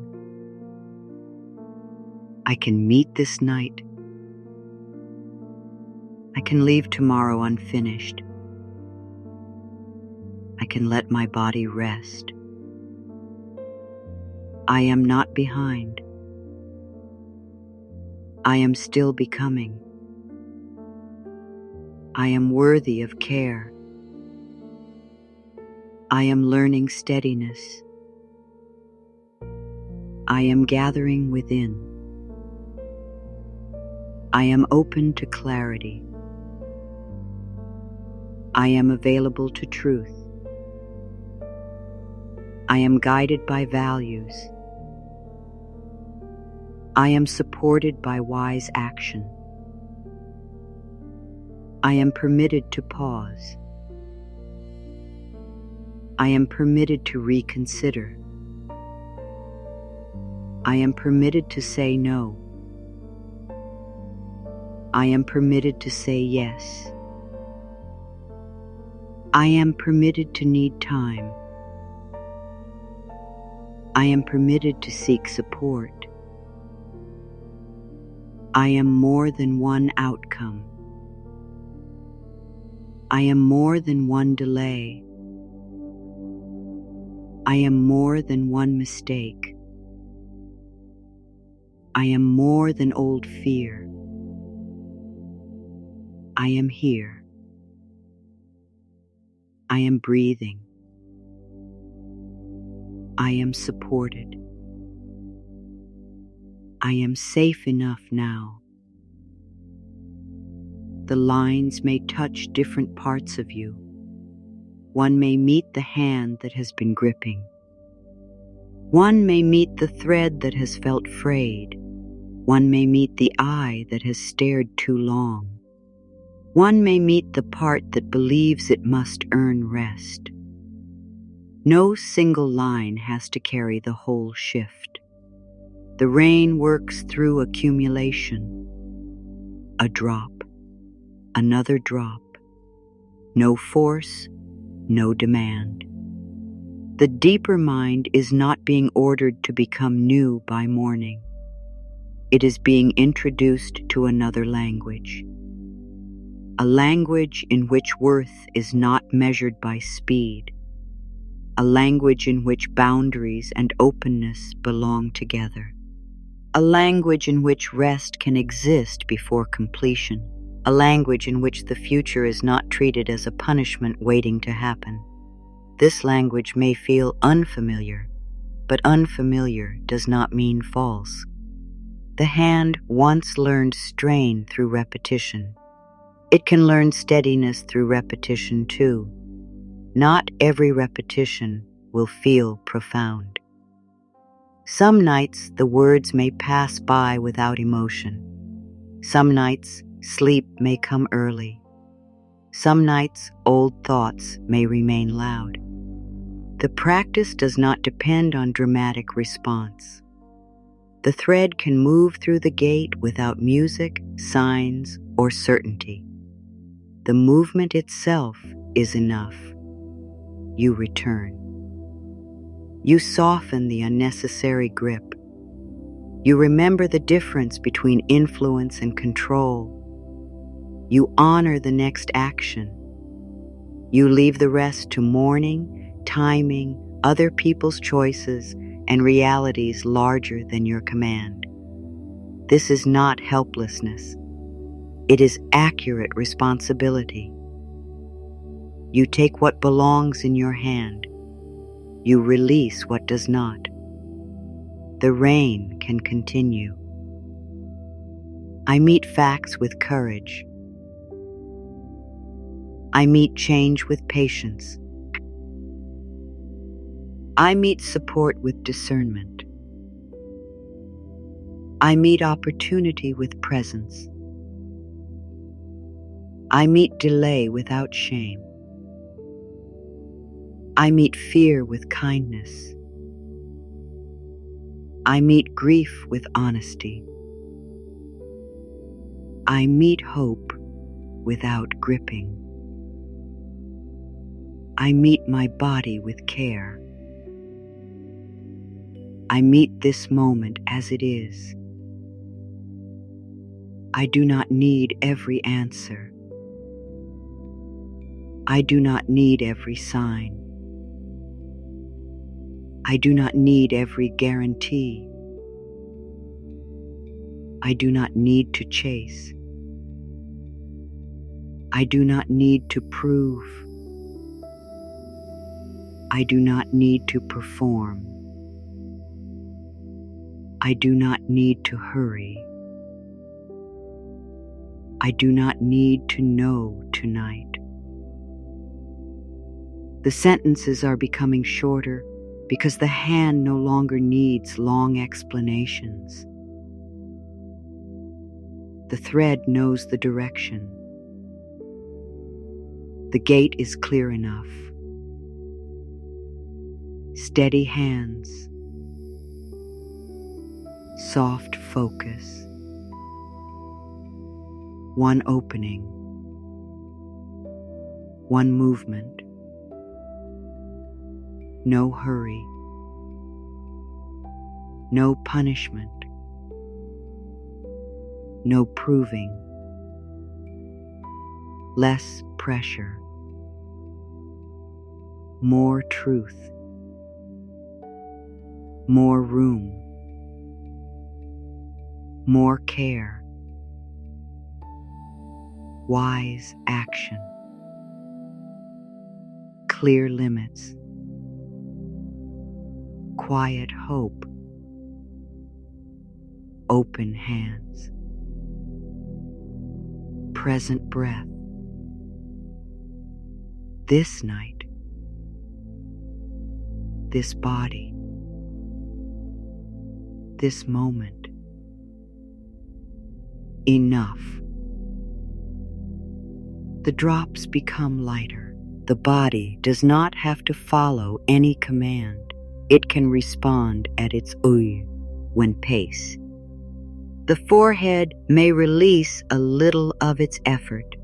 I can meet this night. I can leave tomorrow unfinished. I can let my body rest. I am not behind. I am still becoming. I am worthy of care. I am learning steadiness. I am gathering within. I am open to clarity. I am available to truth. I am guided by values. I am supported by wise action. I am permitted to pause. I am permitted to reconsider. I am permitted to say no. I am permitted to say yes. I am permitted to need time. I am permitted to seek support. I am more than one outcome. I am more than one delay. I am more than one mistake. I am more than old fear. I am here. I am breathing. I am supported. I am safe enough now. The lines may touch different parts of you. One may meet the hand that has been gripping. One may meet the thread that has felt frayed. One may meet the eye that has stared too long. One may meet the part that believes it must earn rest. No single line has to carry the whole shift. The rain works through accumulation. A drop, another drop. No force, no demand. The deeper mind is not being ordered to become new by morning. It is being introduced to another language. A language in which worth is not measured by speed. A language in which boundaries and openness belong together. A language in which rest can exist before completion. A language in which the future is not treated as a punishment waiting to happen. This language may feel unfamiliar, but unfamiliar does not mean false. The hand once learned strain through repetition. It can learn steadiness through repetition too. Not every repetition will feel profound. Some nights the words may pass by without emotion. Some nights sleep may come early. Some nights old thoughts may remain loud. The practice does not depend on dramatic response. The thread can move through the gate without music, signs, or certainty. The movement itself is enough. You return. You soften the unnecessary grip. You remember the difference between influence and control. You honor the next action. You leave the rest to morning, timing, other people's choices, and realities larger than your command. This is not helplessness. It is accurate responsibility. You take what belongs in your hand. You release what does not. The rain can continue. I meet facts with courage. I meet change with patience. I meet support with discernment. I meet opportunity with presence. I meet delay without shame. I meet fear with kindness. I meet grief with honesty. I meet hope without gripping. I meet my body with care. I meet this moment as it is. I do not need every answer. I do not need every sign. I do not need every guarantee. I do not need to chase. I do not need to prove. I do not need to perform. I do not need to hurry. I do not need to know tonight. The sentences are becoming shorter because the hand no longer needs long explanations. The thread knows the direction. The gate is clear enough. Steady hands. Soft focus. One opening. One movement. No hurry. No punishment. No proving. Less pressure. More truth. More room. More care. Wise action. Clear limits. Quiet hope. Open hands. Present breath. This night. This body. This moment. Enough. The drops become lighter. The body does not have to follow any command. It can respond at its when pace. The forehead may release a little of its effort.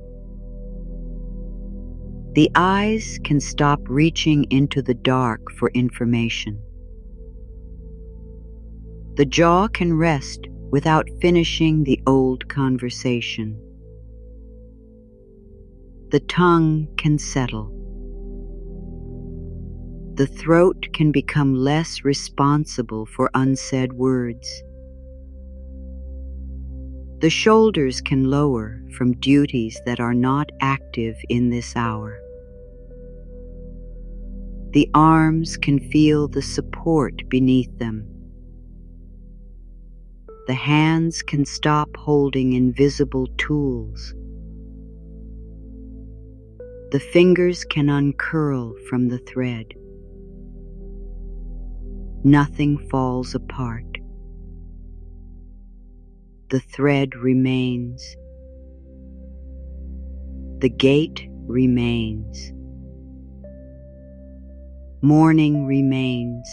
The eyes can stop reaching into the dark for information. The jaw can rest without finishing the old conversation. The tongue can settle. The throat can become less responsible for unsaid words. The shoulders can lower from duties that are not active in this hour. The arms can feel the support beneath them. The hands can stop holding invisible tools. The fingers can uncurl from the thread. Nothing falls apart. The thread remains. The gate remains. Morning remains.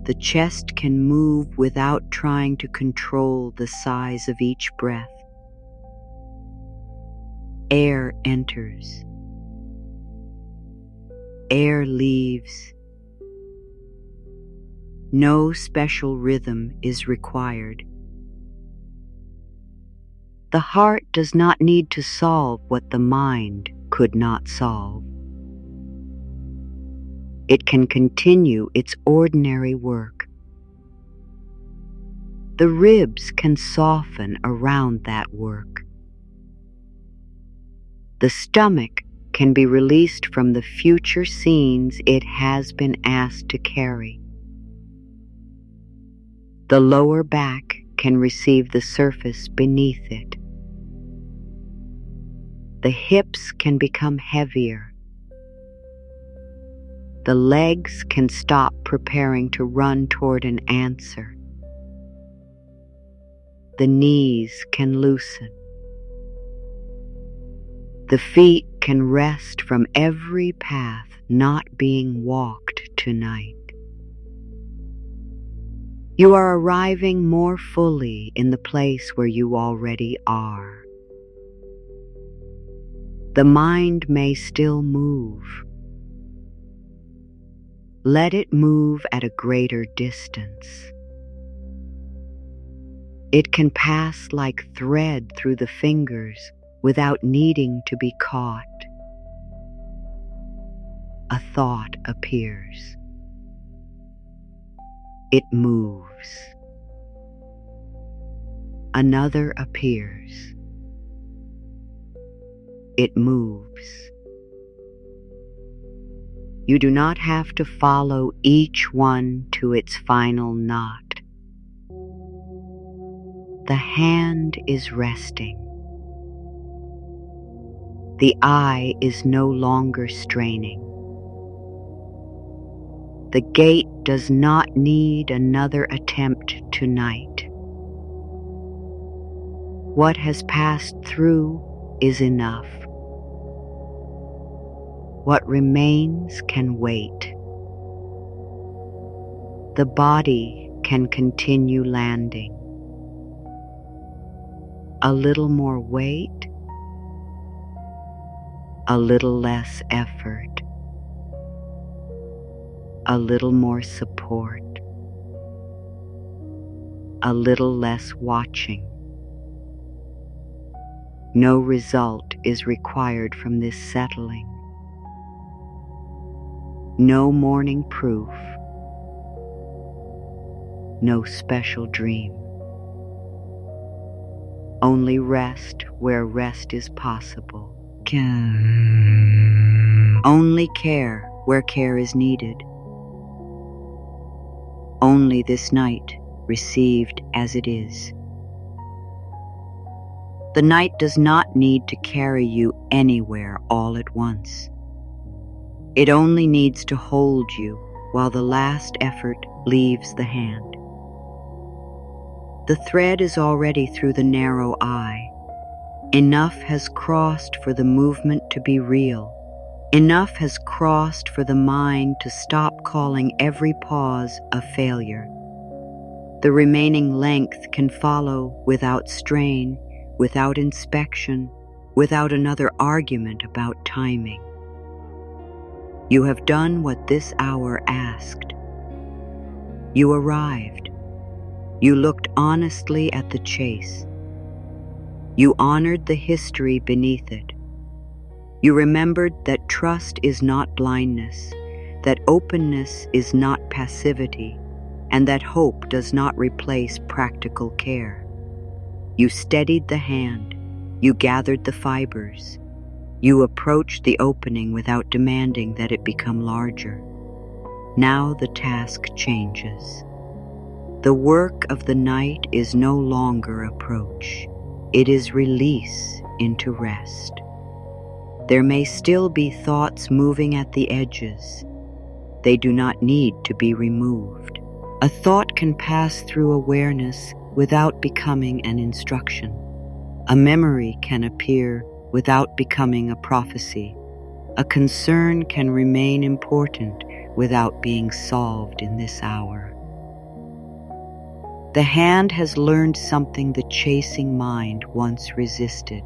The chest can move without trying to control the size of each breath. Air enters. Air leaves. No special rhythm is required. The heart does not need to solve what the mind could not solve. It can continue its ordinary work. The ribs can soften around that work. The stomach can be released from the future scenes it has been asked to carry. The lower back can receive the surface beneath it. The hips can become heavier. The legs can stop preparing to run toward an answer. The knees can loosen. The feet can rest from every path not being walked tonight. You are arriving more fully in the place where you already are. The mind may still move. Let it move at a greater distance. It can pass like thread through the fingers without needing to be caught. A thought appears. It moves. Another appears. It moves. You do not have to follow each one to its final knot. The hand is resting. The eye is no longer straining. The gate does not need another attempt tonight. What has passed through is enough. What remains can wait. The body can continue landing. A little more weight, a little less effort, a little more support, a little less watching. No result is required from this settling. No morning proof, no special dream. Only rest where rest is possible. Only care where care is needed. Only this night received as it is. The night does not need to carry you anywhere all at once. It only needs to hold you while the last effort leaves the hand. The thread is already through the narrow eye. Enough has crossed for the movement to be real. Enough has crossed for the mind to stop calling every pause a failure. The remaining length can follow without strain, without inspection, without another argument about timing. You have done what this hour asked. You arrived. You looked honestly at the chase. You honored the history beneath it. You remembered that trust is not blindness, that openness is not passivity, and that hope does not replace practical care. You steadied the hand. You gathered the fibers. You approached the opening without demanding that it become larger. Now the task changes. The work of the night is no longer approach. It is release into rest. There may still be thoughts moving at the edges. They do not need to be removed. A thought can pass through awareness without becoming an instruction. A memory can appear without becoming a prophecy. A concern can remain important without being solved in this hour. The hand has learned something the chasing mind once resisted.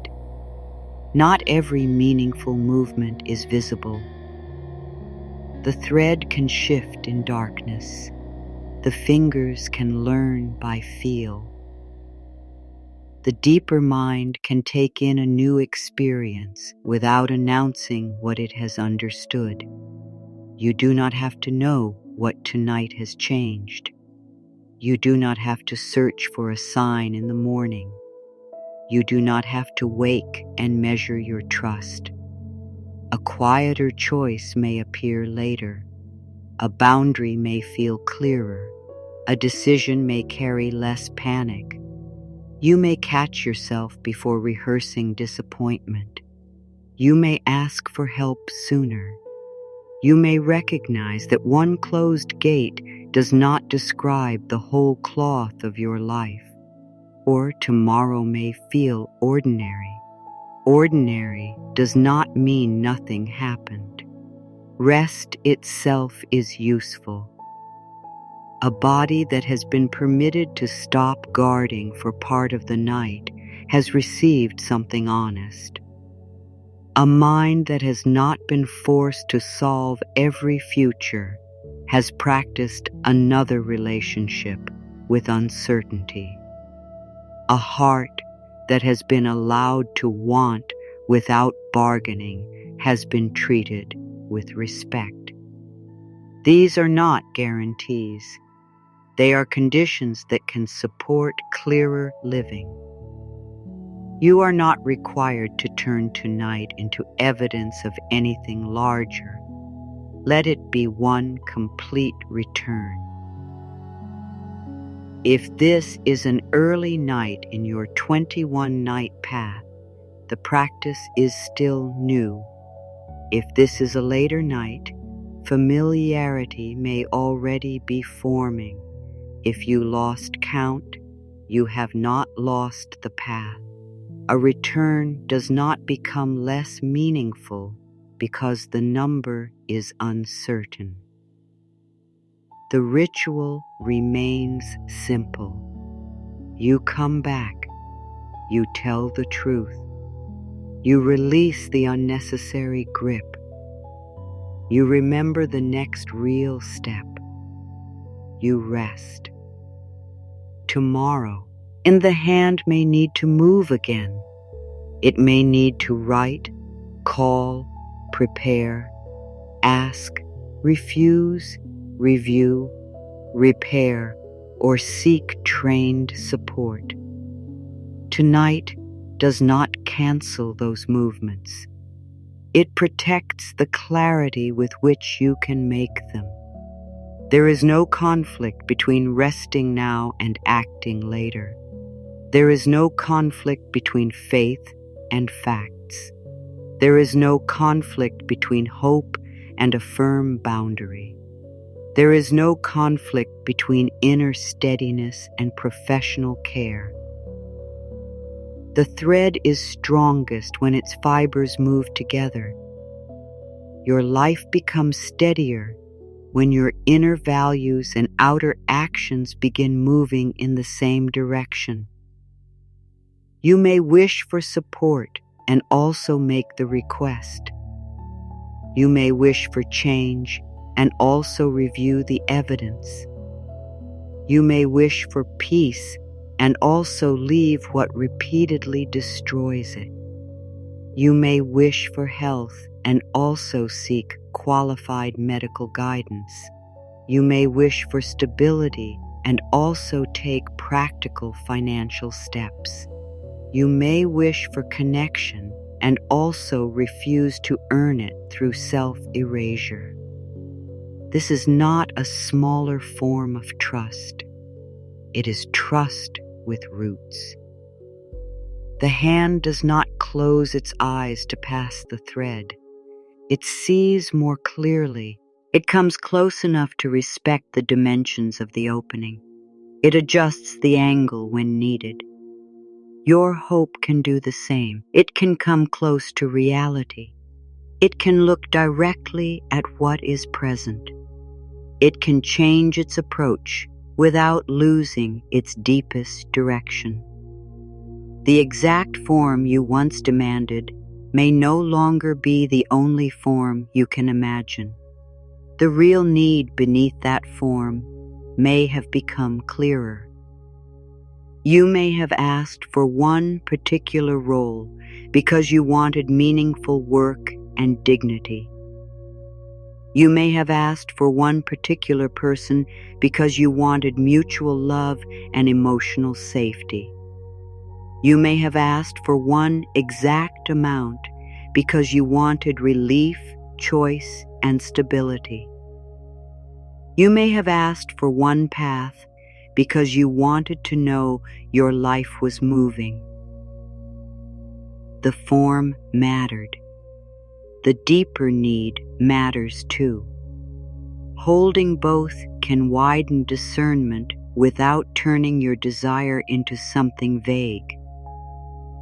Not every meaningful movement is visible. The thread can shift in darkness. The fingers can learn by feel. The deeper mind can take in a new experience without announcing what it has understood. You do not have to know what tonight has changed. You do not have to search for a sign in the morning. You do not have to wake and measure your trust. A quieter choice may appear later. A boundary may feel clearer. A decision may carry less panic. You may catch yourself before rehearsing disappointment. You may ask for help sooner. You may recognize that one closed gate does not describe the whole cloth of your life. Or tomorrow may feel ordinary. Ordinary does not mean nothing happened. Rest itself is useful. A body that has been permitted to stop guarding for part of the night has received something honest. A mind that has not been forced to solve every future has practiced another relationship with uncertainty. A heart that has been allowed to want without bargaining has been treated with respect. These are not guarantees. They are conditions that can support clearer living. You are not required to turn tonight into evidence of anything larger. Let it be one complete return. If this is an early night in your 21-night path, the practice is still new. If this is a later night, familiarity may already be forming. If you lost count, you have not lost the path. A return does not become less meaningful because the number is uncertain. The ritual remains simple. You come back. You tell the truth. You release the unnecessary grip. You remember the next real step. You rest. Tomorrow, and the hand may need to move again. It may need to write, call, prepare, ask, refuse, review, repair, or seek trained support. Tonight does not cancel those movements. It protects the clarity with which you can make them. There is no conflict between resting now and acting later. There is no conflict between faith and facts. There is no conflict between hope and a firm boundary. There is no conflict between inner steadiness and professional care. The thread is strongest when its fibers move together. Your life becomes steadier when your inner values and outer actions begin moving in the same direction. You may wish for support and also make the request. You may wish for change and also review the evidence. You may wish for peace and also leave what repeatedly destroys it. You may wish for health and also seek qualified medical guidance. You may wish for stability and also take practical financial steps. You may wish for connection and also refuse to earn it through self-erasure. This is not a smaller form of trust. It is trust with roots. The hand does not close its eyes to pass the thread. It sees more clearly. It comes close enough to respect the dimensions of the opening. It adjusts the angle when needed. Your hope can do the same. It can come close to reality. It can look directly at what is present. It can change its approach without losing its deepest direction. The exact form you once demanded may no longer be the only form you can imagine. The real need beneath that form may have become clearer. You may have asked for one particular role because you wanted meaningful work and dignity. You may have asked for one particular person because you wanted mutual love and emotional safety. You may have asked for one exact amount because you wanted relief, choice, and stability. You may have asked for one path because you wanted to know your life was moving. The form mattered. The deeper need matters too. Holding both can widen discernment without turning your desire into something vague.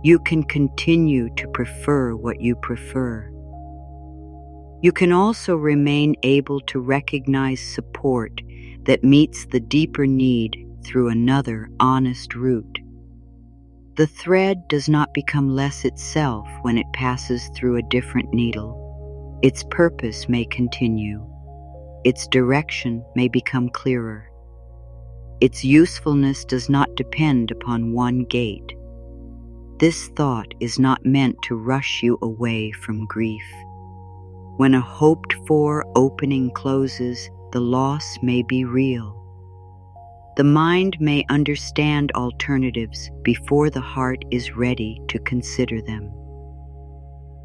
You can continue to prefer what you prefer. You can also remain able to recognize support that meets the deeper need through another honest route. The thread does not become less itself when it passes through a different needle. Its purpose may continue. Its direction may become clearer. Its usefulness does not depend upon one gate. This thought is not meant to rush you away from grief. When a hoped-for opening closes, the loss may be real. The mind may understand alternatives before the heart is ready to consider them.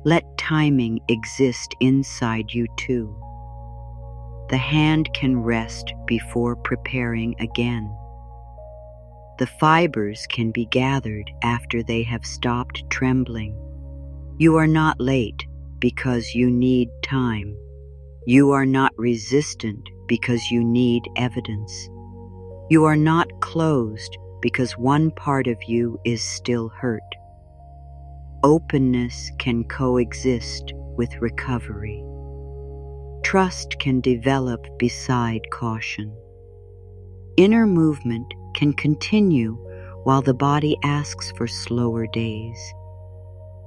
Let timing exist inside you too. The hand can rest before preparing again. The fibers can be gathered after they have stopped trembling. You are not late because you need time. You are not resistant because you need evidence. You are not closed because one part of you is still hurt. Openness can coexist with recovery. Trust can develop beside caution. Inner movement can continue while the body asks for slower days.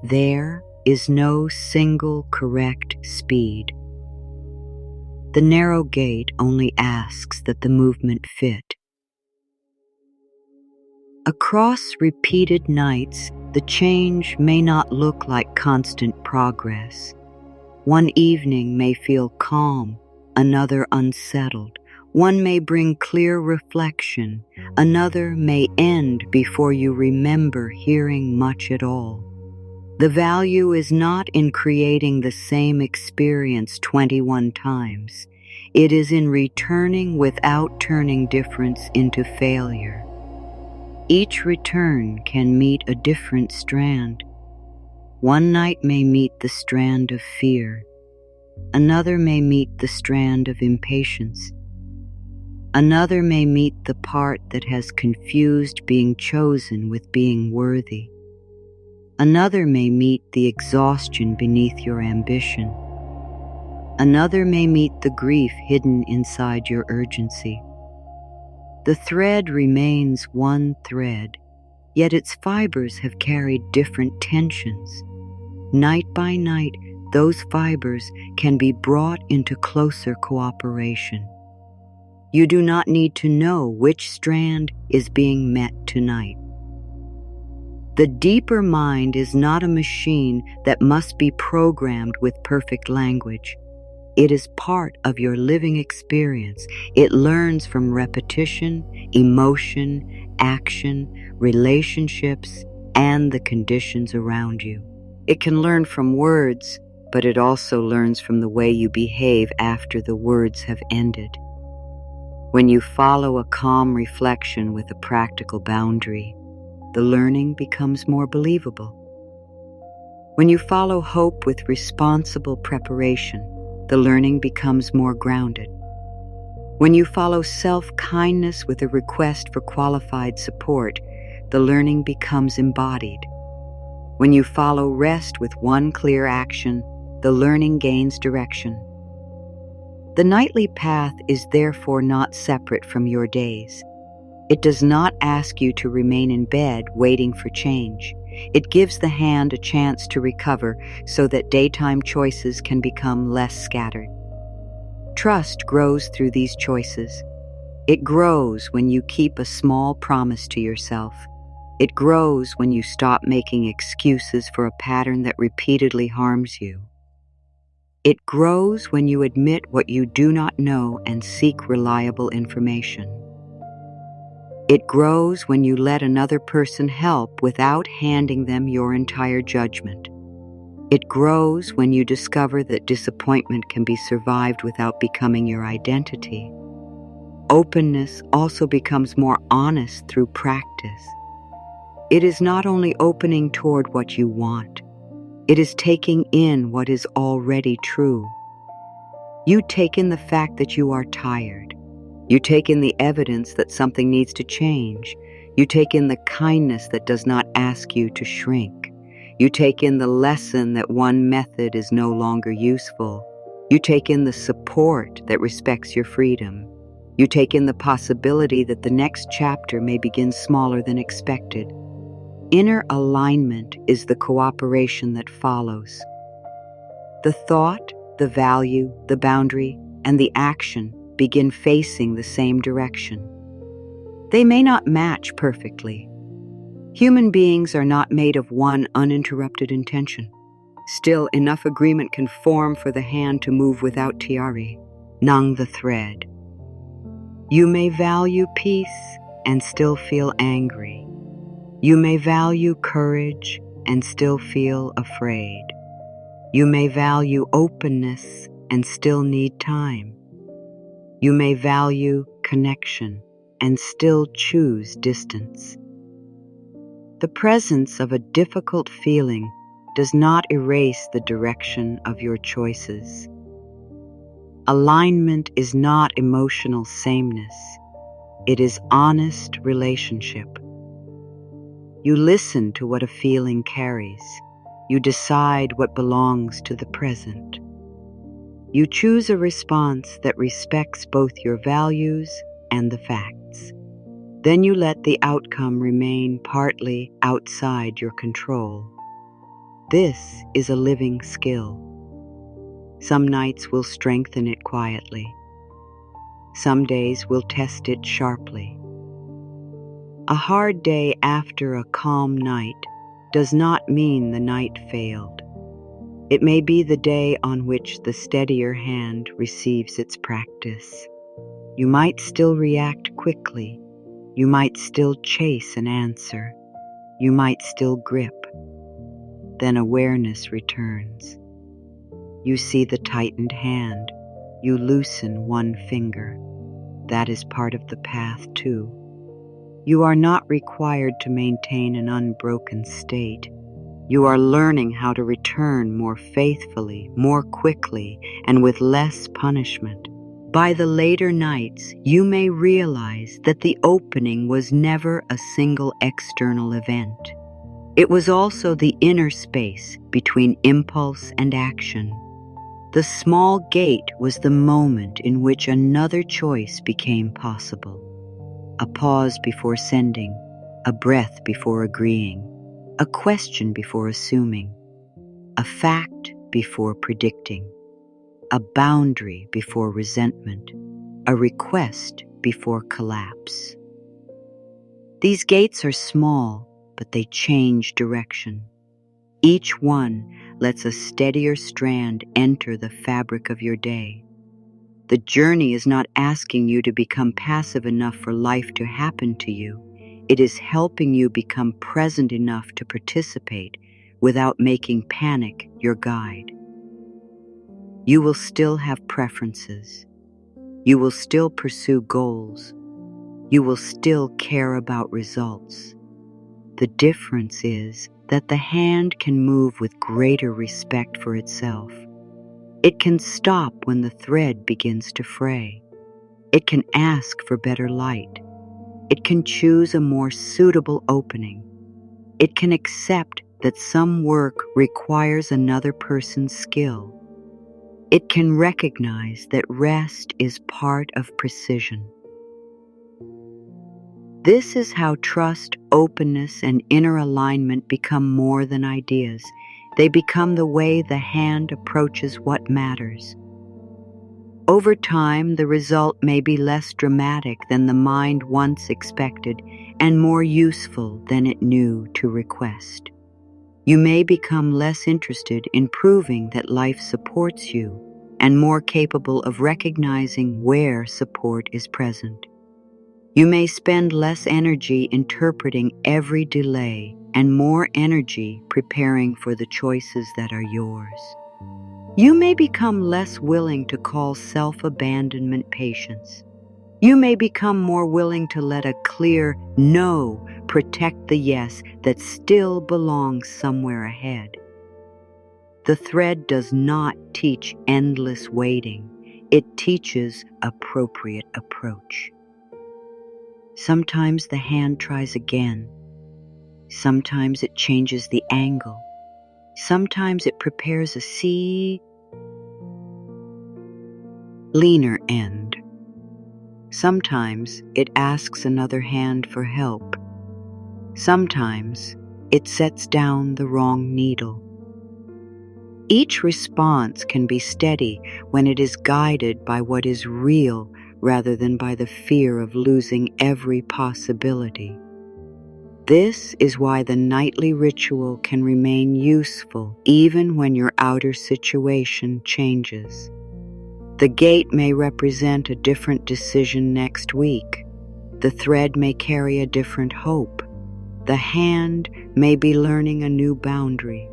There is no single correct speed. The narrow gate only asks that the movement fit. Across repeated nights, the change may not look like constant progress. One evening may feel calm, another unsettled. One may bring clear reflection, another may end before you remember hearing much at all. The value is not in creating the same experience 21 times. It is in returning without turning difference into failure. Each return can meet a different strand. One night may meet the strand of fear. Another may meet the strand of impatience. Another may meet the part that has confused being chosen with being worthy. Another may meet the exhaustion beneath your ambition. Another may meet the grief hidden inside your urgency. The thread remains one thread, yet its fibers have carried different tensions. Night by night, those fibers can be brought into closer cooperation. You do not need to know which strand is being met tonight. The deeper mind is not a machine that must be programmed with perfect language. It is part of your living experience. It learns from repetition, emotion, action, relationships, and the conditions around you. It can learn from words, but it also learns from the way you behave after the words have ended. When you follow a calm reflection with a practical boundary, the learning becomes more believable. When you follow hope with responsible preparation, the learning becomes more grounded. When you follow self-kindness with a request for qualified support, the learning becomes embodied. When you follow rest with one clear action, the learning gains direction. The nightly path is therefore not separate from your days. It does not ask you to remain in bed waiting for change. It gives the hand a chance to recover so that daytime choices can become less scattered. Trust grows through these choices. It grows when you keep a small promise to yourself. It grows when you stop making excuses for a pattern that repeatedly harms you. It grows when you admit what you do not know and seek reliable information. It grows when you let another person help without handing them your entire judgment. It grows when you discover that disappointment can be survived without becoming your identity. Openness also becomes more honest through practice. It is not only opening toward what you want, it is taking in what is already true. You take in the fact that you are tired. You take in the evidence that something needs to change. You take in the kindness that does not ask you to shrink. You take in the lesson that one method is no longer useful. You take in the support that respects your freedom. You take in the possibility that the next chapter may begin smaller than expected. Inner alignment is the cooperation that follows. The thought, the value, the boundary, and the action begin facing the same direction. They may not match perfectly. Human beings are not made of one uninterrupted intention. Still, enough agreement can form for the hand to move without tiare. Nung the thread. You may value peace and still feel angry. You may value courage and still feel afraid. You may value openness and still need time. You may value connection and still choose distance. The presence of a difficult feeling does not erase the direction of your choices. Alignment is not emotional sameness. It is honest relationship. You listen to what a feeling carries. You decide what belongs to the present. You choose a response that respects both your values and the facts. Then you let the outcome remain partly outside your control. This is a living skill. Some nights will strengthen it quietly. Some days will test it sharply. A hard day after a calm night does not mean the night failed. It may be the day on which the steadier hand receives its practice. You might still react quickly. You might still chase an answer. You might still grip. Then awareness returns. You see the tightened hand. You loosen one finger. That is part of the path too. You are not required to maintain an unbroken state. You are learning how to return more faithfully, more quickly, and with less punishment. By the later nights, you may realize that the opening was never a single external event. It was also the inner space between impulse and action. The small gate was the moment in which another choice became possible. A pause before sending, a breath before agreeing, a question before assuming, a fact before predicting, a boundary before resentment, a request before collapse. These gates are small, but they change direction. Each one lets a steadier strand enter the fabric of your day. The journey is not asking you to become passive enough for life to happen to you. It is helping you become present enough to participate without making panic your guide. You will still have preferences. You will still pursue goals. You will still care about results. The difference is that the hand can move with greater respect for itself. It can stop when the thread begins to fray. It can ask for better light. It can choose a more suitable opening. It can accept that some work requires another person's skill. It can recognize that rest is part of precision. This is how trust, openness, and inner alignment become more than ideas. They become the way the hand approaches what matters. Over time, the result may be less dramatic than the mind once expected and more useful than it knew to request. You may become less interested in proving that life supports you and more capable of recognizing where support is present. You may spend less energy interpreting every delay and more energy preparing for the choices that are yours. You may become less willing to call self-abandonment patience. You may become more willing to let a clear no protect the yes that still belongs somewhere ahead. The thread does not teach endless waiting. It teaches appropriate approach. Sometimes the hand tries again. Sometimes it changes the angle. Sometimes it prepares a leaner end. Sometimes it asks another hand for help. Sometimes it sets down the wrong needle. Each response can be steady when it is guided by what is real rather than by the fear of losing every possibility. This is why the nightly ritual can remain useful even when your outer situation changes. The gate may represent a different decision next week. The thread may carry a different hope. The hand may be learning a new boundary.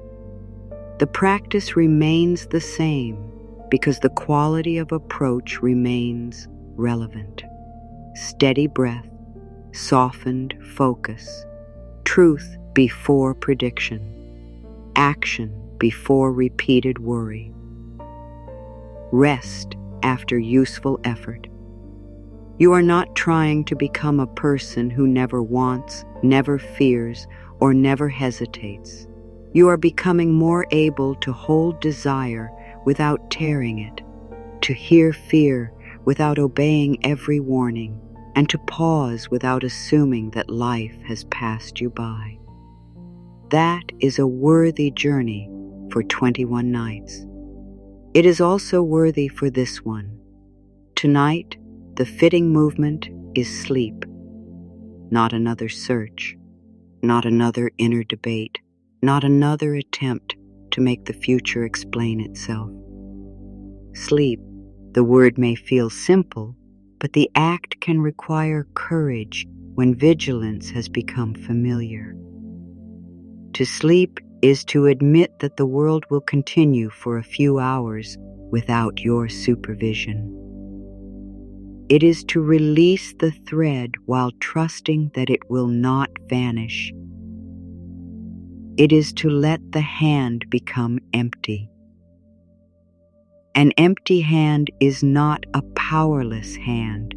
The practice remains the same because the quality of approach remains relevant. Steady breath, softened focus, truth before prediction, action before repeated worry, rest after useful effort. You are not trying to become a person who never wants, never fears, or never hesitates. You are becoming more able to hold desire without tearing it, to hear fear without obeying every warning, and to pause without assuming that life has passed you by. That is a worthy journey for 21 nights. It is also worthy for this one. Tonight, the fitting movement is sleep, not another search, not another inner debate, not another attempt to make the future explain itself. Sleep, the word may feel simple, but the act can require courage when vigilance has become familiar. To sleep is to admit that the world will continue for a few hours without your supervision. It is to release the thread while trusting that it will not vanish. It is to let the hand become empty. An empty hand is not a powerless hand.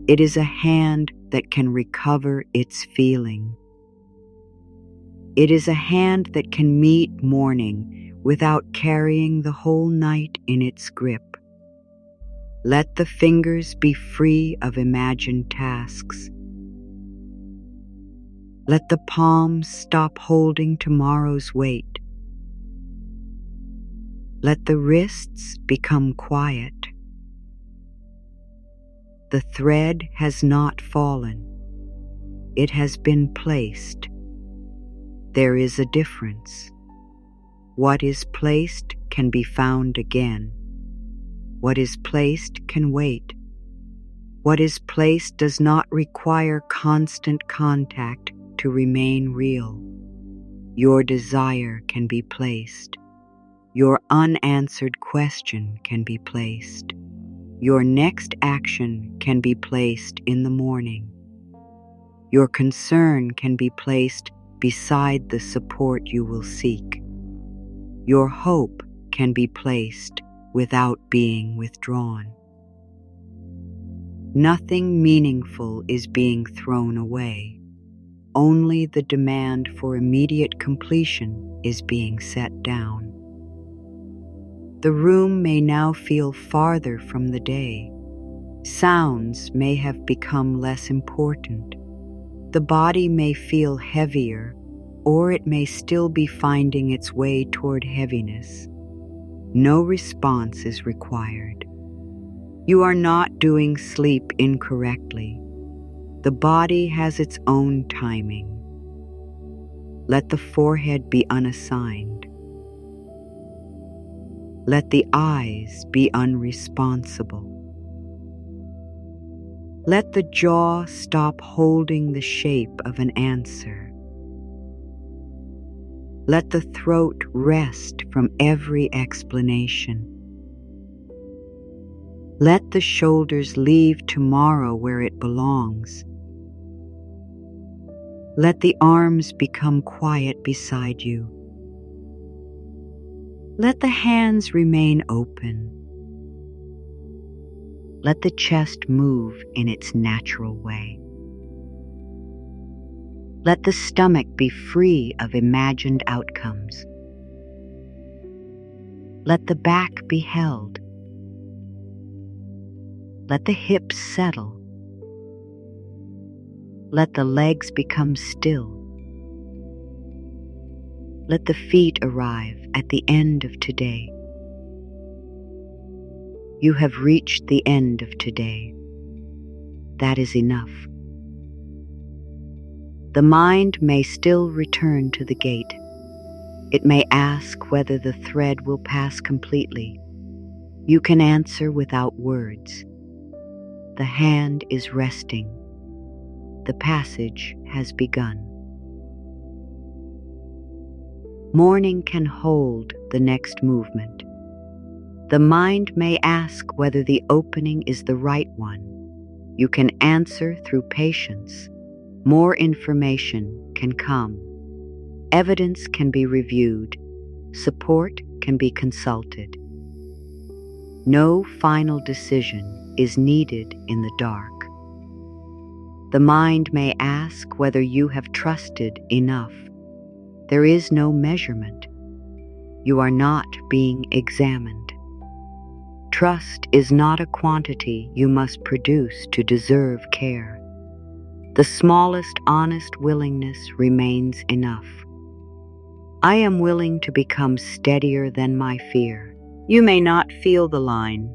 It is a hand that can recover its feeling. It is a hand that can meet morning without carrying the whole night in its grip. Let the fingers be free of imagined tasks. Let the palms stop holding tomorrow's weight. Let the wrists become quiet. The thread has not fallen. It has been placed. There is a difference. What is placed can be found again. What is placed can wait. What is placed does not require constant contact to remain real. Your desire can be placed. Your unanswered question can be placed. Your next action can be placed in the morning. Your concern can be placed beside the support you will seek. Your hope can be placed without being withdrawn. Nothing meaningful is being thrown away. Only the demand for immediate completion is being set down. The room may now feel farther from the day. Sounds may have become less important. The body may feel heavier, or it may still be finding its way toward heaviness. No response is required. You are not doing sleep incorrectly. The body has its own timing. Let the forehead be unassigned. Let the eyes be unresponsible. Let the jaw stop holding the shape of an answer. Let the throat rest from every explanation. Let the shoulders leave tomorrow where it belongs. Let the arms become quiet beside you. Let the hands remain open. Let the chest move in its natural way. Let the stomach be free of imagined outcomes. Let the back be held. Let the hips settle. Let the legs become still. Let the feet arrive at the end of today. You have reached the end of today. That is enough. The mind may still return to the gate. It may ask whether the thread will pass completely. You can answer without words. The hand is resting. The passage has begun. Morning can hold the next movement. The mind may ask whether the opening is the right one. You can answer through patience. More information can come. Evidence can be reviewed. Support can be consulted. No final decision is needed in the dark. The mind may ask whether you have trusted enough. There is no measurement. You are not being examined. Trust is not a quantity you must produce to deserve care. The smallest honest willingness remains enough. I am willing to become steadier than my fear. You may not feel the line.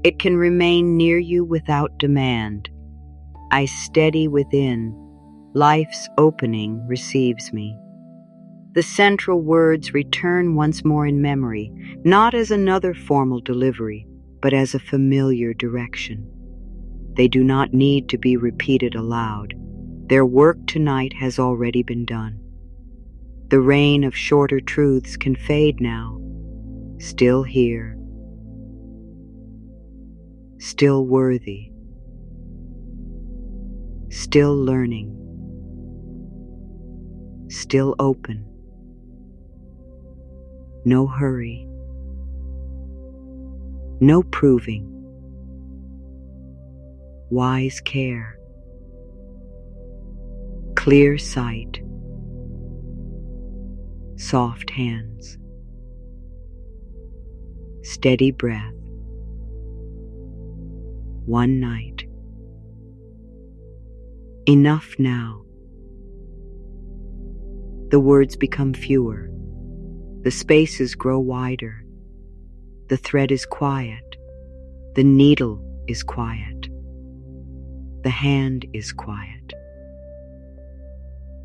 It can remain near you without demand. I steady within. Life's opening receives me. The central words return once more in memory, not as another formal delivery, but as a familiar direction. They do not need to be repeated aloud. Their work tonight has already been done. The rain of shorter truths can fade now. Still here. Still worthy. Still learning. Still open. No hurry. No proving. Wise care. Clear sight. Soft hands. steady breath. One night. Enough now. The words become fewer. The spaces grow wider. The thread is quiet. The needle is quiet. The hand is quiet.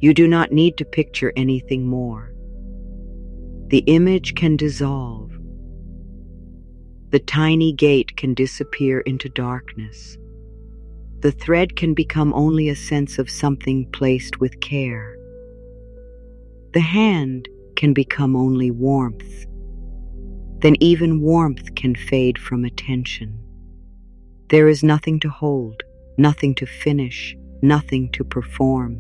You do not need to picture anything more. The image can dissolve. The tiny gate can disappear into darkness. The thread can become only a sense of something placed with care. The hand can become only warmth. Then even warmth can fade from attention. There is nothing to hold, nothing to finish, nothing to perform.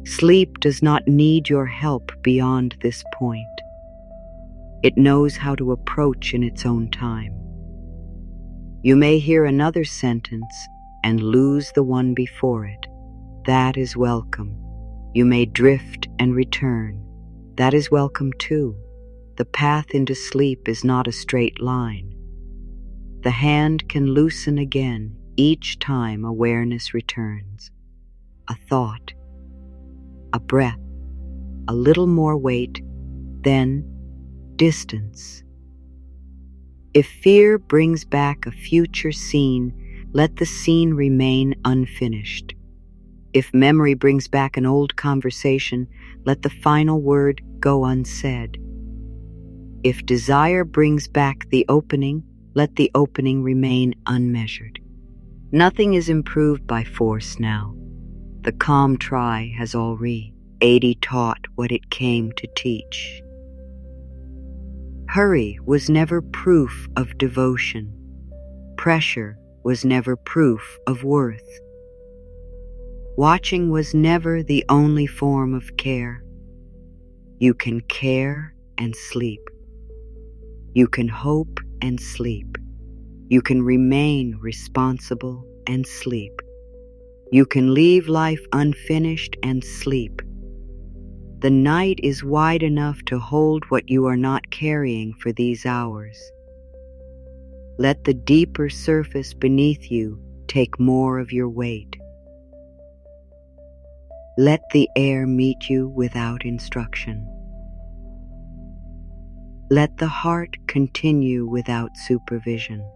Sleep does not need your help beyond this point. It knows how to approach in its own time. You may hear another sentence and lose the one before it. That is welcome. You may drift and return. That is welcome too. The path into sleep is not a straight line. The hand can loosen again each time awareness returns. A thought, a breath, a little more weight, then distance. If fear brings back a future scene, let the scene remain unfinished. If memory brings back an old conversation, let the final word go unsaid. If desire brings back the opening, let the opening remain unmeasured. Nothing is improved by force now. The calm try has already taught what it came to teach. Hurry was never proof of devotion. Pressure was never proof of worth. Watching was never the only form of care. You can care and sleep. You can hope and sleep. You can remain responsible and sleep. You can leave life unfinished and sleep. The night is wide enough to hold what you are not carrying for these hours. Let the deeper surface beneath you take more of your weight. Let the air meet you without instruction. Let the heart continue without supervision.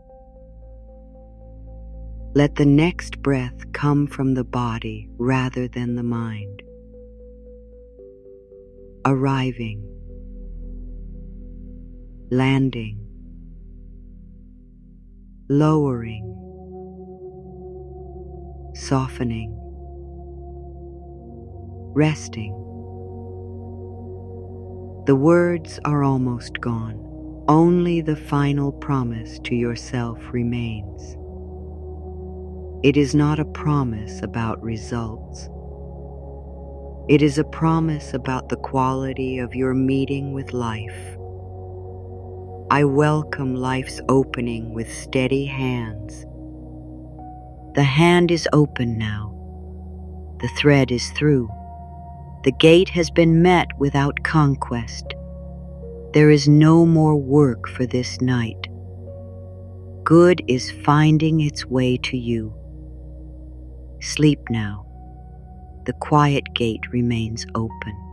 Let the next breath come from the body rather than the mind. Arriving, landing, lowering, softening, resting. The words are almost gone. Only the final promise to yourself remains. It is not a promise about results. It is a promise about the quality of your meeting with life. I welcome life's opening with steady hands. The hand is open now. The thread is through. The gate has been met without conquest. There is no more work for this night. Good is finding its way to you. Sleep now. The quiet gate remains open.